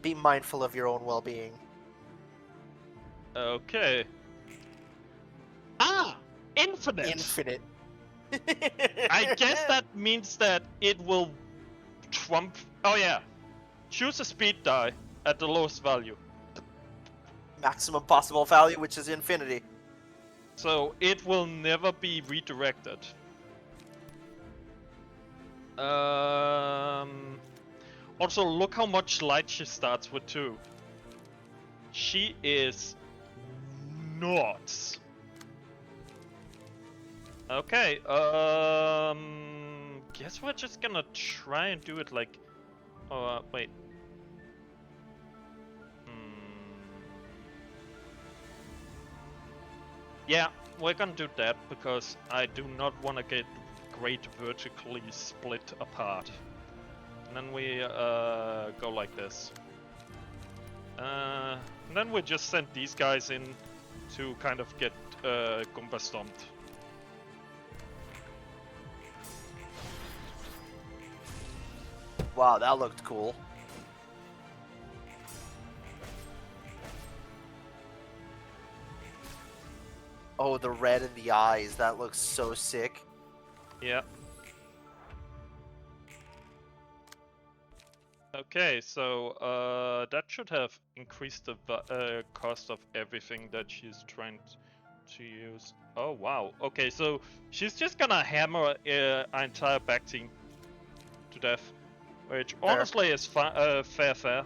Be mindful of your own well-being. Okay. Ah! Infinite! Infinite. I guess that means that it will trump... Oh yeah. Choose a speed die at the lowest value. Maximum possible value, which is infinity. So it will never be redirected. Also, look how much light she starts with too. She is nuts. Okay, guess we're just gonna try and do it like... wait. Yeah, we're gonna do that because I do not want to get great vertically split apart. And then we go like this. And then we just send these guys in to kind of get Goomba stomped. Wow, that looked cool. Oh, the red in the eyes. That looks so sick. Yeah. Okay, so that should have increased the cost of everything that she's trying to use. Oh wow. Okay, so she's just gonna hammer our entire back team to death Which honestly is fair.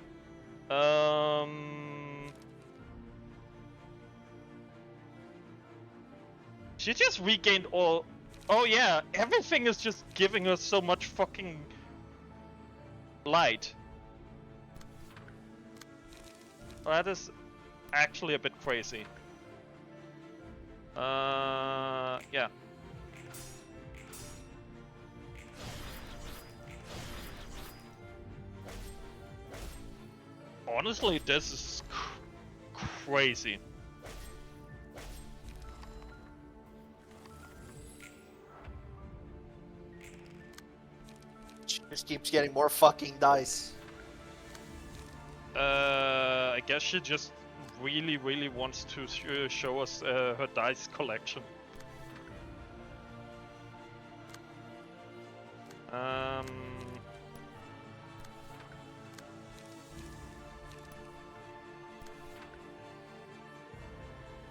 She just regained all. Oh yeah, everything is just giving us so much fucking light. That is actually a bit crazy. Yeah. Honestly, this is crazy. She just keeps getting more fucking dice. I guess she just really wants to show us her dice collection.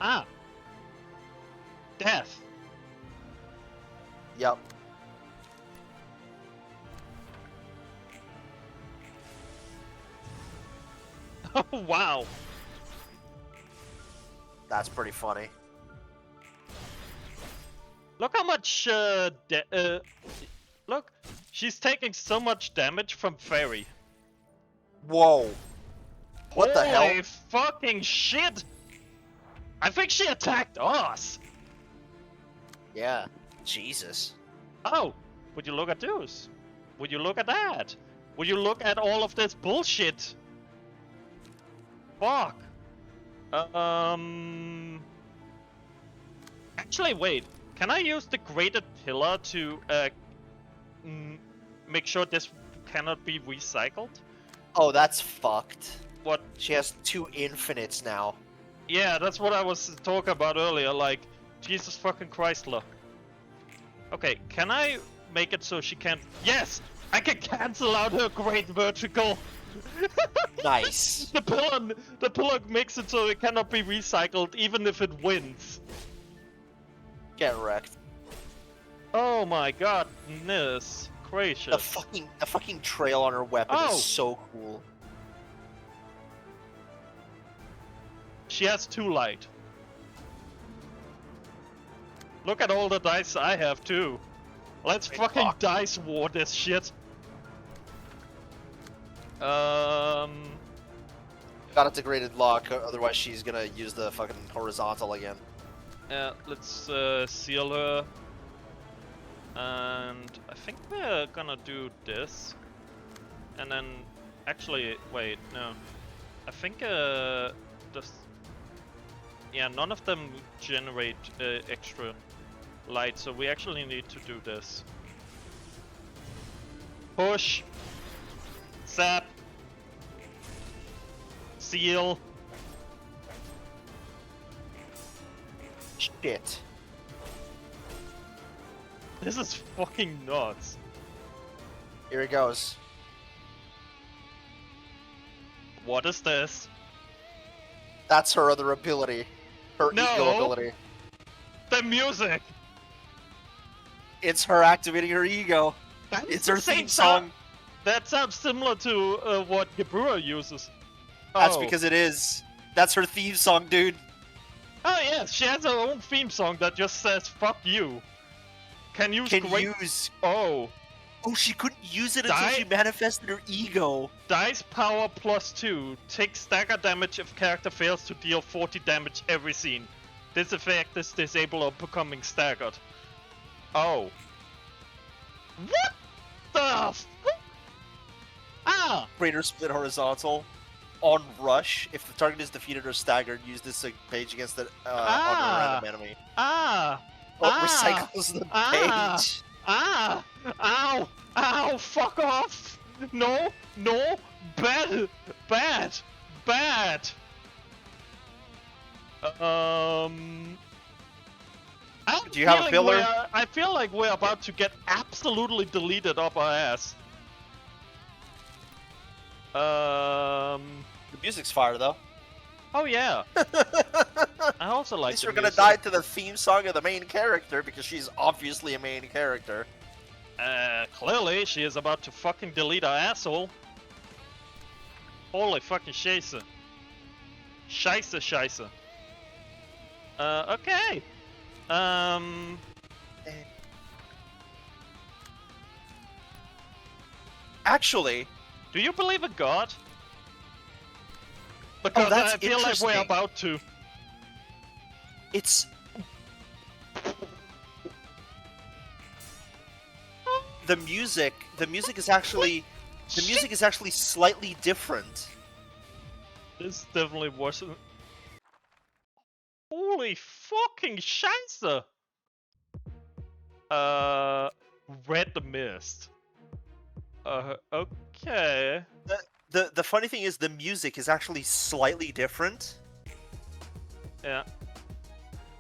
Ah! Death! Yep. Oh, wow! That's pretty funny. Look how much, look! She's taking so much damage from Fairy. Whoa. What the hell? Holy fucking shit! I think she attacked us! Yeah. Jesus. Oh! Would you look at those? Would you look at that? Would you look at all of this bullshit? Fuck. Actually, wait. Can I use the graded pillar to make sure this cannot be recycled? Oh, that's fucked. What? She has 2 infinites now. Yeah, that's what I was talking about earlier. Like, Jesus fucking Chrysler. Okay, can I make it so she can't? Yes, I can cancel out her great vertical. Nice. The pillar makes it so it cannot be recycled even if it wins. Get wrecked. Oh my goodness gracious. The fucking trail on her weapon Oh. is so cool. She has 2 light. Look at all the dice I have too. Let's Wait, fucking fuck. dice war this shit. Got a degraded lock, otherwise she's gonna use the fucking horizontal again. Let's seal her. And I think we're gonna do this. And then, actually, wait, no. I think this. Yeah, none of them generate extra light, so we actually need to do this. Push. Zap. Seal. Shit. This is fucking nuts. Here it goes. What is this? That's her other ability. Her No. ego ability. The music! It's her activating her ego. That's It's the her same theme song. That sounds similar to what Gebura uses. That's Oh. because it is. That's her theme song, dude. Oh yes, she has her own theme song that just says "fuck you." Can use use. Oh, Oh, she couldn't use it until Die- she manifested her ego. dice power +2. Take stagger damage if character fails to deal 40 damage every scene. This effect is disabled or becoming staggered. Oh. What the fuck? Ah! Greater split horizontal. On rush, if the target is defeated or staggered, use this page against the Ah. other random enemy. Ah! Oh, it Ah. recycles the Ah. page. Ah! Ow! Ow! Fuck off! No! No! Bad! Bad! Bad! I'm Do you have a feeling filler? I feel like we're about to get absolutely deleted up our ass. The music's fire though. Oh yeah. I also At like least the we're gonna music. die to the theme song of the main character because she's obviously a main character. Clearly she is about to fucking delete her asshole. Holy fucking scheisse. Scheisse. Okay. Actually, do you believe in God? Because that's I feel like we're interesting. about to. It's the music. The music is actually slightly different. This definitely wasn't. Holy fucking scheisse! Red Mist. Okay. The funny thing is the music is actually slightly different. Yeah.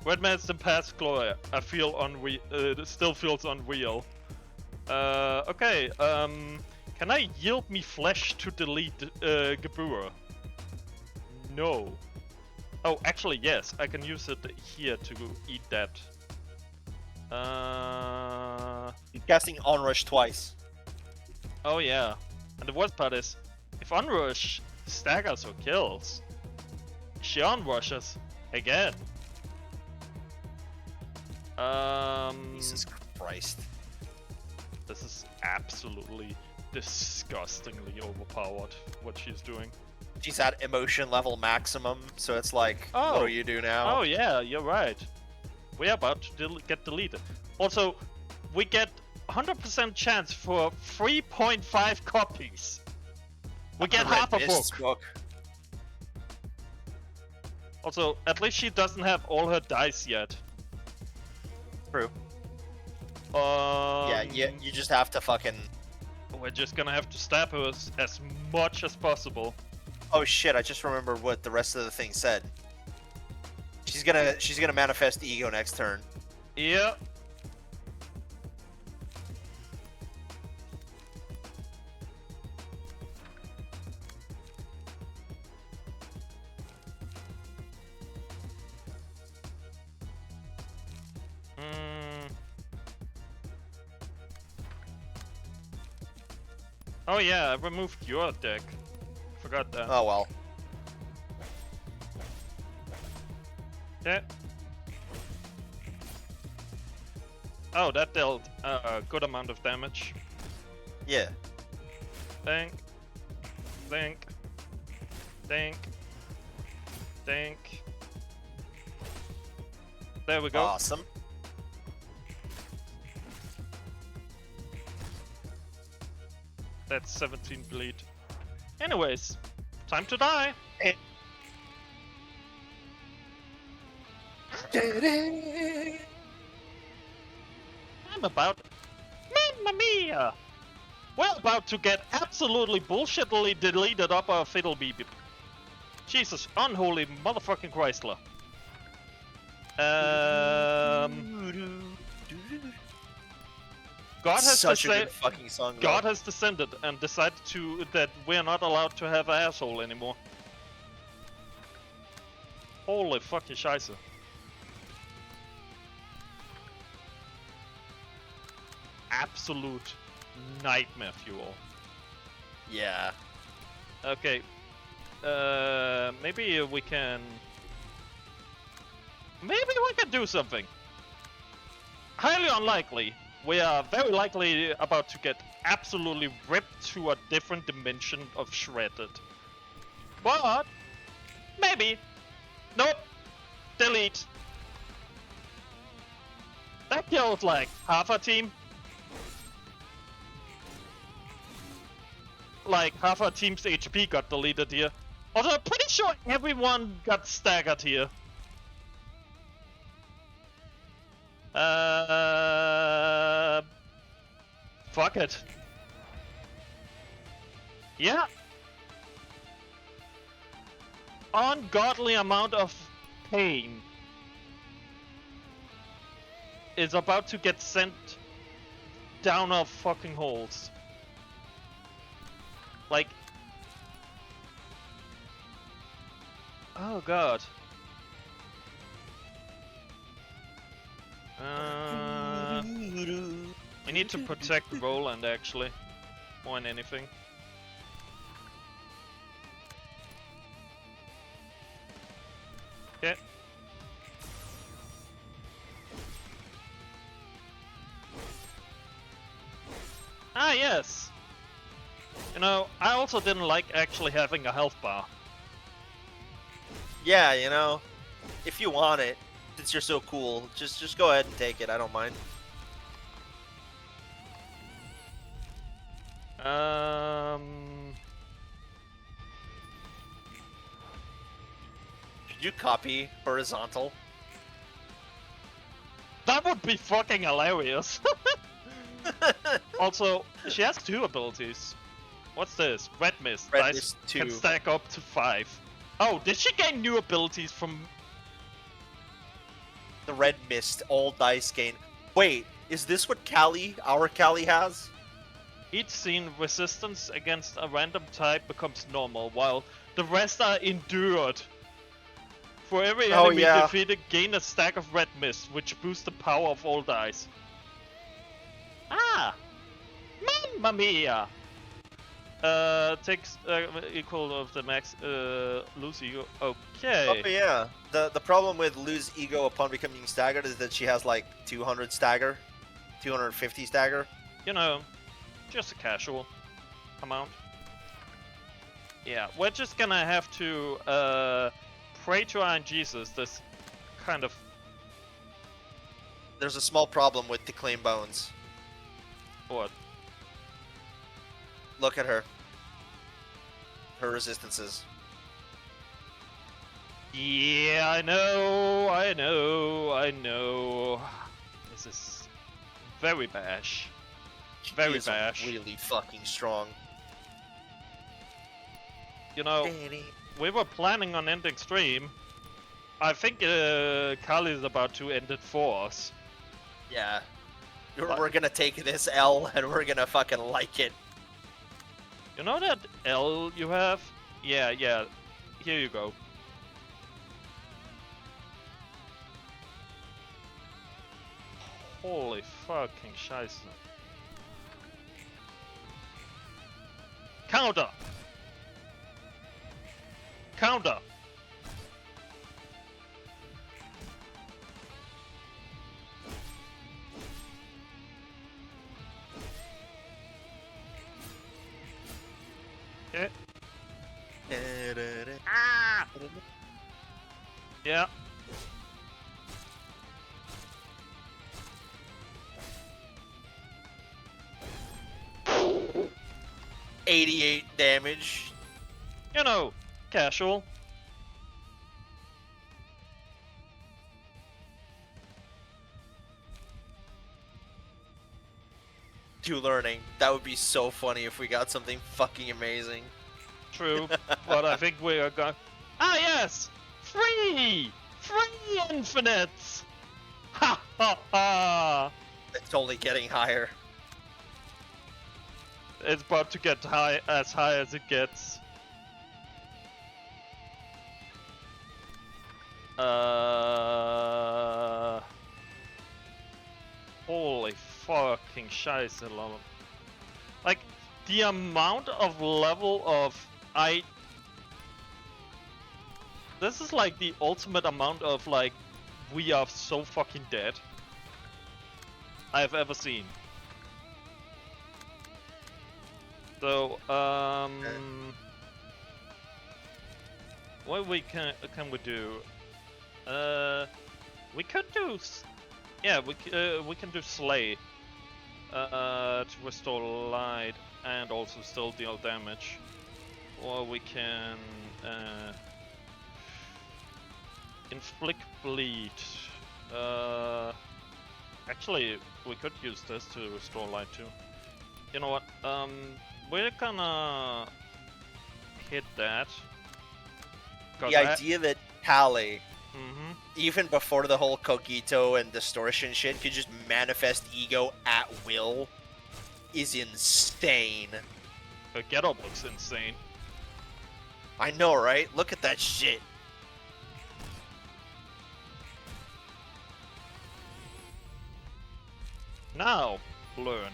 Red Mist and Past Glory. I feel unreal. It still feels unreal. Okay. Can I yield me flesh to delete Gabura? No. Oh, actually, yes. I can use it here to eat that. You're casting Onrush twice. Oh yeah. And the worst part is, if Onrush staggers or kills, she onrushes again. Jesus Christ. This is absolutely disgustingly overpowered, what she's doing. She's at emotion level maximum, so it's like, what do you do now? Oh yeah, you're right. We're about to get deleted. Also, we get 100% chance for 3.5 copies. We get half a book. Also, at least she doesn't have all her dice yet. True. Yeah, you just have to fucking... We're just gonna have to stab her as much as possible. Oh shit, I just remembered what the rest of the thing said. She's gonna manifest the ego next turn. Yeah. Oh yeah, I removed your deck. Forgot that. Oh well. Yeah. Oh, that dealt a good amount of damage. Yeah. Think. Think. Think. Think. There we go. Awesome. That's 17 bleed. Anyways, time to die. I'm about... Mamma mia! We're about to get absolutely bullshittily deleted up our Fiddle Beep. Jesus, unholy motherfucking Chrysler. God has Such a good fucking song. God has descended and decided that we're not allowed to have an asshole anymore. Holy fucking scheisse. Absolute nightmare fuel. Yeah. Okay. Maybe we can... Maybe we can do something. Highly unlikely. We are very likely about to get absolutely ripped to a different dimension of shredded. But... maybe. Nope. Delete. That killed like half our team. Like half our team's HP got deleted here. Although I'm pretty sure everyone got staggered here. Fuck it. Yeah. Ungodly amount of pain is about to get sent down our fucking holes. Like... oh god. We need to protect Roland actually, more than anything. Okay. Ah, yes! You know, I also didn't like actually having a health bar. Yeah, you know, if you want it, since you're so cool, just go ahead and take it. I don't mind. Should you copy horizontal? That would be fucking hilarious. Also, she has 2 abilities. What's this? Red Mist. Red Dice Mist 2. can stack up to 5. Oh, did she gain new abilities from... The Red Mist, all dice gain. Wait, is this what Callie, our Callie, has? Each scene resistance against a random type becomes normal, while the rest are endured. For every enemy defeated, gain a stack of Red Mist, which boosts the power of all dice. Ah! Mamma mia! Takes equal of the max lose ego. Okay. Oh yeah. The problem with lose ego upon becoming staggered is that she has like 200 stagger, 250 stagger. You know, just a casual amount. Yeah, we're just gonna have to pray to our Jesus. This kind of. There's a small problem with Declaim Bones. What? Look at her. Her resistances. Yeah, I know. This is very bash. Very bash. Really fucking strong. You know, we were planning on ending stream. I think Kali is about to end it for us. Yeah. We're gonna take this L and we're gonna fucking like it. You know that L you have? Yeah. Here you go. Holy fucking scheiße. Counter! Counter! Okay. Ah! Yeah. $88 damage. You know, casual. To learning. That would be so funny if we got something fucking amazing. True, but I think we are going. Ah, yes! Free! Free infinites! Ha ha ha! It's only getting higher. It's about to get high as it gets. Holy fucking scheiße, lol. Like, the amount of level of This is like the ultimate amount of like, we are so fucking dead I have ever seen. So, what can we do? We could do, yeah, we can do Slay to restore light and also still deal damage, or we can inflict bleed. Actually, we could use this to restore light too. You know what? We're gonna hit that. The idea that Callie, Mm-hmm. even before the whole Cogito and distortion shit, could just manifest ego at will is insane. The getup looks insane. I know, right? Look at that shit. Now, learn.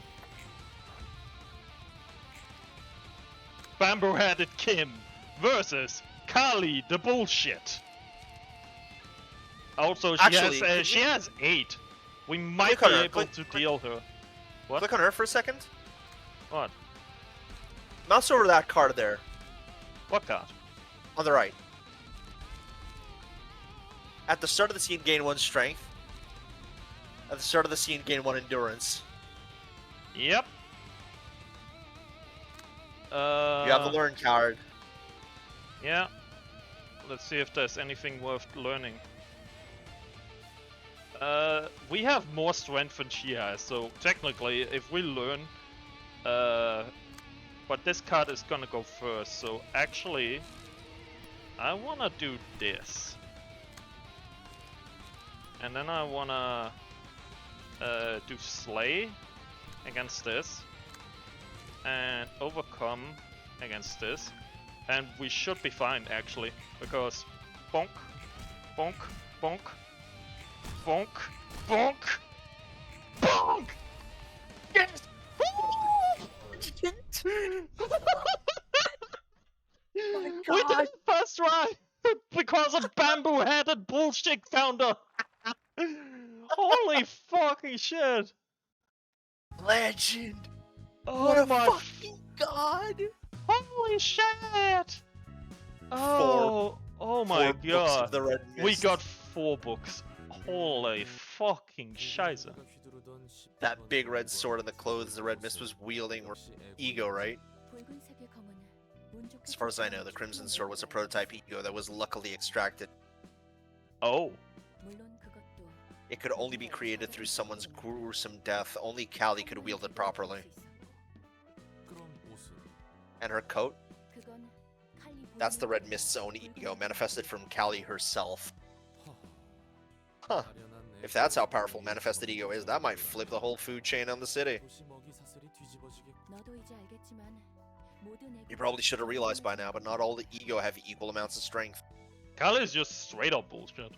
Bamboo-headed Kim versus Kali the bullshit. Also, she has 8. We might be able to deal her. What? Click on her for a second. What? Mouse over that card there. What card? On the right. At the start of the scene, gain 1 strength. At the start of the scene, gain 1 endurance. Yep. You have the learn card. Yeah. Let's see if there's anything worth learning. We have more strength than she has, so technically, if we learn, but this card is gonna go first. So actually, I wanna do this, and then I wanna do slay against this, and overcome against this, and we should be fine actually, because bonk, bonk, bonk, bonk, bonk, bonk. Yes. We did it first try because of bamboo-headed bullshit founder. Holy fucking shit! Legend. Oh what a my fucking god! Holy shit! Oh, oh my god! The Red Mist. We got 4 books. Holy fucking scheiße! That big red sword and the clothes the Red Mist was wielding were ego, right? As far as I know, the Crimson Sword was a prototype ego that was luckily extracted. Oh. It could only be created through someone's gruesome death. Only Kali could wield it properly. And her coat? That's the Red Mist's own ego, manifested from Kali herself. Huh. If that's how powerful manifested ego is, that might flip the whole food chain on the city. You probably should have realized by now, but not all the ego have equal amounts of strength. Kali is just straight up bullshit.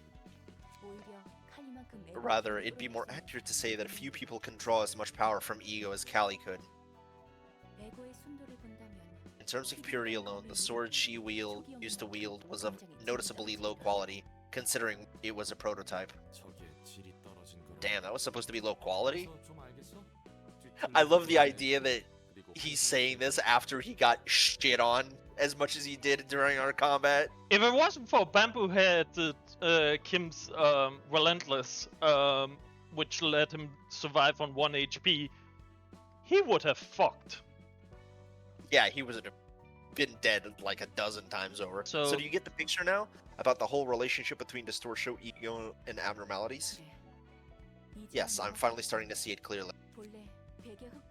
Rather, it'd be more accurate to say that a few people can draw as much power from ego as Kali could. In terms of purity alone, the sword she used to wield was of noticeably low quality, considering it was a prototype. Damn, that was supposed to be low quality? I love the idea that he's saying this after he got shit on as much as he did during our combat. If it wasn't for bamboo-headed Kim's relentless, which let him survive on 1 HP, he would have fucked. Yeah, he would have been dead like a dozen times over. So do you get the picture now about the whole relationship between Distortion, ego, and abnormalities? Yes, I'm finally starting to see it clearly.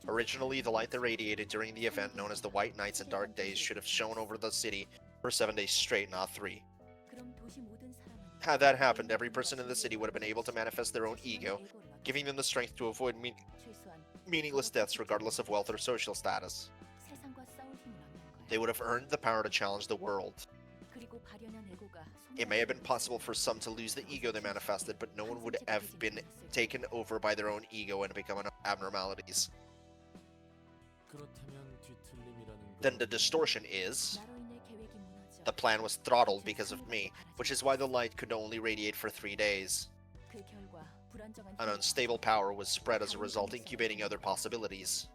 Originally, the light that radiated during the event known as the White Nights and Dark Days should have shone over the city for 7 days straight, not 3. Had that happened, every person in the city would have been able to manifest their own ego, giving them the strength to avoid meaningless deaths regardless of wealth or social status. They would have earned the power to challenge the world. It may have been possible for some to lose the ego they manifested, but no one would have been taken over by their own ego and become abnormalities. Then the distortion is... The plan was throttled because of me, which is why the light could only radiate for 3 days. An unstable power was spread as a result, incubating other possibilities.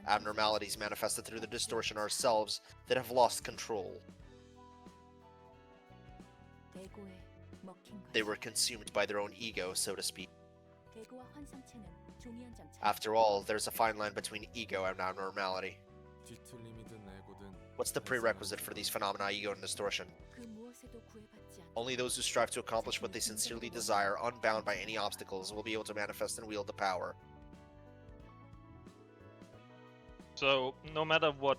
Abnormalities manifested through the distortion ourselves that have lost control. They were consumed by their own ego, so to speak. After all, there's a fine line between ego and abnormality. What's the prerequisite for these phenomena, ego and distortion? Only those who strive to accomplish what they sincerely desire, unbound by any obstacles, will be able to manifest and wield the power. So, no matter what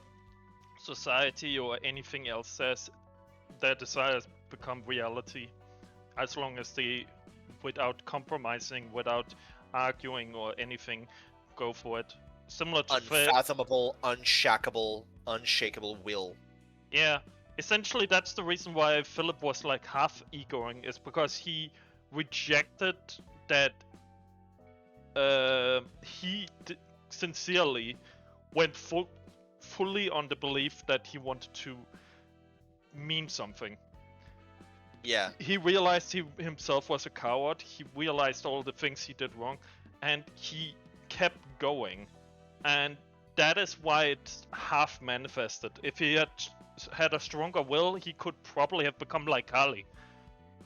society or anything else says, their desires become reality. As long as they, without compromising, without arguing or anything, go for it. Similar to unfathomable, unshakable will. Yeah, essentially that's the reason why Philip was like half egoing, is because he rejected that he sincerely went fully on the belief that he wanted to mean something. Yeah. He realized he himself was a coward. He realized all the things he did wrong, and he kept going. And that is why it's half manifested. If he had a stronger will, he could probably have become like Kali.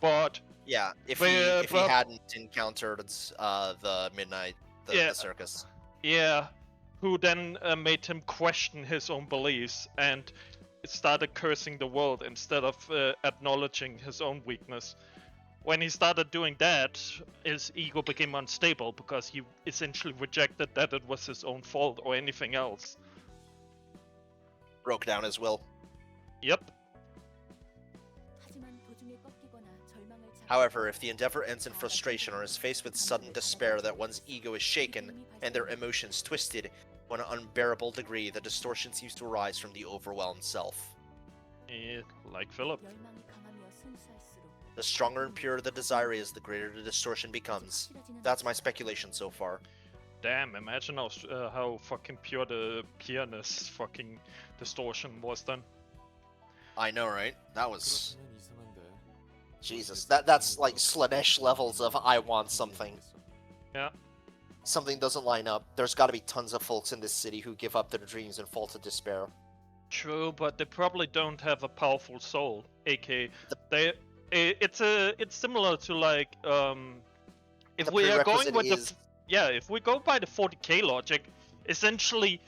But yeah, if he hadn't encountered the midnight, the circus. Yeah, who then made him question his own beliefs and started cursing the world instead of acknowledging his own weakness. When he started doing that, his ego became unstable because he essentially rejected that it was his own fault or anything else. Broke down his will. Yep. However, if the endeavor ends in frustration or is faced with sudden despair that one's ego is shaken and their emotions twisted to an unbearable degree, the distortion seems to arise from the overwhelmed self. Yeah, like Philip. The stronger and purer the desire is, the greater the distortion becomes. That's my speculation so far. Damn, imagine how fucking pure the pureness fucking distortion was then. I know, right? That was... Jesus, that's like Slanesh levels of I want something. Yeah. Something doesn't line up. There's gotta be tons of folks in this city who give up their dreams and fall to despair. True, but they probably don't have a powerful soul. AK, it's similar to like if we are going with if we go by the 40k logic, essentially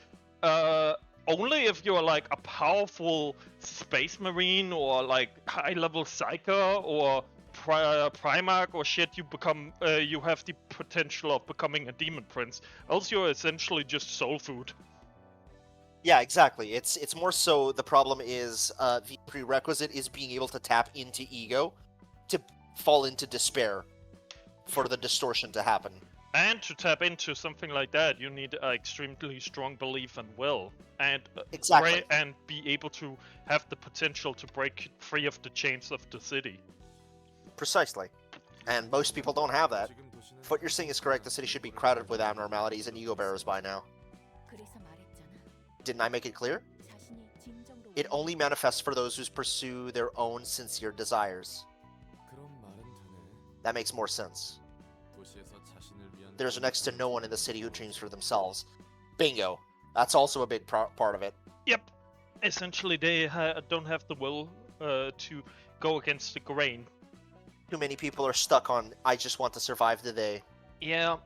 only if you're like a powerful space marine or like high level psyker or primarch or shit, you become you have the potential of becoming a demon prince. Else you're essentially just soul food. Yeah, exactly. It's more so the problem is the prerequisite is being able to tap into ego to fall into despair for the distortion to happen. And to tap into something like that, you need an extremely strong belief and will, and exactly, and be able to have the potential to break free of the chains of the city. Precisely, and most people don't have that. If what you're saying is correct, the city should be crowded with abnormalities and ego bearers by now. Didn't I make it clear? It only manifests for those who pursue their own sincere desires. That makes more sense. There's next to no one in the city who dreams for themselves. Bingo. That's also a big part of it. Yep. Essentially, they don't have the will to go against the grain. Too many people are stuck on, I just want to survive the day. Yeah.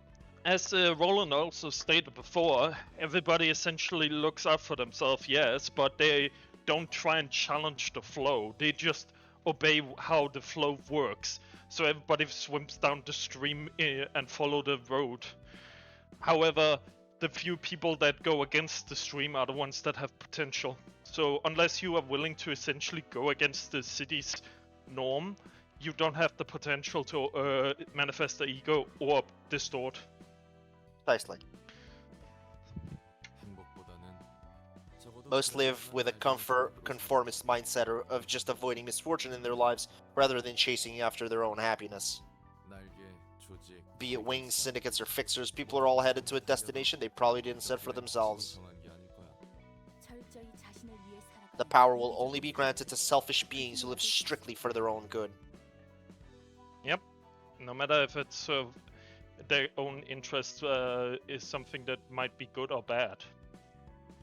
As Roland also stated before, everybody essentially looks out for themselves, yes, but they don't try and challenge the flow. They just obey how the flow works. So everybody swims down the stream and follow the road. However, the few people that go against the stream are the ones that have potential. So unless you are willing to essentially go against the city's norm, you don't have the potential to manifest the ego or distort. Precisely. Most live with a conformist mindset of just avoiding misfortune in their lives rather than chasing after their own happiness. Be it wings, syndicates, or fixers, people are all headed to a destination they probably didn't set for themselves. The power will only be granted to selfish beings who live strictly for their own good. Yep. No matter if it's their own interest is something that might be good or bad.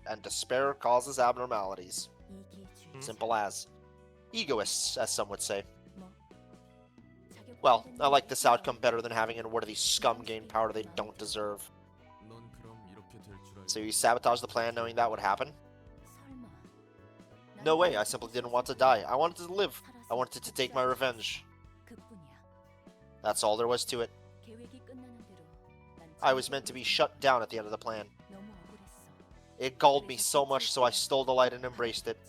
And despair causes abnormalities. Simple as. Egoists, as some would say. Well, I like this outcome better than having unworthy scum gain power they don't deserve. So you sabotaged the plan knowing that would happen? No way, I simply didn't want to die. I wanted to live. I wanted to take my revenge. That's all there was to it. I was meant to be shut down at the end of the plan. It galled me so much, so I stole the light and embraced it.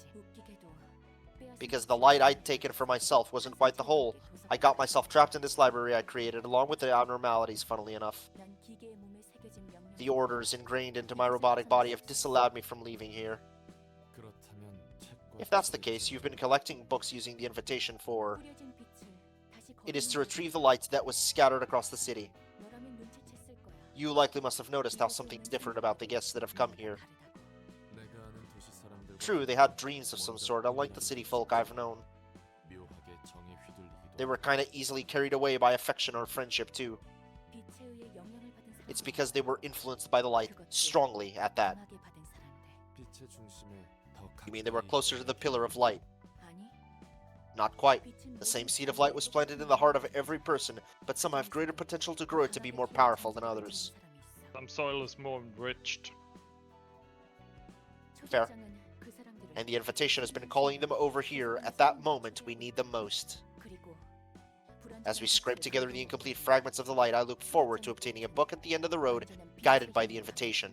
Because the light I'd taken for myself wasn't quite the whole. I got myself trapped in this library I created, along with the abnormalities, funnily enough. The orders ingrained into my robotic body have disallowed me from leaving here. If that's the case, you've been collecting books using the invitation for... It is to retrieve the light that was scattered across the city. You likely must have noticed how something's different about the guests that have come here. True, they had dreams of some sort, unlike the city folk I've known. They were kinda easily carried away by affection or friendship, too. It's because they were influenced by the light, strongly at that. You mean they were closer to the pillar of light? Not quite. The same seed of light was planted in the heart of every person, but some have greater potential to grow it to be more powerful than others. Some soil is more enriched. Fair. And the invitation has been calling them over here at that moment we need them most. As we scrape together the incomplete fragments of the light, I look forward to obtaining a book at the end of the road, guided by the invitation.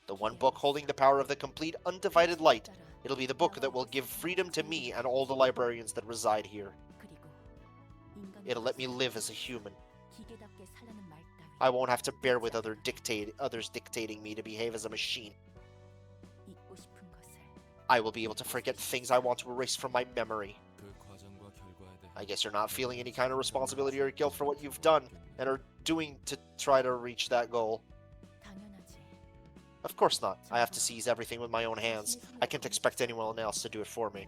The one book holding the power of the complete, undivided light. It'll be the book that will give freedom to me and all the librarians that reside here. It'll let me live as a human. I won't have to bear with others dictating me to behave as a machine. I will be able to forget things I want to erase from my memory. I guess you're not feeling any kind of responsibility or guilt for what you've done and are doing to try to reach that goal. Of course not. I have to seize everything with my own hands. I can't expect anyone else to do it for me.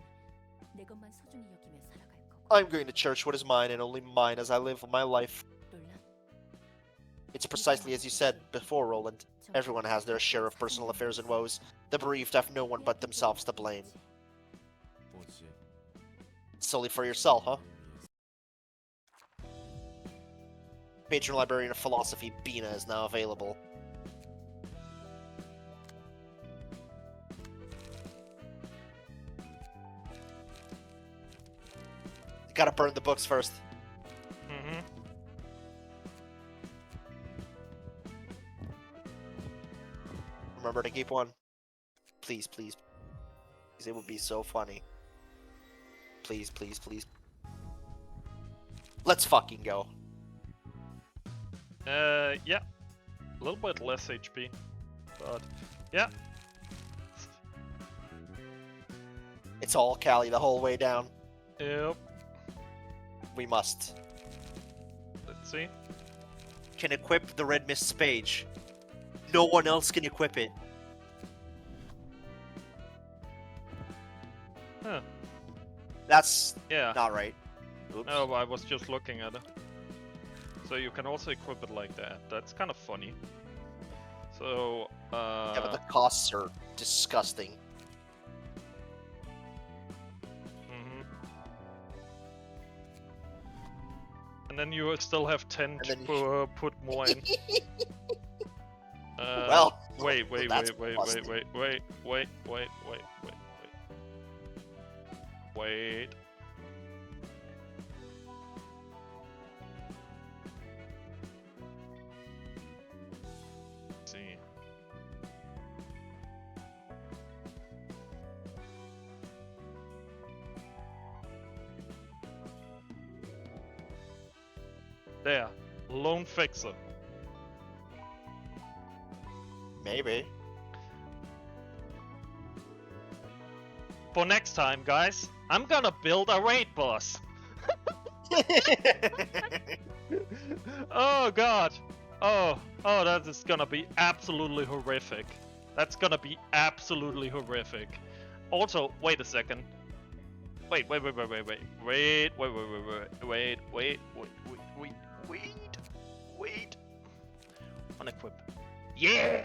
I'm going to cherish what is mine and only mine as I live my life. It's precisely as you said before, Roland. Everyone has their share of personal affairs and woes. The bereaved have no one but themselves to blame. Solely for yourself, huh? Patron Librarian of Philosophy, Bina, is now available. Gotta burn the books first. Mm-hmm. Remember to keep one. Please, please. It would be so funny. Please, please, please. Let's fucking go. Yeah. A little bit less HP. But, yeah. It's all Callie the whole way down. Yep. We must. Let's see. Can equip the Red Mist's page. No one else can equip it. Huh. That's Yeah. not right. Oops. No, I was just looking at it. So you can also equip it like that. That's kind of funny. So, Yeah, but the costs are disgusting. mhm. And then you still have 10 And to then you- put more in. Well, wait, wait, that's wait, wait, busted. wait, wait, wait, wait, wait, wait, wait. Wait. Let's see. There. Lone Fixer. Maybe. For next time, guys, I'm gonna build a raid boss. Oh god. Oh, that is gonna be absolutely horrific. That's gonna be absolutely horrific. Also, wait a second. Wait. Unequip. Yeah!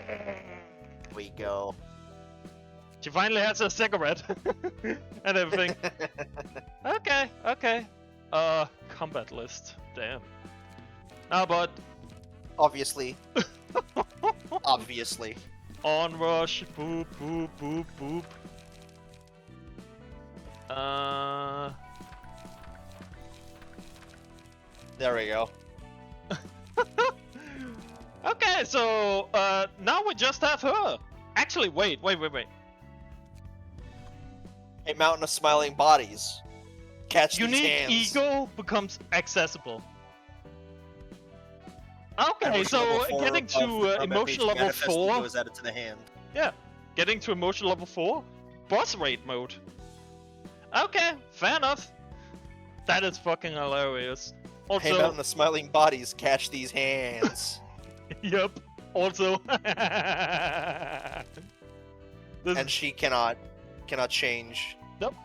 We go. She finally has a cigarette and everything. Okay. Combat list. Damn. Ah, but Obviously. Obviously. onrush. Boop, boop, boop, boop. There we go. Okay, so now we just have her. Actually, wait. A mountain of smiling bodies. Catch these Unique hands. ego becomes accessible. Okay, Emotional so level 4 getting of to the combat emotional page level manifest 4. ego is added to the hand. Yeah, getting to emotional level 4. Boss raid mode. Okay, fair enough. That is fucking hilarious. Hey, Also, mountain of smiling bodies, catch these hands. Yep. Also. And she cannot change. Nope.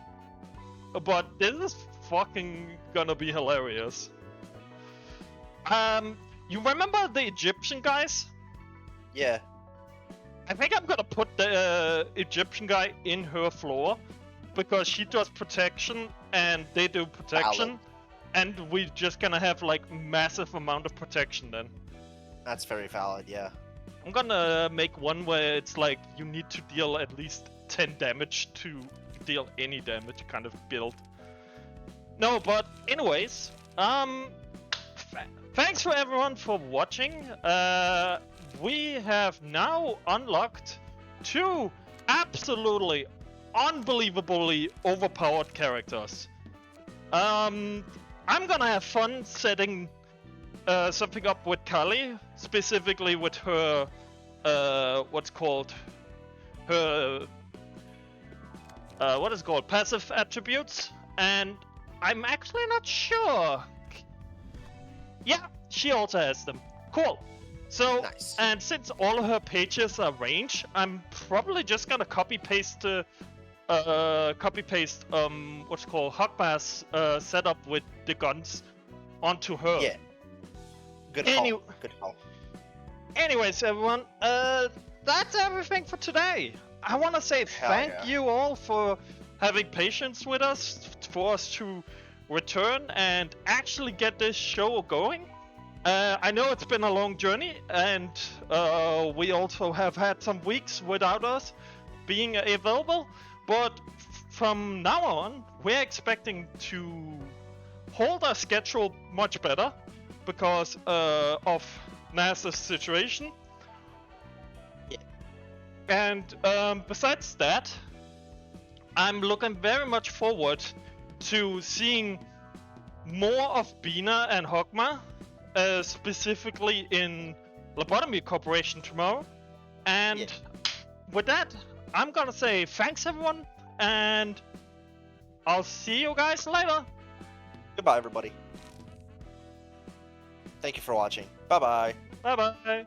But this is fucking gonna be hilarious. You remember the Egyptian guys? Yeah. I think I'm gonna put the Egyptian guy in her floor because she does protection and they do protection, and we're just gonna have like massive amount of protection then. That's very valid, yeah. I'm gonna make one where it's like you need to deal at least 10 damage to deal any damage kind of build. No, but anyways, thanks for everyone for watching. We have now unlocked 2 absolutely unbelievably overpowered characters. I'm gonna have fun setting something up with Kali, specifically with her what's called her what is it called, passive attributes, and I'm actually not sure. Yeah, she also has them. Cool. So, Nice. and since all of her pages are range, I'm probably just gonna copy paste what's called Hogba's setup with the guns onto her. Yeah. Good call. Good call. Anyways, everyone, that's everything for today. I want to say thank you all for having patience with us, for us to return and actually get this show going. I know it's been a long journey, and we also have had some weeks without us being available, but from now on, we're expecting to hold our schedule much better because of NASA's situation. Yeah. And besides that, I'm looking very much forward to seeing more of Bina and Hogma, specifically in Lobotomy Corporation tomorrow. And with that, I'm gonna say thanks everyone, and I'll see you guys later. Goodbye, everybody. Thank you for watching. Bye-bye. Bye bye.